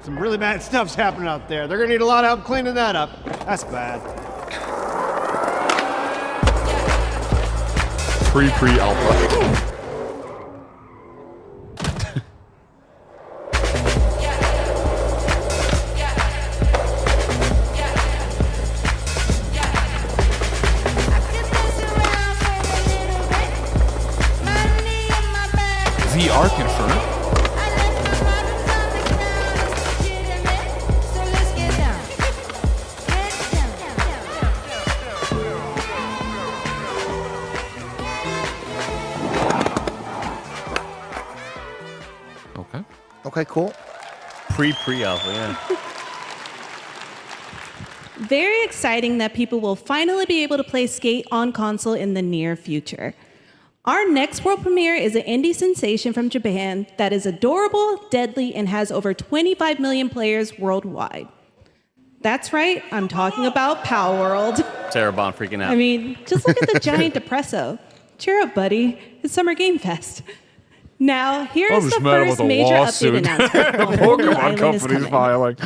Some really bad stuff's happening out there. They're gonna need a lot of help cleaning that up. That's bad. Pre-alpha. VR confirmed. Okay. Okay, cool. Pre-alpha, yeah. Very exciting that people will finally be able to play Skate on console in the near future. Our next world premiere is an indie sensation from Japan that is adorable, deadly, and has over 25 million players worldwide. That's right, I'm talking about Palworld. Sarah Bond freaking out. I mean, just look at the giant depresso. Cheer up, buddy. It's Summer Game Fest. Now, here's the first major update announcement. Pokemon Company's filing.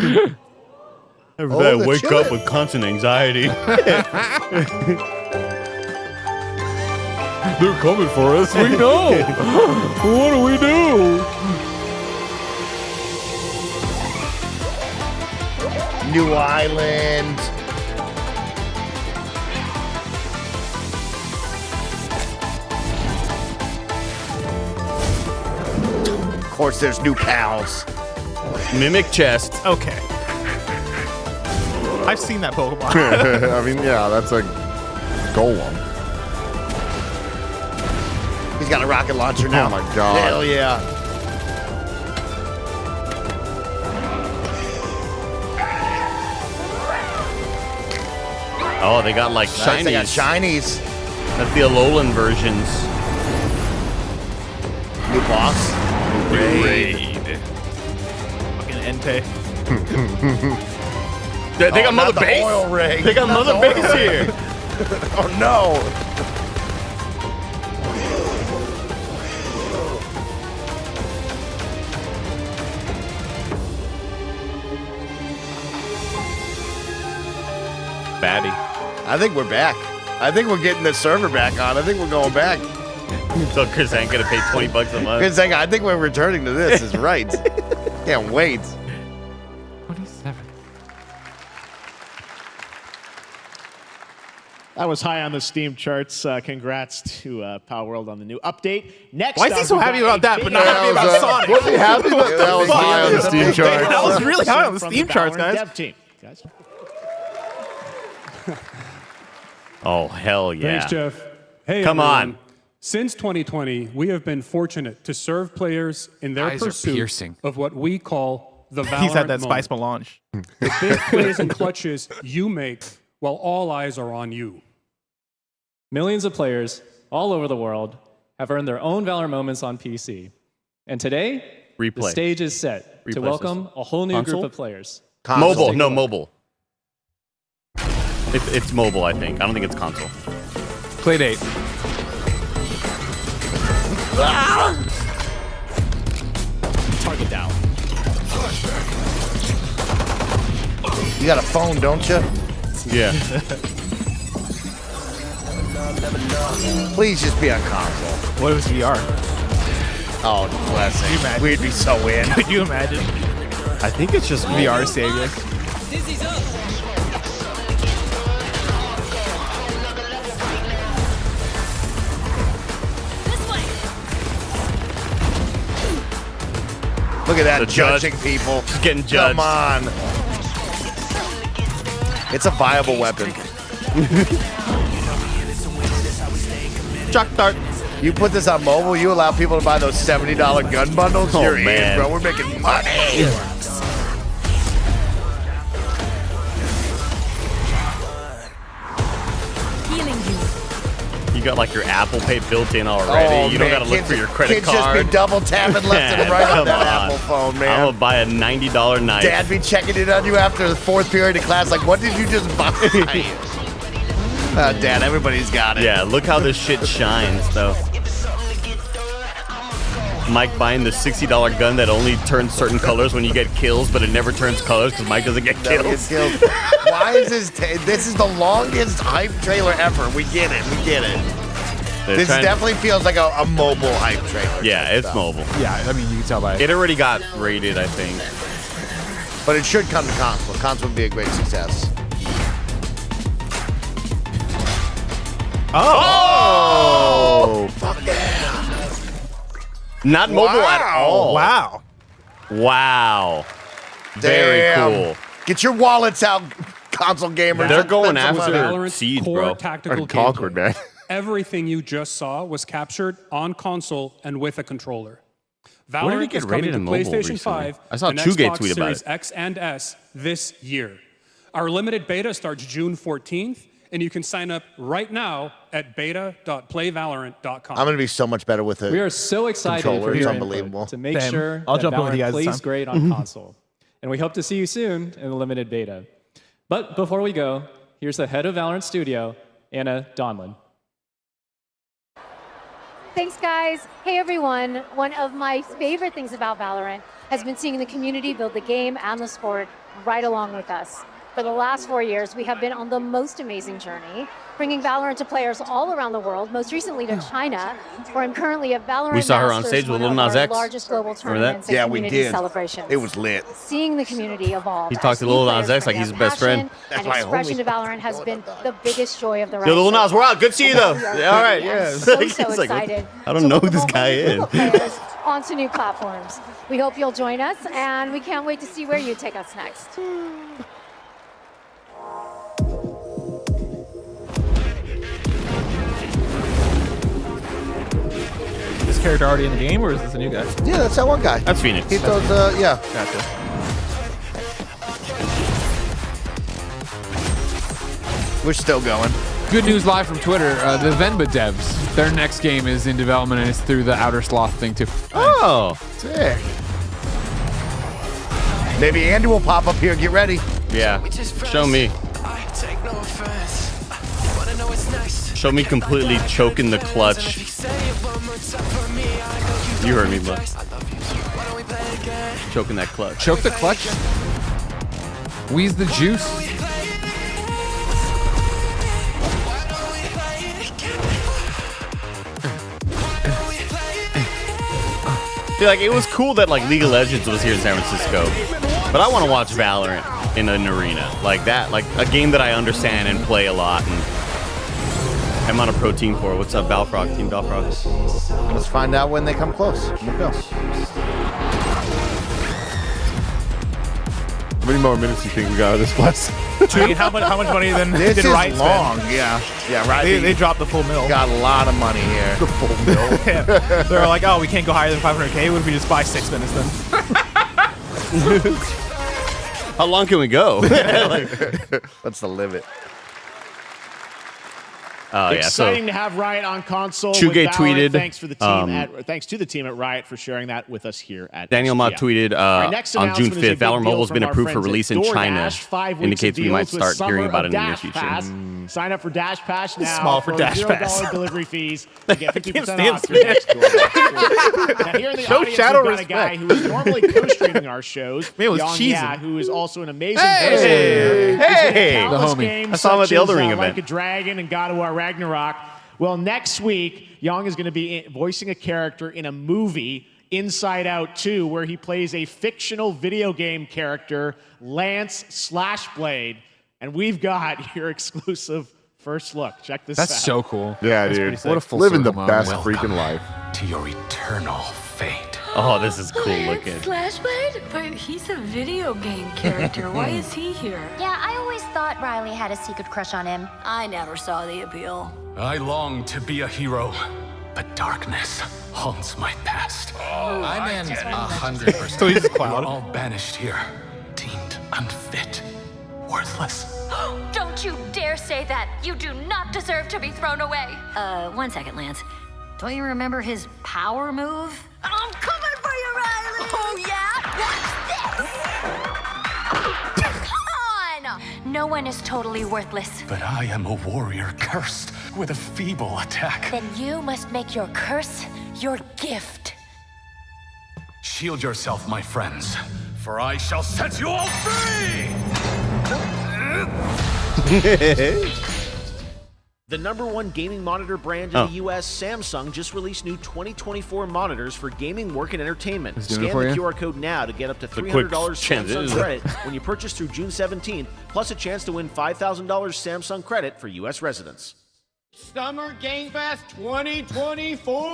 Every Oh, day I the wake chili. up with constant anxiety. They're coming for us. We know. What do we do? New Island. Of course, there's new pals. Mimic chest. Okay. I've seen that Pokemon. I mean, yeah, that's a golem. He's got a rocket launcher now. Oh my god. Hell yeah. Oh, they got like Nice, shinies. they got shinies. That's the Alolan versions. New boss. Raid. Fucking Entei. They got Mother not the Base. oil rig. They got Not Mother the Base oil here. rig. Oh no. Batty. I think we're back. I think we're getting the server back on. I think we're going back. So Chris ain't gonna pay $20 a month. Good thing. I think we're returning to this. Is right. Can't wait. 27. That was high on the Steam charts. Congrats to Palworld on the new update. Next, Why is he up, so we've happy got about that, a but big not happy about announcement. Sonic? Was he happy? That was high on the Steam charts. That was really high on the From Steam charts, Valorant guys. Dev team. Guys. Oh hell yeah! Thanks, Jeff. Hey, Come everyone. on. Since 2020, we have been fortunate to serve players in their Eyes are pursuit piercing. of what we call the Valorant He's had that moment. spice melange. The big plays and clutches you make while all eyes are on you. Millions of players all over the world have earned their own Valorant moments on PC. And today, the Replay. stage is set to Replay welcome system. a whole new Console? group of players. Console. Mobile, no mobile. It's mobile, I think. I don't think it's console. Playdate. Target down. You got a phone, don't you? Yeah. Please just be on console. What if it's VR? Oh, bless Could you it. imagine? We'd be so in. Could you imagine? I think it's just VR savior. Look at that, The judge. judging people. Just getting judged. Come on. It's a viable weapon. Chuck dart. You put this on mobile, you allow people to buy those $70 gun bundles? Oh, You're in, man. bro. We're making money. You got like your Apple Pay built in already. Oh, you don't man. got to look Kids- for your credit kids card. just be double tapping left and right on Come that on. Apple phone, man. I'm gonna buy a $90 knife. Dad be checking it on you after the fourth period of class, like, what did you just buy? Dad, everybody's got it. Yeah, look how this shit shines, though. Mike buying the $60 gun that only turns certain colors when you get kills, but it never turns colors because Mike doesn't get Never kills. gets killed. Why is this? This is the longest hype trailer ever. We get it. We get it. This definitely feels like a mobile hype trailer. Yeah, it's mobile. Yeah, I mean, you can tell by It already got rated, I think. But it should come to console. Console would be a great success. Oh! Fuck yeah. Not mobile at all. Wow. Wow. Very Damn. cool. Get your wallets out, console gamers. They're going Spend some after money. Valorant's Siege, core bro. tactical Conquered, gameplay. man. Everything you just saw was captured on console and with a controller. Where did it Valorant get is coming rated to in mobile PlayStation recently? 5 I saw and Chugate Xbox tweet about Series it. X and S this year. Our limited beta starts June 14th, and you can sign up right now at beta.playvalorant.com. I'm going to be so much better with it. We are so excited Controller, for it's your unbelievable. input to make Same. sure I'll that jump in with Valorant you guys this plays time. great on console. And we hope to see you soon in the limited beta. But before we go, here's the head of Valorant Studio, Anna Donlin. Thanks, guys. Hey, everyone. One of my favorite things about Valorant has been seeing the community build the game and the sport right along with us. For the last 4 years, we have been on the most amazing journey, bringing Valorant to players all around the world, most recently to China, where I'm currently at Valorant We saw her on Masters, stage with one Lil of Nas our X. largest global Remember that? tournaments and Yeah, we community did. celebrations. It was lit. Seeing the community evolve. He talked to as new Lil Nas players X like bring he's their his best friend. passion That's and my expression homie. to Valorant has been the biggest joy of the Yo, Lil ride. Nas, we're out. Good to see you, though. We are Yeah, all right, really yeah. so It's like, what- excited I don't to know who welcome this all guy these is. little players onto new platforms. We hope you'll join us, and we can't wait to see where you take us next. Is this character already in the game, or is this a new guy? Yeah, that's that one guy. That's Phoenix. He throws, yeah. Gotcha. We're still going. Good news live from Twitter. The Venba devs, their next game is in development and it's through the Outer Sloth thing too. Oh. Sick. Maybe Andy will pop up here. Get ready. Yeah. Show me. Show me completely choking the clutch. You heard me, bud. Choking that clutch. Choke the clutch. Wheeze the juice. See, like, it was cool that, like, League of Legends was here in San Francisco, but I want to watch Valorant in an arena. Like that, like a game that I understand and play a lot, and I'm on a pro team for. What's up, Balfrog? Team Balfrog? Let's find out when they come close. Here we go. How many more minutes do you think we got out of this plus? I mean, how much money then This did is Riot long. spend? Yeah, right. They dropped the full mill. Got a lot of money here. The full mill. Yeah. They're like, oh, we can't go higher than 500K. What if we just buy 6 minutes then? How long can we go? What's the limit? Exciting to have Riot on console. Chuge with Valorant. tweeted, Thanks for the team. Thanks to the team at Riot for sharing that with us here at Daniel Mott tweeted Our next on June announcement is a 5th, big Valorant deal Mobile has been from our approved for friends at release in DoorDash. China. 5 weeks Indicates of we might deals with start hearing Summer about it of in the near Dash future. Pass. Sign up for Dash Pass now. Small for Dash $0 Pass. delivery fees. You get 50% stand off your next DoorDash. Now here in the Show audience, shadow we've got a guy respect. who is normally co-streaming our shows. Man, it was Young cheesing. Ya, who is also an amazing Hey! voice actor. He's been in Hey! countless The homie. games I saw him at such the Elden as, Ring Like event. a Dragon and God of War Ragnarok. Well, next week, Young is going to be voicing a character in a movie, Inside Out 2, where he plays a fictional video game character, Lance Slashblade. And we've got your exclusive first look. Check this out. That's so cool. Yeah, That's dude. pretty sick. What a full living the circle best moment. freaking life. To your eternal fate. Oh, this is cool looking. Slashblade? But he's a video game character. Why is he here? Yeah, I always thought Riley had a secret crush on him. I never saw the appeal. I long to be a hero, but darkness haunts my past. I'm in 100%. So he's Cloud. All banished here, deemed unfit, worthless. Don't you dare say that. You do not deserve to be thrown away. 1 second, Lance. Don't you remember his power move? I'm coming for you, Riley! Oh, yeah? What's this? Come on! No one is totally worthless. But I am a warrior cursed with a feeble attack. Then you must make your curse your gift. Shield yourself, my friends, for I shall set you all free! The #1 gaming monitor brand in the US, Samsung, just released new 2024 monitors for gaming, work, and entertainment. Let's do it Scan for the you. QR code now to get up to quick $300 chance. Samsung credit when you purchase through June 17th, plus a chance to win $5,000 Samsung credit for US residents. Summer Game Fest 2024.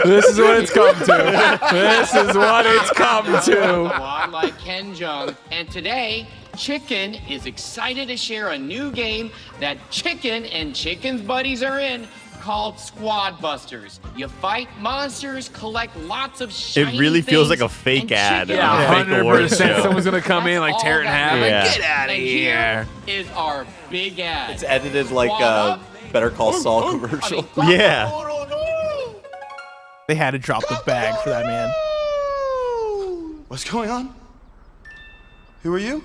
This is what it's come to. This is what it's come to. Squad like Ken Jeong, and today Chicken is excited to share a new game that Chicken and Chicken's buddies are in called Squad Busters. You fight monsters, collect lots of shiny It really feels things, like a fake and ad. Chicken- a fake award 100%. show. Someone's gonna come in like tear it in half. Yeah. Like, get out of And here. here is our big ad. It's edited like a Better Call Saul commercial. Yeah. They had to drop the bag for that man. What's going on? Who are you?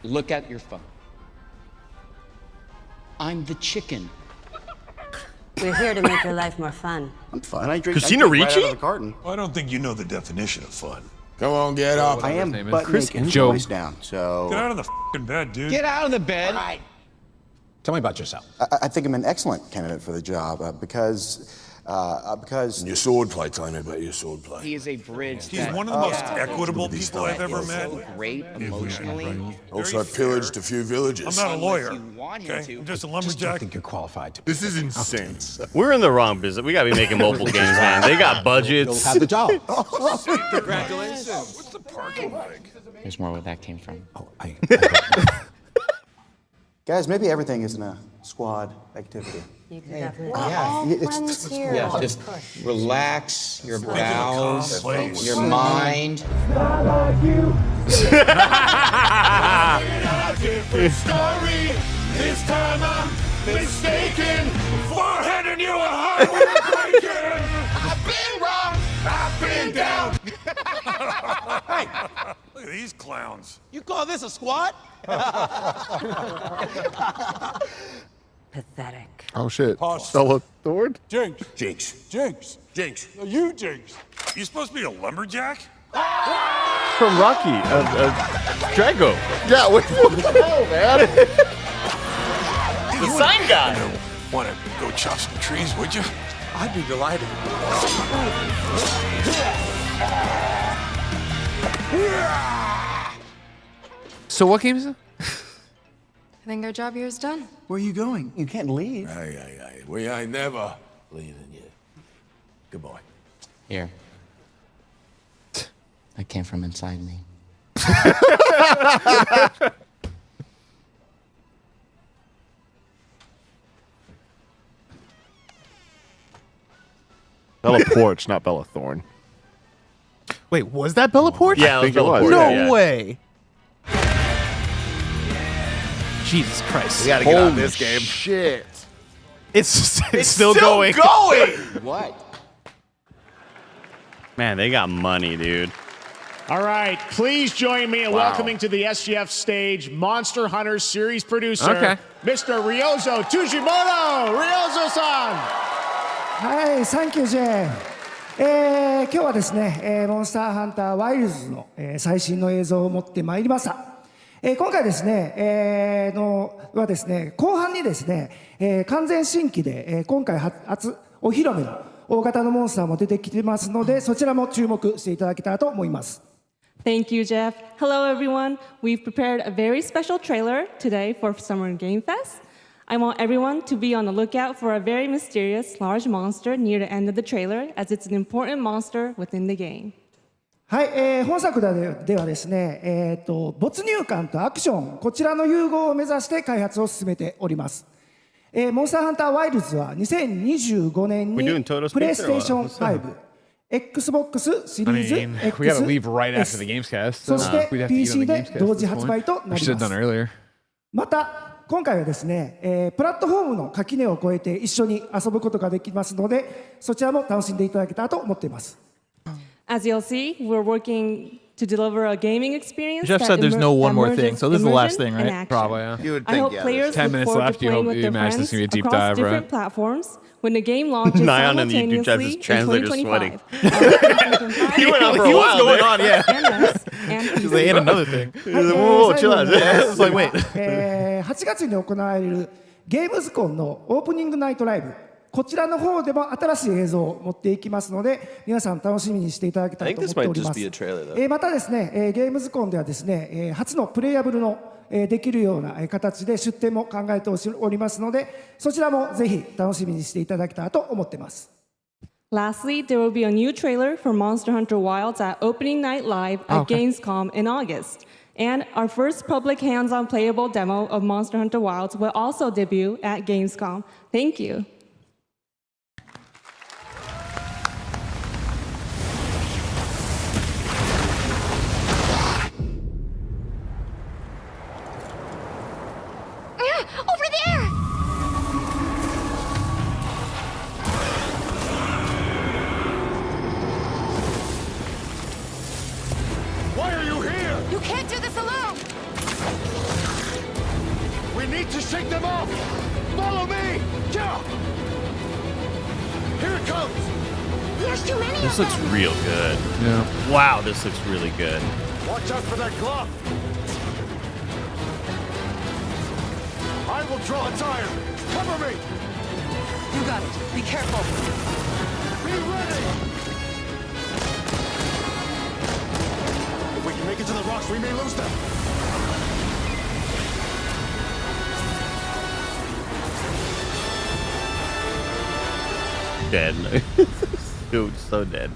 Look at your phone. I'm the chicken. We're here to make your life more fun. I'm fine. I drink. Christina I drink right Ricci? out of the carton. I don't think you know the definition of fun. Come on, get up. I am butt naked. Joe. Voice down. So. Get out of the f***ing bed, dude. Get out of the bed. Tell me about yourself. I think I'm an excellent candidate for the job because. Your swordplay. Tell me about your swordplay. He is a bridge. He's one of the most equitable people I've ever met. Great emotionally. Also, I pillaged a few villages. I'm not a lawyer. Want him Okay, to. I'm just a lumberjack. I think you're qualified to. This is insane. We're in the wrong business. We gotta be making mobile games, man. They got budgets. Have the job. Congratulations. What's the parking like? There's more where that came from. Oh, Guys, maybe everything isn't a squad activity. You could definitely. Yeah, all it's- friends here. Yeah, just relax your bowels, place. your mind. Different story. This time I'm mistaken. Foreheading you a heart breaking. I've been wrong. I've been down. Hey, look at these clowns. You call this a squad? Pathetic. Oh shit. Pause. Stella Thorne? Jinx. Jinx. Jinx. Jinx. No, you Jinx. You supposed to be a lumberjack? From Rocky, Drago. Yeah, what the hell, man? The sign guy. Want to go chop some trees, would you? I'd be delighted. So what game is it? I think our job here is done. Where are you going? You can't leave. Aye. We ain't never leaving you. Goodbye. Here. That came from inside me. Bella Porch, not Bella Thorne. Wait, was that Bella Porch? Yeah, I think it was it was. No yeah. way. Jesus Christ. We gotta get on this game. Shit. It's still going. What? Man, they got money, dude. All right, please join me in welcoming to the SGF stage Monster Hunter series producer, Mr. Ryozo Tujimoto. Ryozo-san. はい、サンキュージェーン。今日はですね、モンスターハンターワイルズの、最新の映像を持ってまいりました。今回ですね、はですね、後半にですね、完全新規で、今回初お披露目の大型のモンスターも出てきてますので、そちらも注目していただけたらと思います。Thank you, Jeff. Hello, everyone. We've prepared a very special trailer today for Summer Game Fest. I want everyone to be on the lookout for a very mysterious large monster near the end of the trailer, as it's an important monster within the game. はい、本作ではですね、没入感とアクション、こちらの融合を目指して開発を進めております。モンスターハンターワイルズは2025年にプレイステーション5、Xbox シリーズ X、we gotta leave right after the Gamescast. そして PC で同時発売となります。また今回はですね、プラットフォームの垣根を越えて一緒に遊ぶことができますので、そちらも楽しんでいただけたらと思っています。As you'll see, we're working to deliver a gaming experience. Jeff said there's no one more thing, so this is the last thing, right? Probably, yeah. You would I think, hope yeah. players 10 look minutes forward left. to You playing hope with you their imagine this friends is gonna be a deep across dive, different right? platforms when the game launches Nyan on the YouTube chat simultaneously is translator in 2025. He went on for a while. He was going on, yeah. He's like, and another thing. He's like, whoa, chill out. It's like, wait. 8月に行われるゲームズコンのオープニングナイトライブ、こちらの方でも新しい映像を持っていきますので、皆さん楽しみにしていただけたらと思っております。またですね、ゲームズコンではですね、初のプレイアブルのできるような形で出展も考えておりますので、そちらもぜひ楽しみにしていただけたらと思っています。Lastly, there will be a new trailer for Monster Hunter Wilds at Opening Night Live at Gamescom in August. And our first public hands-on playable demo of Monster Hunter Wilds will also debut at Gamescom. Thank you. Over there! Why are you here? You can't do this alone! We need to shake them off! Follow me! Yeah! Here it comes! There's too many This of looks them! real good. Yeah. Wow, this looks really good. Watch out for that glove! I will draw a tire! Cover me! You got it. Be careful. Be ready! If we can make it to the rocks, we may lose them! Dead. Dude, so dead.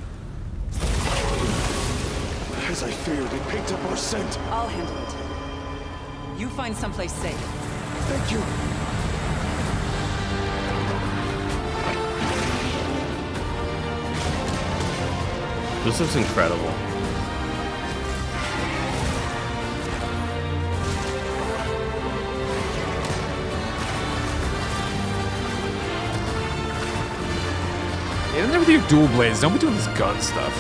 As I feared, it picked up our scent. I'll handle it. You find someplace safe. Thank you. This looks incredible. Yeah, they never do dual blades. Don't be doing this gun stuff.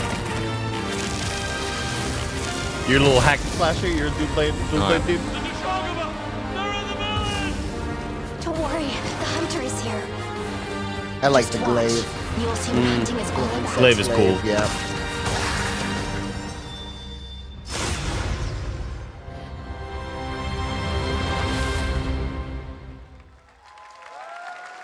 You're a little hack and slasher. You're a dual blade dude. Don't worry, the hunter is here. I like the glaive. You'll see what hunting is all about. Glaive is cool. Yeah.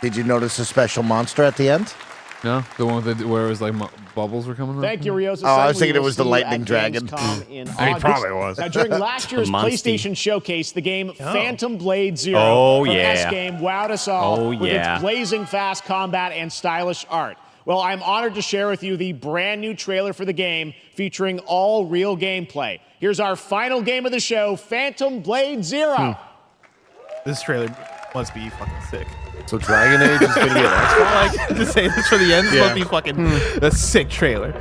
Did you notice a special monster at the end? No, the one with where it was like bubbles were coming out. Thank you, Ryozo. Oh, I was thinking it was the lightning dragon. He probably was. Now, during last year's PlayStation Showcase, the game Phantom Blade Zero from S-Game wowed us all with its blazing fast combat and stylish art. Well, I'm honored to share with you the brand new trailer for the game featuring all real gameplay. Here's our final game of the show, Phantom Blade Zero. This trailer must be fucking sick. So Dragon Age is going to be an Xbox? Like, to say this for the end, this must be fucking a sick trailer.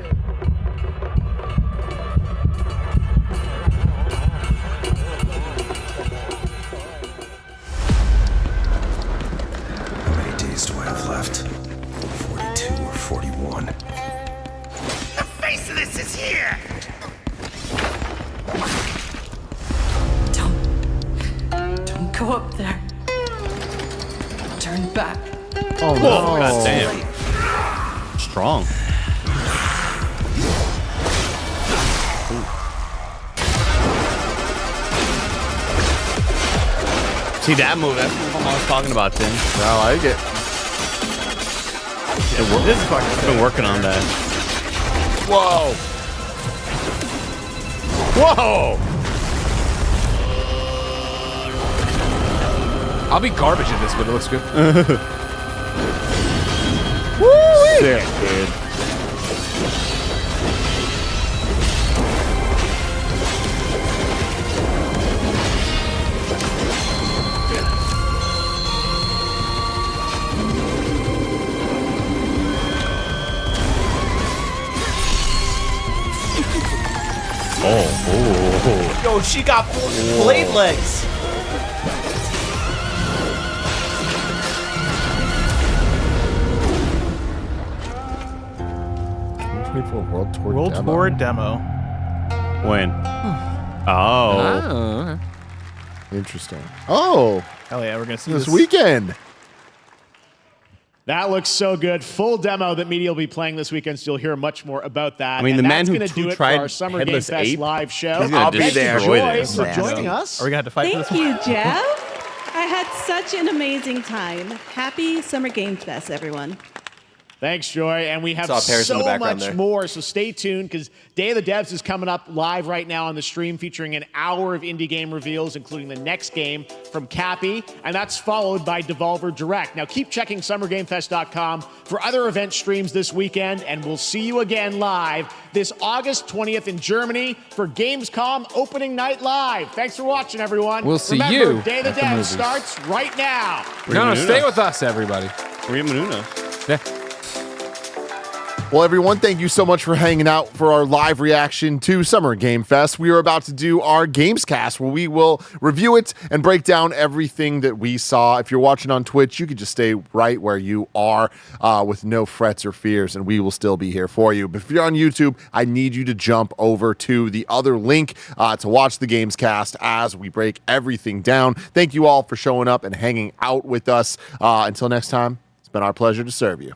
Go up there. Turn back. Oh no! God damn. Strong. See that move? That's the one I was talking about, Tim. I like it. This is fucking. I've been working on that. Whoa! Whoa! I'll be garbage at this, but it looks good. Woo! Sick, dude. Oh. Yo, she got blade legs. World Tour demo. When? Oh. Interesting. Oh. Hell yeah, we're gonna see this weekend. That looks so good. Full demo that media will be playing this weekend, so you'll hear much more about that. I mean, and the man that's who gonna do it tried for our Summer Game Headless Fest Ape, live show. he's gonna I'll be there. destroy Joy this. for joining us. Are we gonna have to fight for Thank this? you, Jeff. I had such an amazing time. Happy Summer Game Fest, everyone. Thanks, Joy. And we have Saw Paris in so the background much there. more, so stay tuned because Day of the Devs is coming up live right now on the stream, featuring an hour of indie game reveals, including the next game from Cappy, and that's followed by Devolver Direct. Now keep checking SummerGameFest.com for other event streams this weekend, and we'll see you again live this August 20th in Germany for Gamescom Opening Night Live. Thanks for watching, everyone. We'll see Remember, you Day of the at the Devs movies. starts right now. No, stay with us, everybody. Maria Menounos. Yeah. Well, everyone, thank you so much for hanging out for our live reaction to Summer Game Fest. We are about to do our Gamescast, where we will review it and break down everything that we saw. If you're watching on Twitch, you can just stay right where you are with no frets or fears, and we will still be here for you. But if you're on YouTube, I need you to jump over to the other link to watch the Gamescast as we break everything down. Thank you all for showing up and hanging out with us. Until next time, it's been our pleasure to serve you.